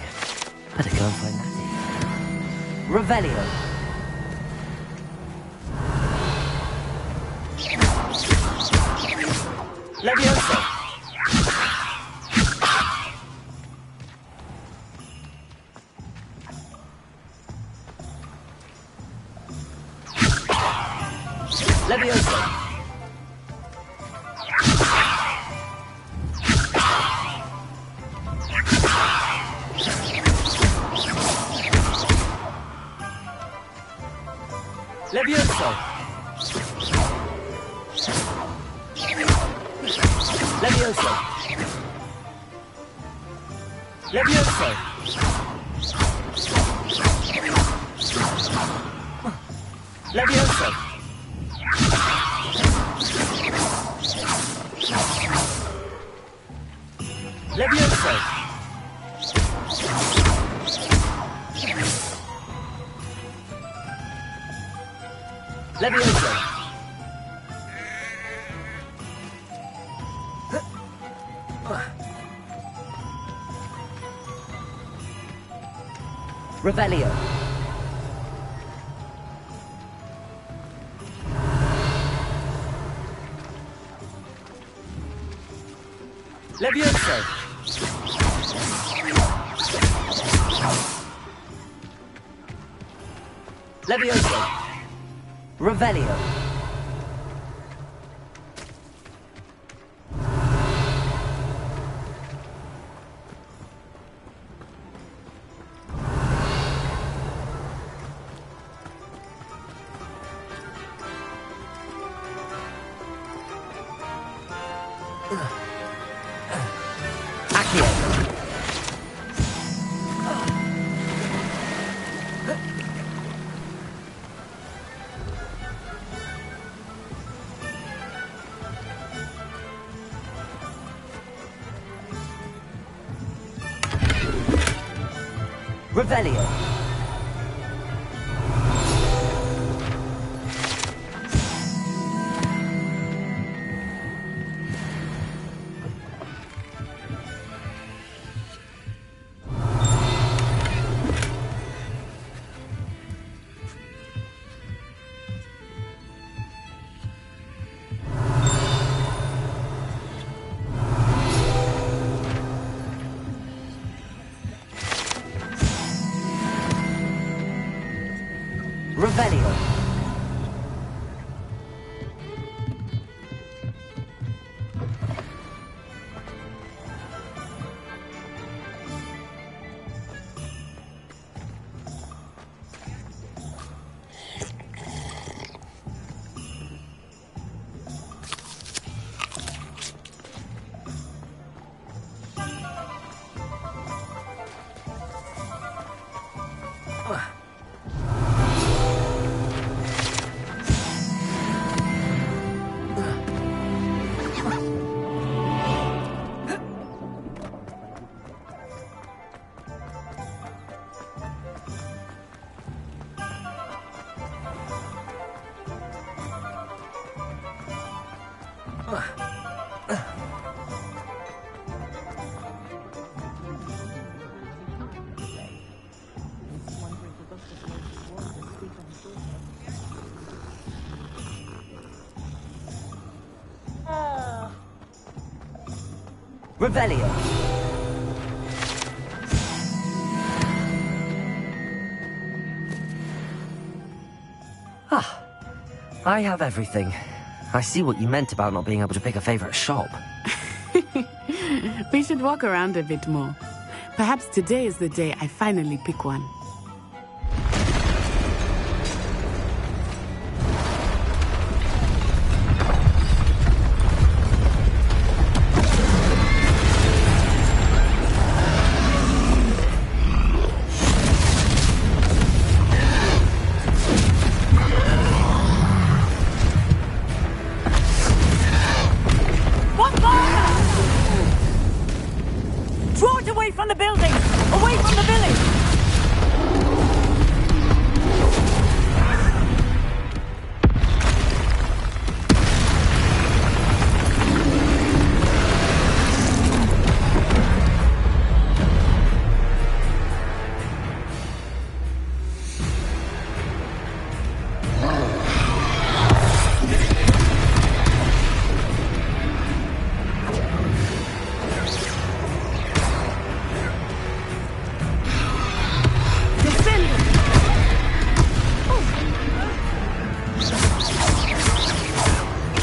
Better go and find Natty. Revelio. Levioso. Levioso. Levioso. Levioso. Levioso. Levioso. Levioso. Levioso. Revelio. Levioso. Levioso. Revelio. Revelio. Revelio. Ah, I have everything. I see what you meant about not being able to pick a favorite shop. We should walk around a bit more. Perhaps today is the day I finally pick one.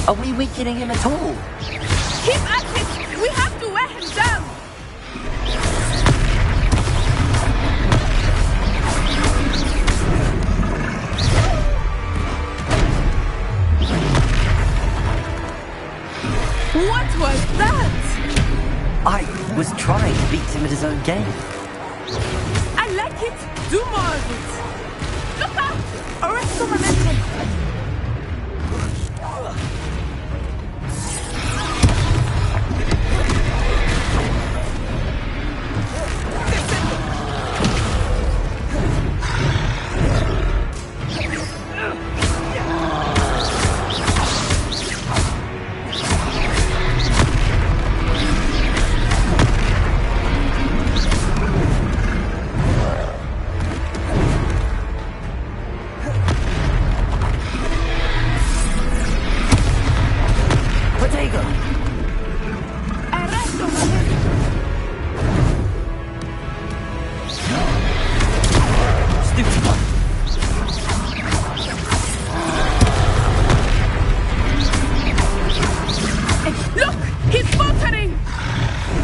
Are we weakening him at all? Keep at it! We have to wear him down! What was that? I was trying to beat him at his own game. I like it. Do more of it. Look out! Arrest the momentum.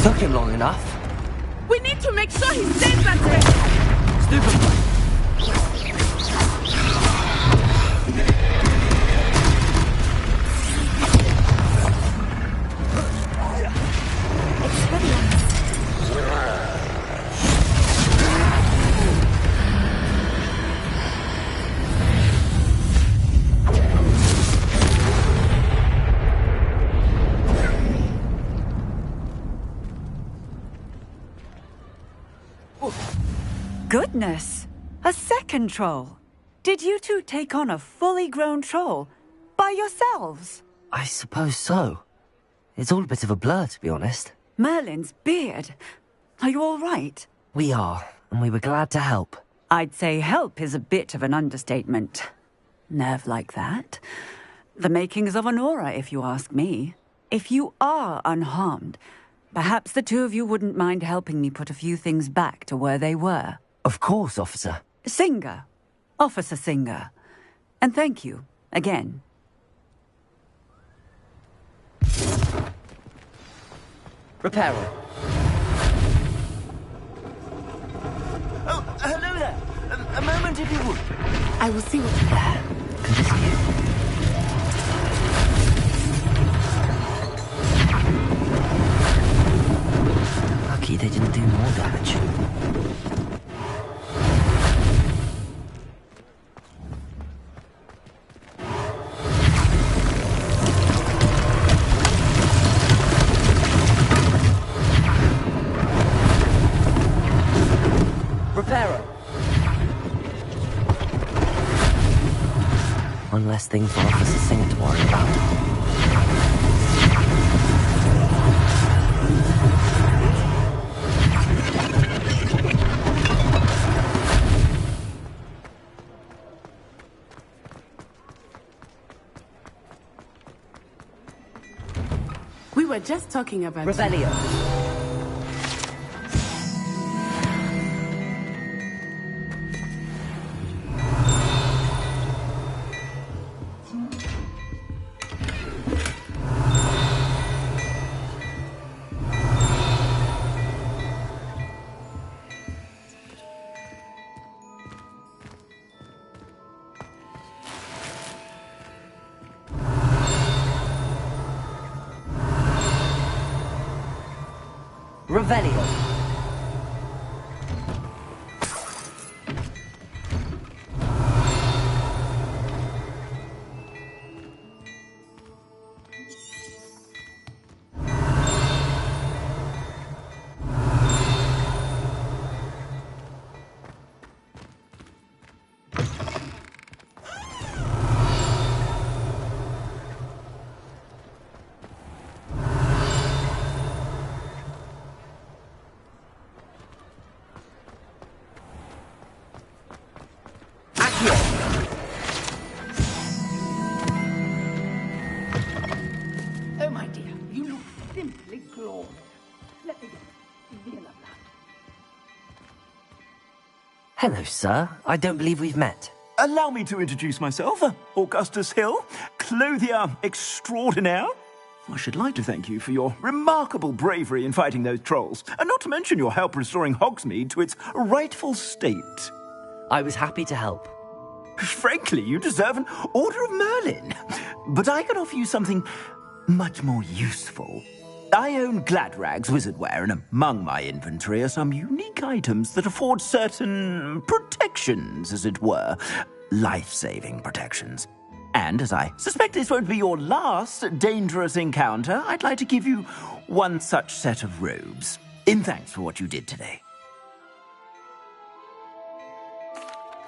Took him long enough. We need to make sure he stays that way. Stupid. Goodness! A second troll! Did you two take on a fully grown troll? By yourselves? I suppose so. It's all a bit of a blur, to be honest. Merlin's beard. Are you all right? We are, and we were glad to help. I'd say help is a bit of an understatement. Nerve like that. The makings of an aura, if you ask me. If you are unharmed, perhaps the two of you wouldn't mind helping me put a few things back to where they were. Of course, officer. Singer. Officer Singer. And thank you, again. Reparo. Oh, hello there. A moment, if you would. I will see what... Lucky they didn't do more damage. One less thing for Officer Singer to worry about. We were just talking about... Revelio. Revelio. Oh, my dear, you look simply glorious. Let me get that. Hello, sir. I don't believe we've met. Allow me to introduce myself, Augustus Hill, clothier extraordinaire. I should like to thank you for your remarkable bravery in fighting those trolls, and not to mention your help restoring Hogsmeade to its rightful state. I was happy to help. Frankly, you deserve an Order of Merlin. But I can offer you something much more useful. I own Gladrag's wizardware, and among my inventory are some unique items that afford certain protections, as it were. Life-saving protections. And as I suspect this won't be your last dangerous encounter, I'd like to give you one such set of robes, in thanks for what you did today.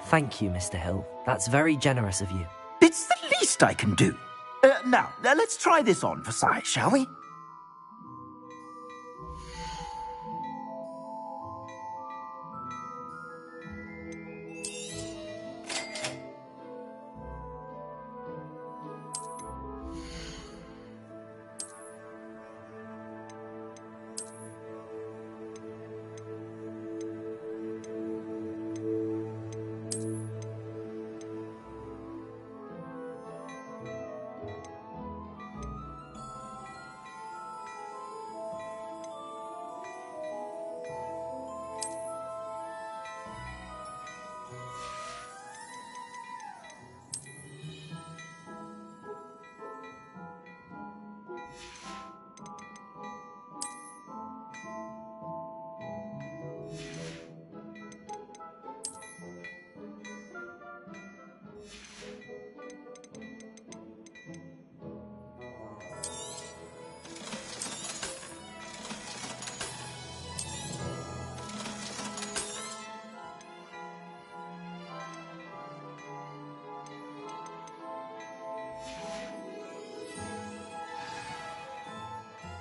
Thank you, Mr. Hill. That's very generous of you. It's the least I can do. Now, let's try this on for size, shall we?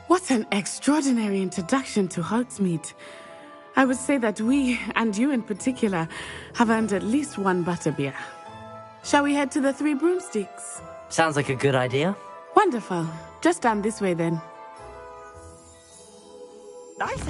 What an extraordinary introduction to Hogsmeade. I would say that we, and you in particular, have earned at least one butterbeer. Shall we head to the Three Broomsticks? Sounds like a good idea. Wonderful. Just down this way then. Nice.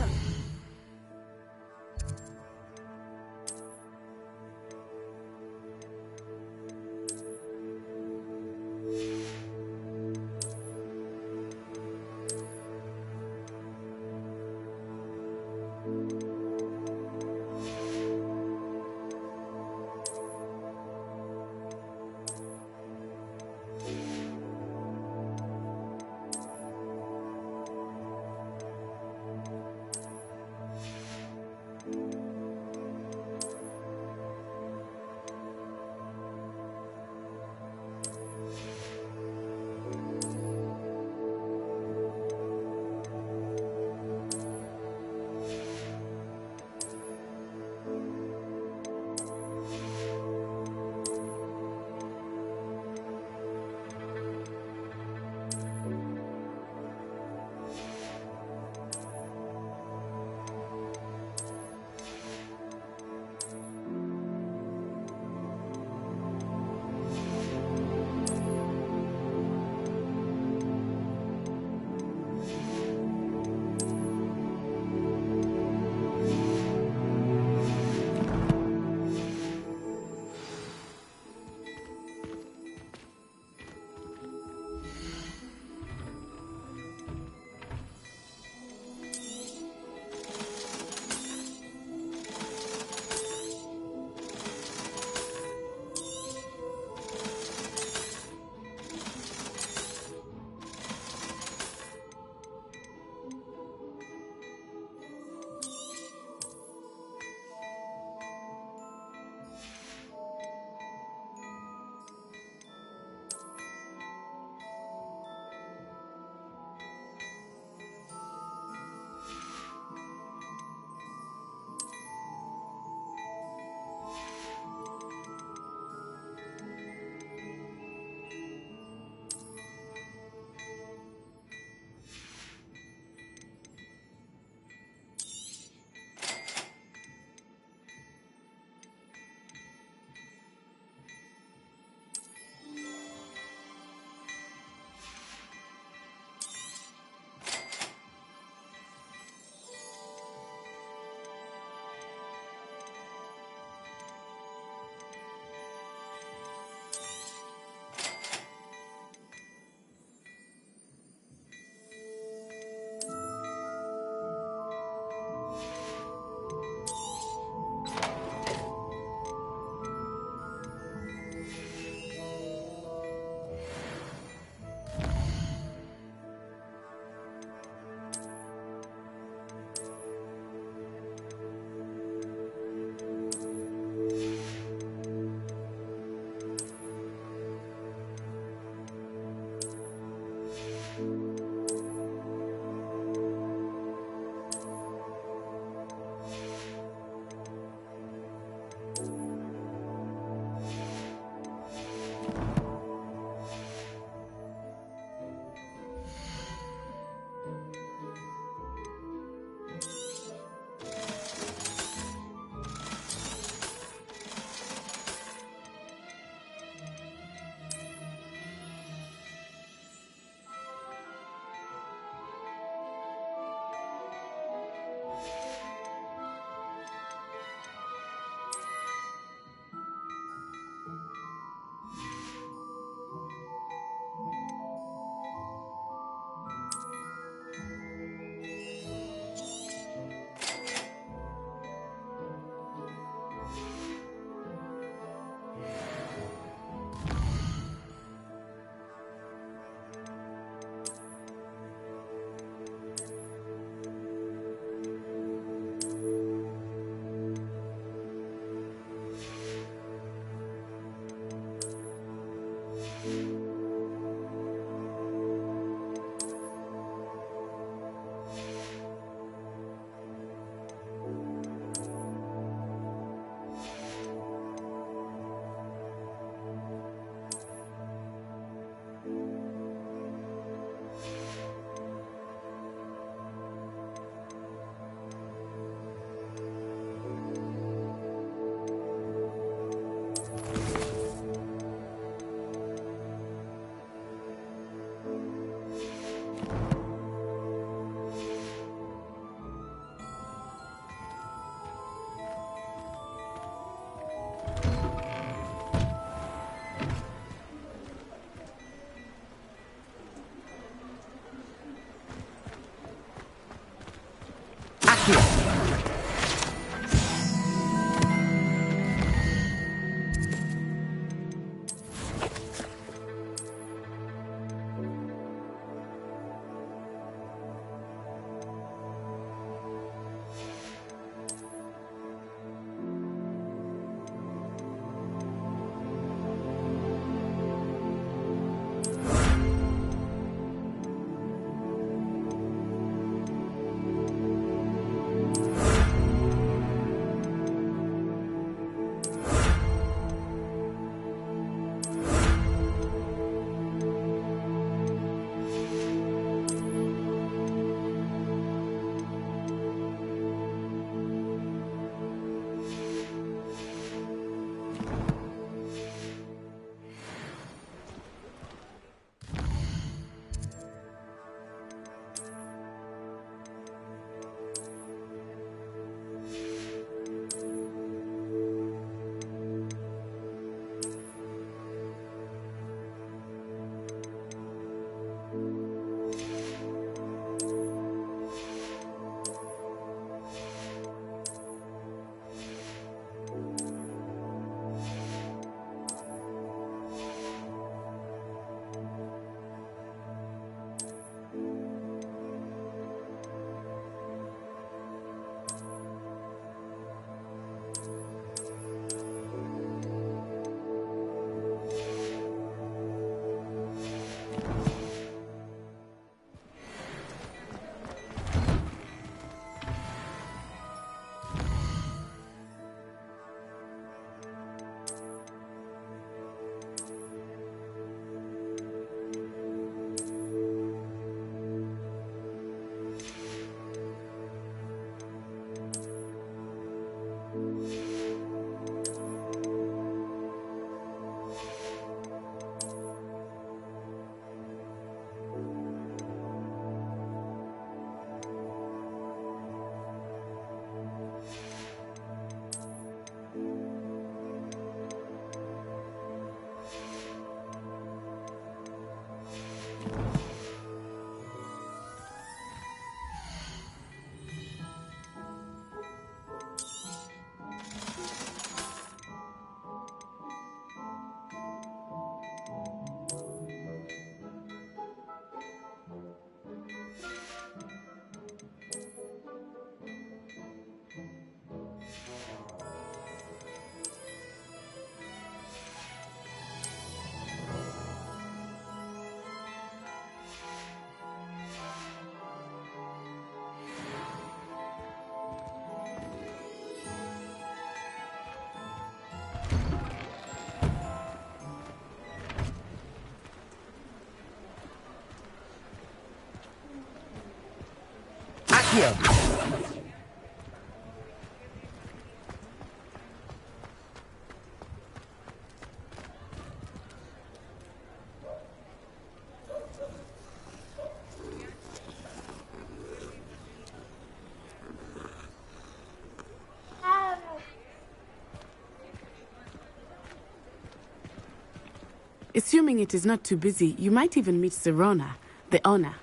Assuming it is not too busy, you might even meet Sirona, the owner.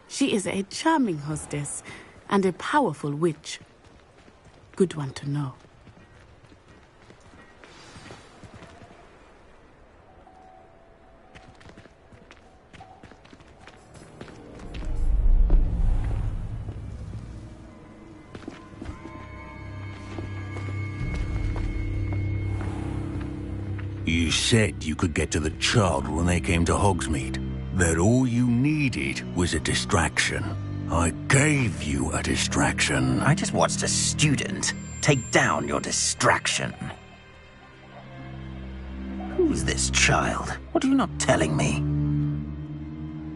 She is a charming hostess and a powerful witch. Good one to know. You said you could get to the child when they came to Hogsmeade. That all you needed was a distraction. I gave you a distraction. I just watched a student take down your distraction. Who's this child? What are you not telling me?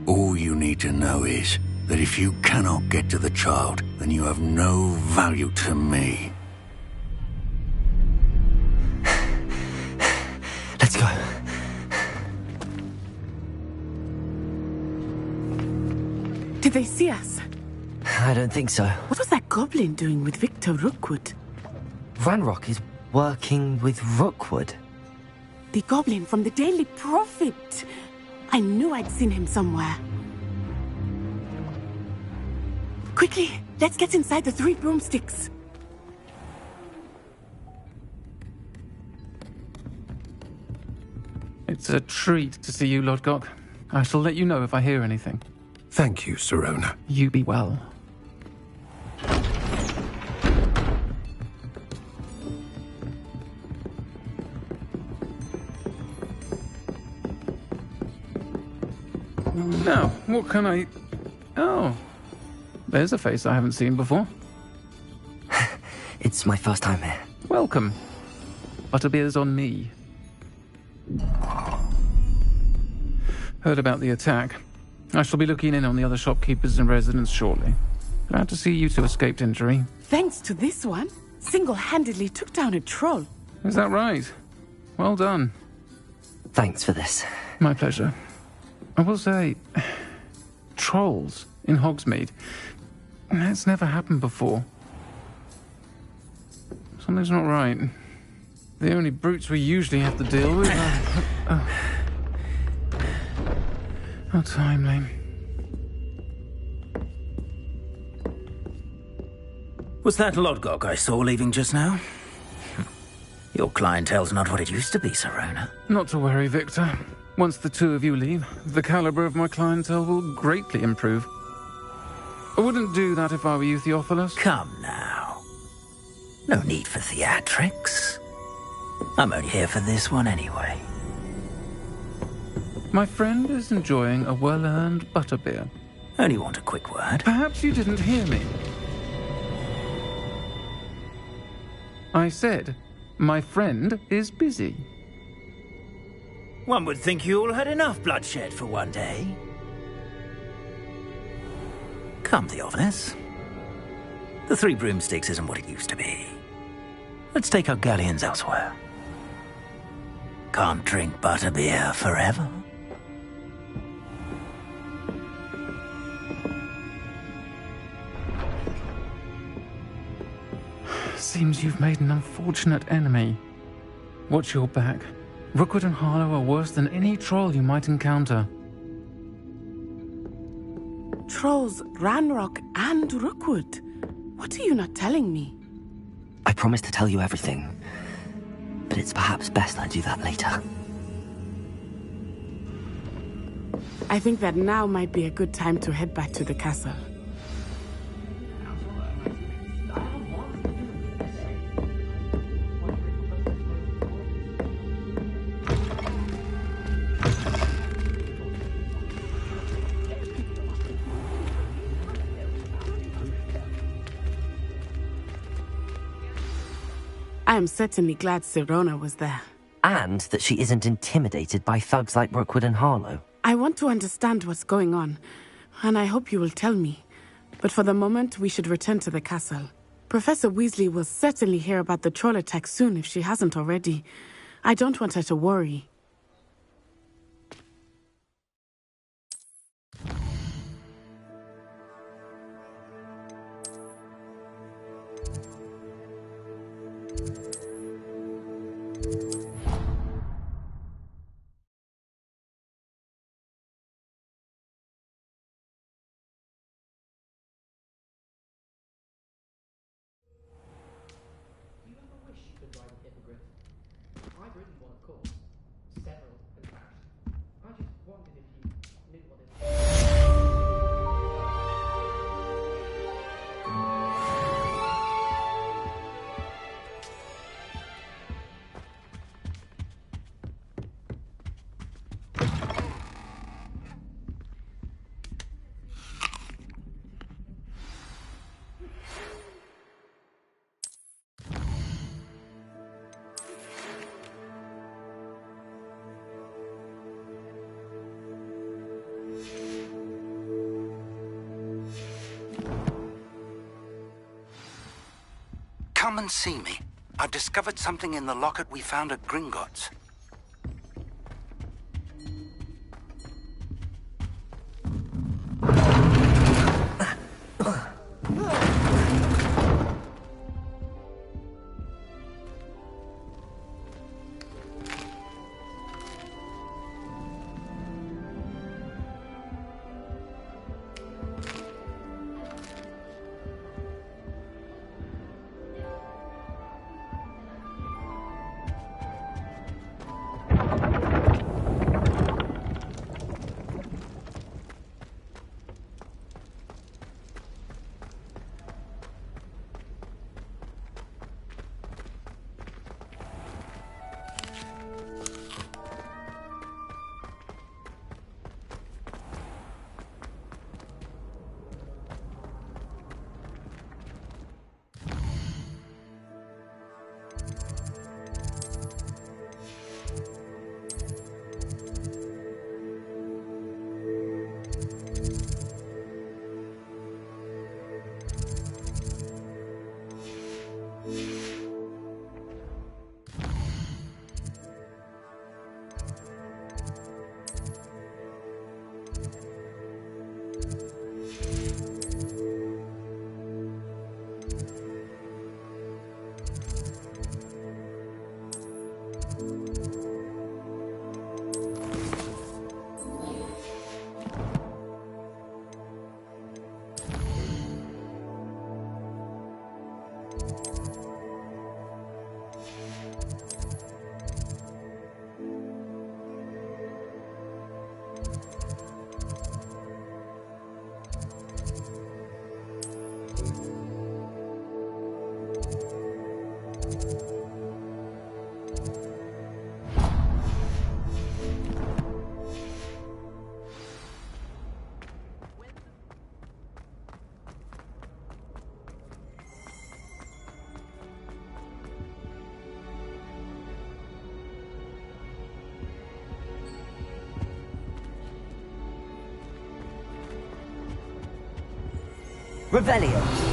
All you need to know is that if you cannot get to the child, then you have no value to me. Let's go. Did they see us? I don't think so. What was that goblin doing with Victor Rookwood? Ranrock is working with Rookwood. The goblin from the Daily Prophet. I knew I'd seen him somewhere. Quickly, let's get inside the 3 broomsticks. It's a treat to see you, Lodgok. I shall let you know if I hear anything. Thank you, Sirona. You be well. Now, what can I... Oh, there's a face I haven't seen before. It's my first time here. Welcome. Butterbeer's on me. Heard about the attack. I shall be looking in on the other shopkeepers and residents shortly. Glad to see you two escaped injury. Thanks to this one, single-handedly took down a troll. Is that right? Well done. Thanks for this. My pleasure. I will say, trolls in Hogsmeade. That's never happened before. Something's not right. The only brutes we usually have to deal with are... How timely. Was that Lodgok I saw leaving just now? Your clientele's not what it used to be, Sirona. Not to worry, Victor. Once the two of you leave, the caliber of my clientele will greatly improve. I wouldn't do that if I were you, Theophilus. Come now. No need for theatrics. I'm only here for this one anyway. My friend is enjoying a well-earned butterbeer. Only want a quick word. Perhaps you didn't hear me. I said, my friend is busy. One would think you all had enough bloodshed for one day. Come, Theophilus. The 3 broomsticks isn't what it used to be. Let's take our galleons elsewhere. Can't drink butterbeer forever. Seems you've made an unfortunate enemy. Watch your back. Rookwood and Harlow are worse than any troll you might encounter. Trolls, Ranrock, and Rookwood. What are you not telling me? I promised to tell you everything, but it's perhaps best I do that later. I think that now might be a good time to head back to the castle. I am certainly glad Sirona was there. And that she isn't intimidated by thugs like Rookwood and Harlow. I want to understand what's going on, and I hope you will tell me. But for the moment, we should return to the castle. Professor Weasley will certainly hear about the troll attack soon if she hasn't already. I don't want her to worry. I've written one, of course. Several, in fact. I just wondered if you knew what it Come and see me. I've discovered something in the locket we found at Gringotts. Revelio.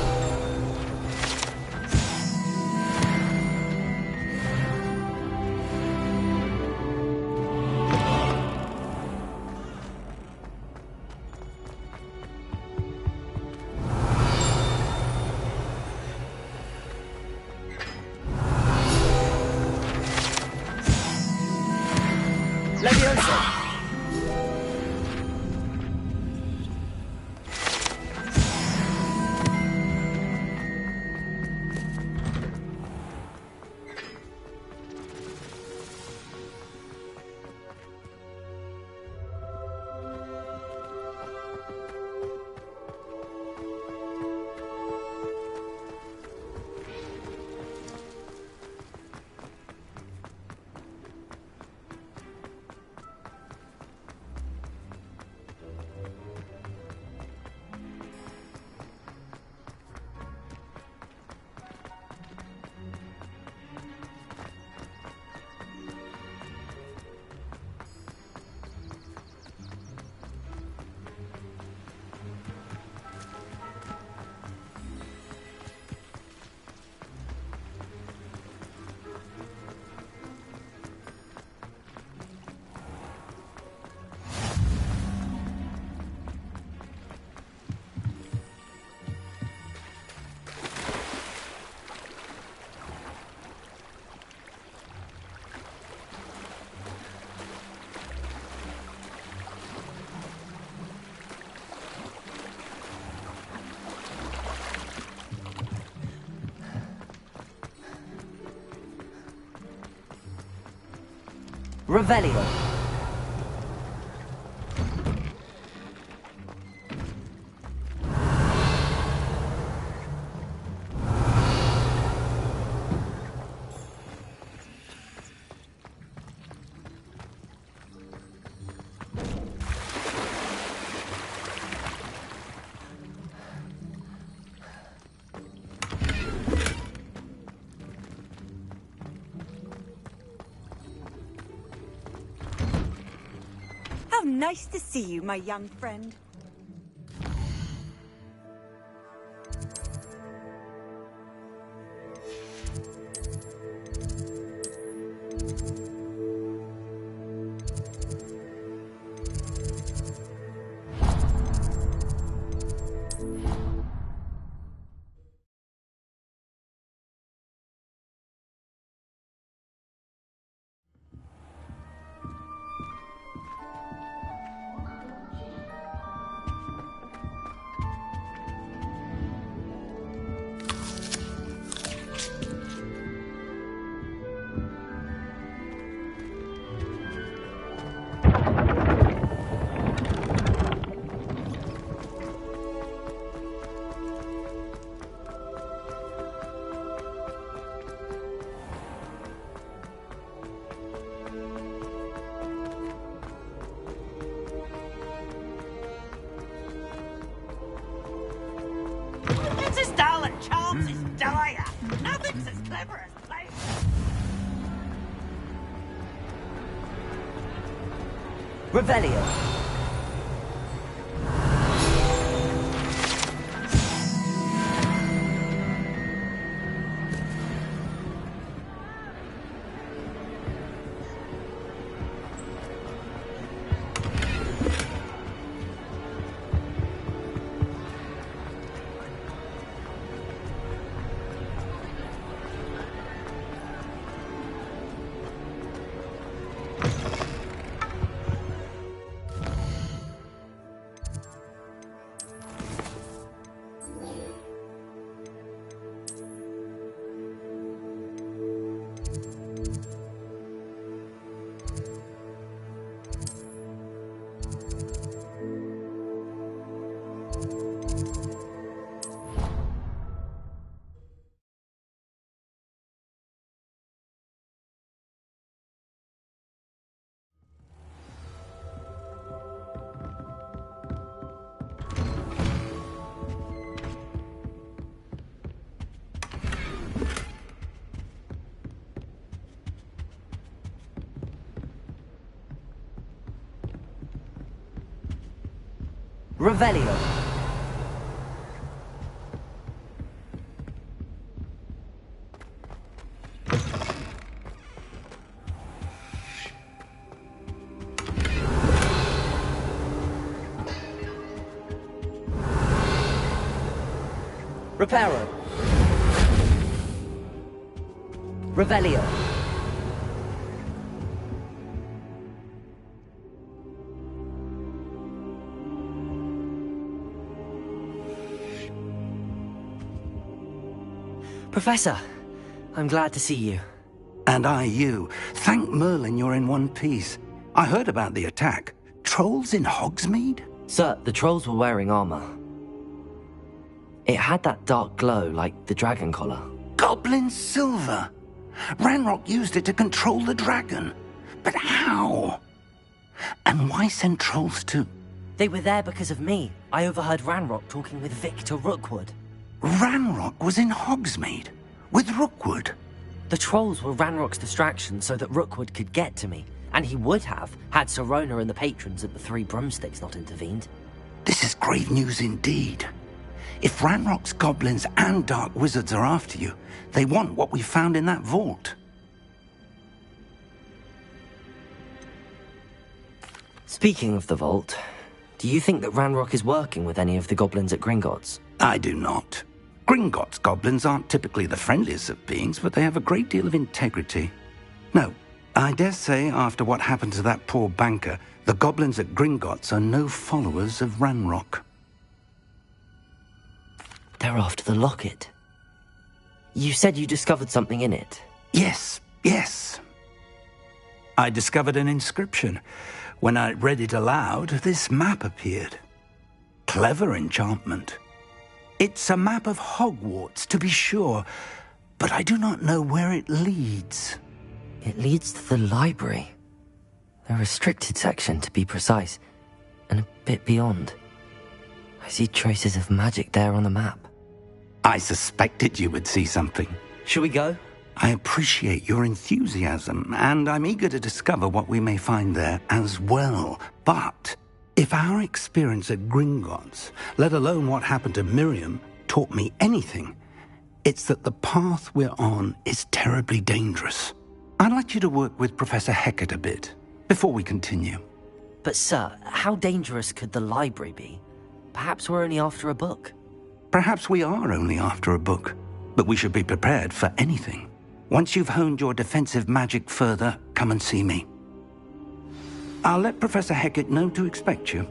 Revelio. How nice to see you, my young friend. It's as dull and charms as dire. Nothing's as clever as play. Revelio. Revelio. Reparo. Revelio. Professor, I'm glad to see you. And I you. Thank Merlin you're in one piece. I heard about the attack. Trolls in Hogsmeade? Sir, the trolls were wearing armor. It had that dark glow like the dragon collar. Goblin silver! Ranrock used it to control the dragon. But how? And why send trolls too? They were there because of me. I overheard Ranrock talking with Victor Rookwood. Ranrock was in Hogsmeade? With Rookwood? The trolls were Ranrock's distraction so that Rookwood could get to me. And he would have, had Sirona and the patrons at the Three Broomsticks not intervened. This is grave news indeed. If Ranrock's goblins and dark wizards are after you, they want what we found in that vault. Speaking of the vault, do you think that Ranrock is working with any of the goblins at Gringotts? I do not. Gringotts goblins aren't typically the friendliest of beings, but they have a great deal of integrity. No, I dare say after what happened to that poor banker, the goblins at Gringotts are no followers of Ranrock. They're after the locket. You said you discovered something in it. Yes, yes. I discovered an inscription. When I read it aloud, this map appeared. Clever enchantment. It's a map of Hogwarts, to be sure, but I do not know where it leads. It leads to the library. The restricted section, to be precise, and a bit beyond. I see traces of magic there on the map. I suspected you would see something. Shall we go? I appreciate your enthusiasm, and I'm eager to discover what we may find there as well. But if our experience at Gringotts, let alone what happened to Miriam, taught me anything, it's that the path we're on is terribly dangerous. I'd like you to work with Professor Hecat a bit before we continue. But sir, how dangerous could the library be? Perhaps we're only after a book. Perhaps we are only after a book, but we should be prepared for anything. Once you've honed your defensive magic further, come and see me. I'll let Professor Hecat know to expect you.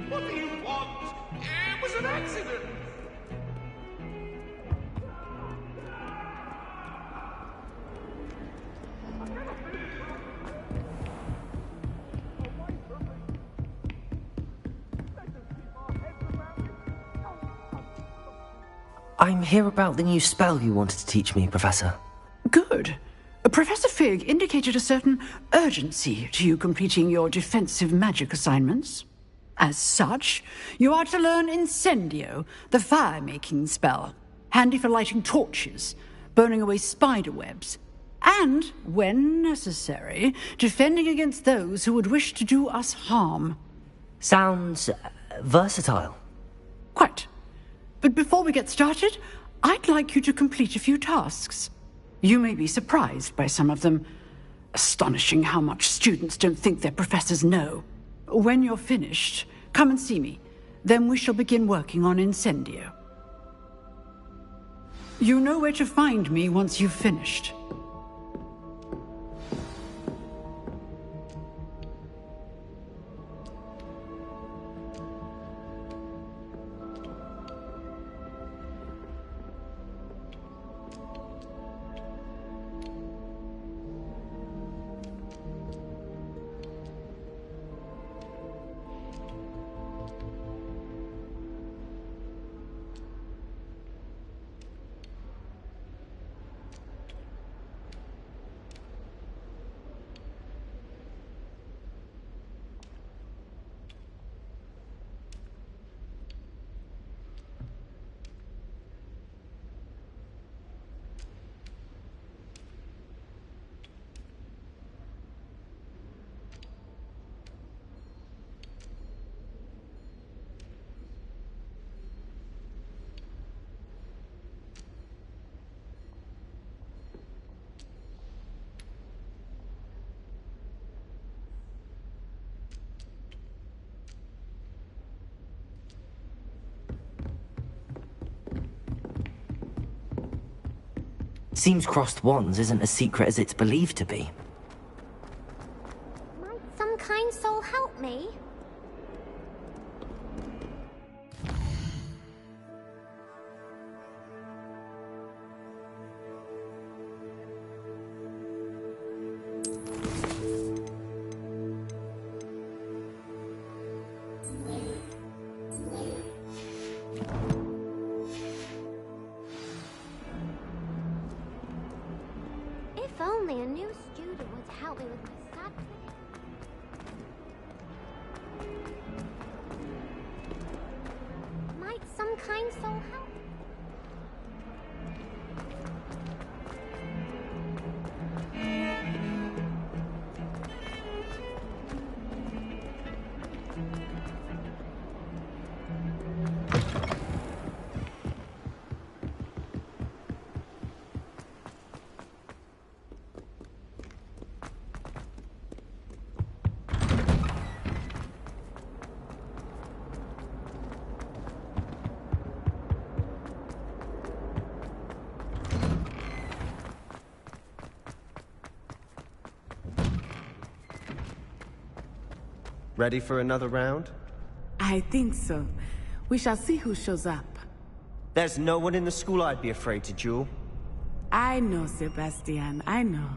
What do you want? It was an accident. I'm here about the new spell you wanted to teach me, Professor. Good. Professor Fig indicated a certain urgency to you completing your defensive magic assignments. As such, you are to learn Incendio, the fire-making spell, handy for lighting torches, burning away spider webs, and, when necessary, defending against those who would wish to do us harm. Sounds versatile. Quite. But before we get started, I'd like you to complete a few tasks. You may be surprised by some of them. Astonishing how much students don't think their professors know. When you're finished, come and see me. Then we shall begin working on Incendio. You know where to find me once you've finished. Seems crossed wands isn't as secret as it's believed to be. Might some kind soul help me? If only a new student would help me with my subject. Might some kind soul help? Ready for another round? I think so. We shall see who shows up. There's no one in the school I'd be afraid to duel. I know, Sebastian, I know.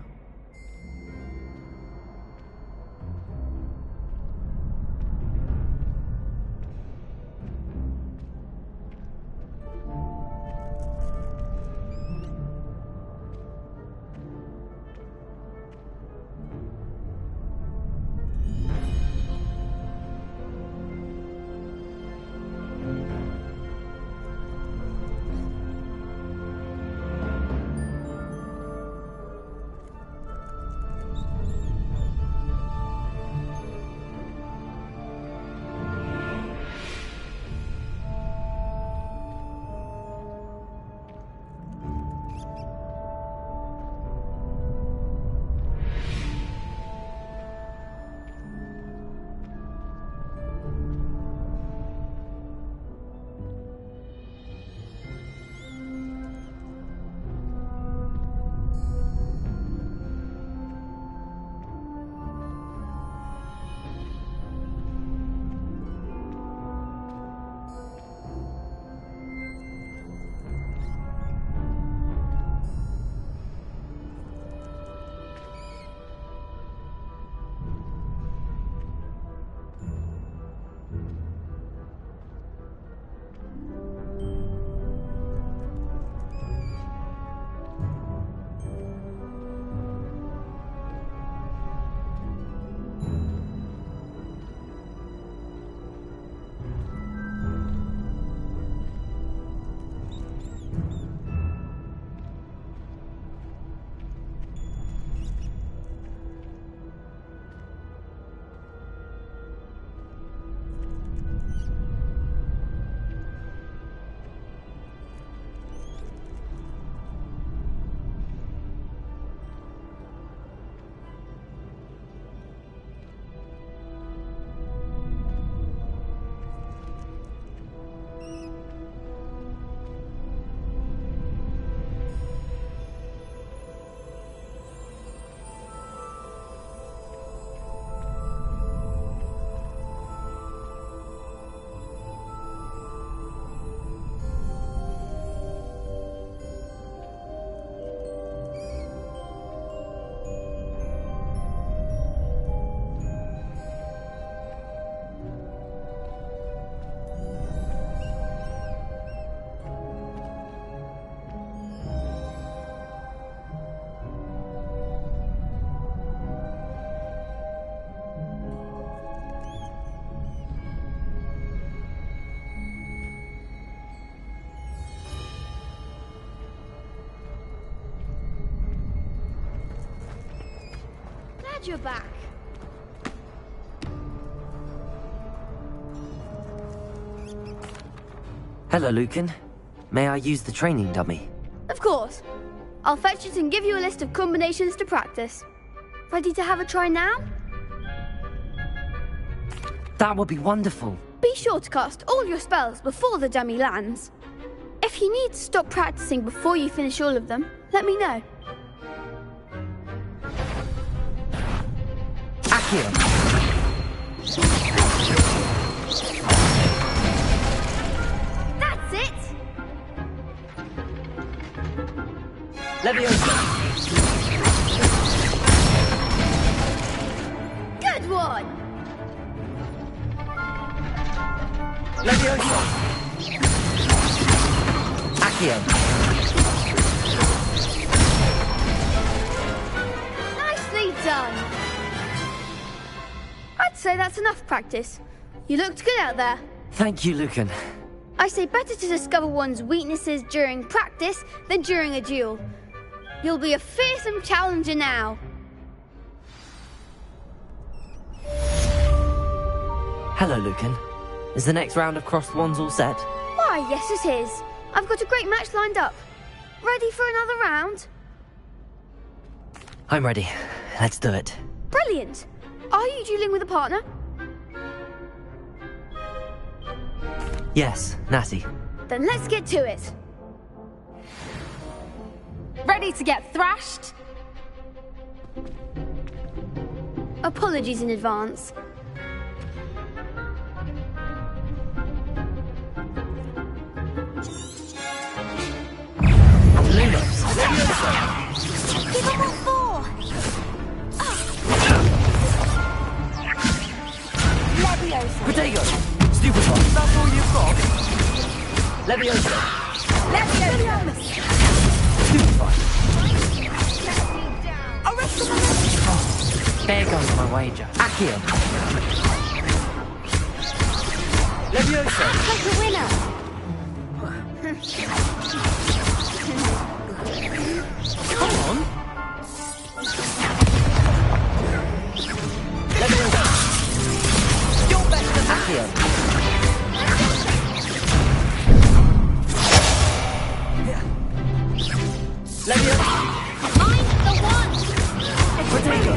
Glad you're back. Hello, Lucan. May I use the training dummy? Of course. I'll fetch it and give you a list of combinations to practice. Ready to have a try now? That would be wonderful. Be sure to cast all your spells before the dummy lands. If you need to stop practicing before you finish all of them, let me know. Accio. That's it! Leviosa. Good one! Leviosa. Accio. Nicely done! I'd say that's enough practice. You looked good out there. Thank you, Lucan. I say better to discover one's weaknesses during practice than during a duel. You'll be a fearsome challenger now. Hello, Lucan. Is the next round of crossed wands all set? Why, yes it is. I've got a great match lined up. Ready for another round? I'm ready. Let's do it. Brilliant. Are you dueling with a partner? Yes, Natty. Then let's get to it. Ready to get thrashed? Apologies in advance. There goes my wager. Accio. Levioso. Take a winner. Come on. Levioso. You're better than that. Accio. Levioso. Mind the one. Potato.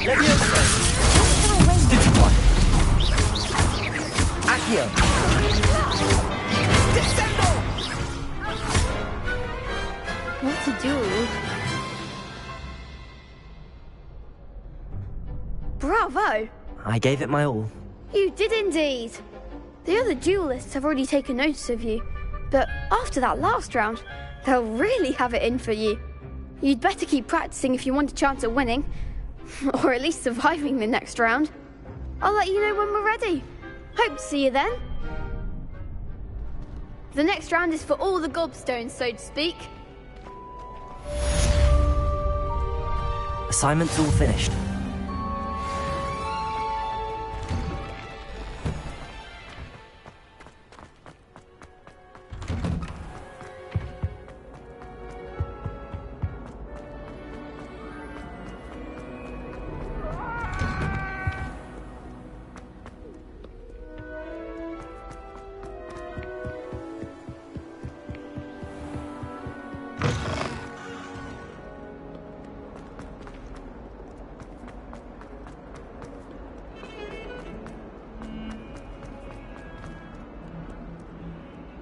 Levioso. Digimon. Accio. Descendo. What a duel. Bravo! I gave it my all. You did indeed. The other duelists have already taken notice of you, but after that last round, they'll really have it in for you. You'd better keep practicing if you want a chance at winning, or at least surviving the next round. I'll let you know when we're ready. Hope to see you then. The next round is for all the gobstones, so to speak. Assignment's all finished.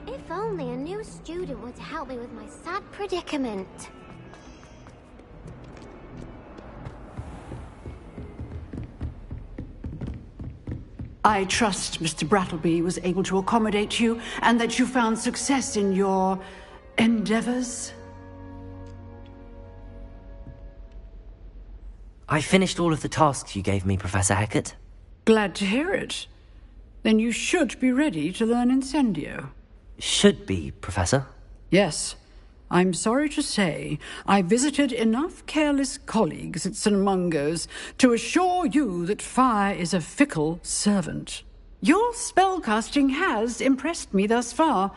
If only a new student were to help me with my sad predicament. I trust Mr. Brattleby was able to accommodate you and that you found success in your endeavors. I finished all of the tasks you gave me, Professor Hecat. Glad to hear it. Then you should be ready to learn Incendio. Should be, Professor. Yes. I'm sorry to say, I visited enough careless colleagues at St. Mungo's to assure you that fire is a fickle servant. Your spellcasting has impressed me thus far,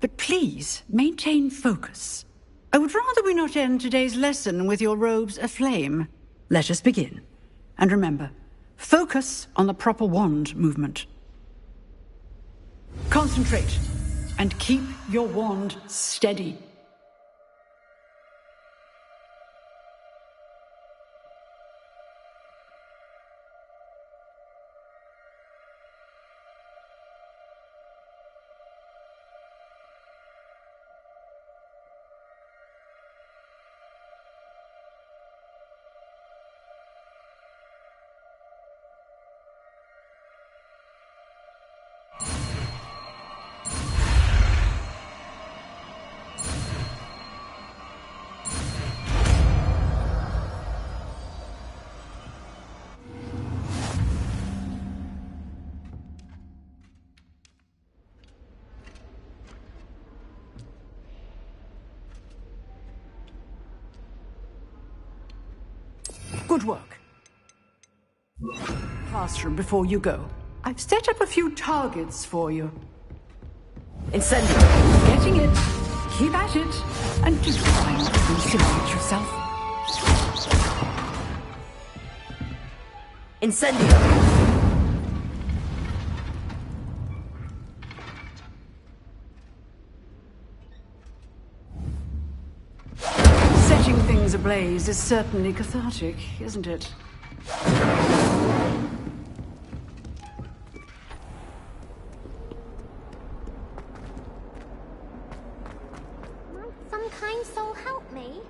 but please maintain focus. I would rather we not end today's lesson with your robes aflame. Let us begin. And remember, focus on the proper wand movement. Concentrate, and keep your wand steady. Good work. Classroom before you go. I've set up a few targets for you. Incendio! Getting it. Keep at it. And just try not to incinerate yourself. Incendio! Setting things ablaze is certainly cathartic, isn't it? Might some kind soul help me?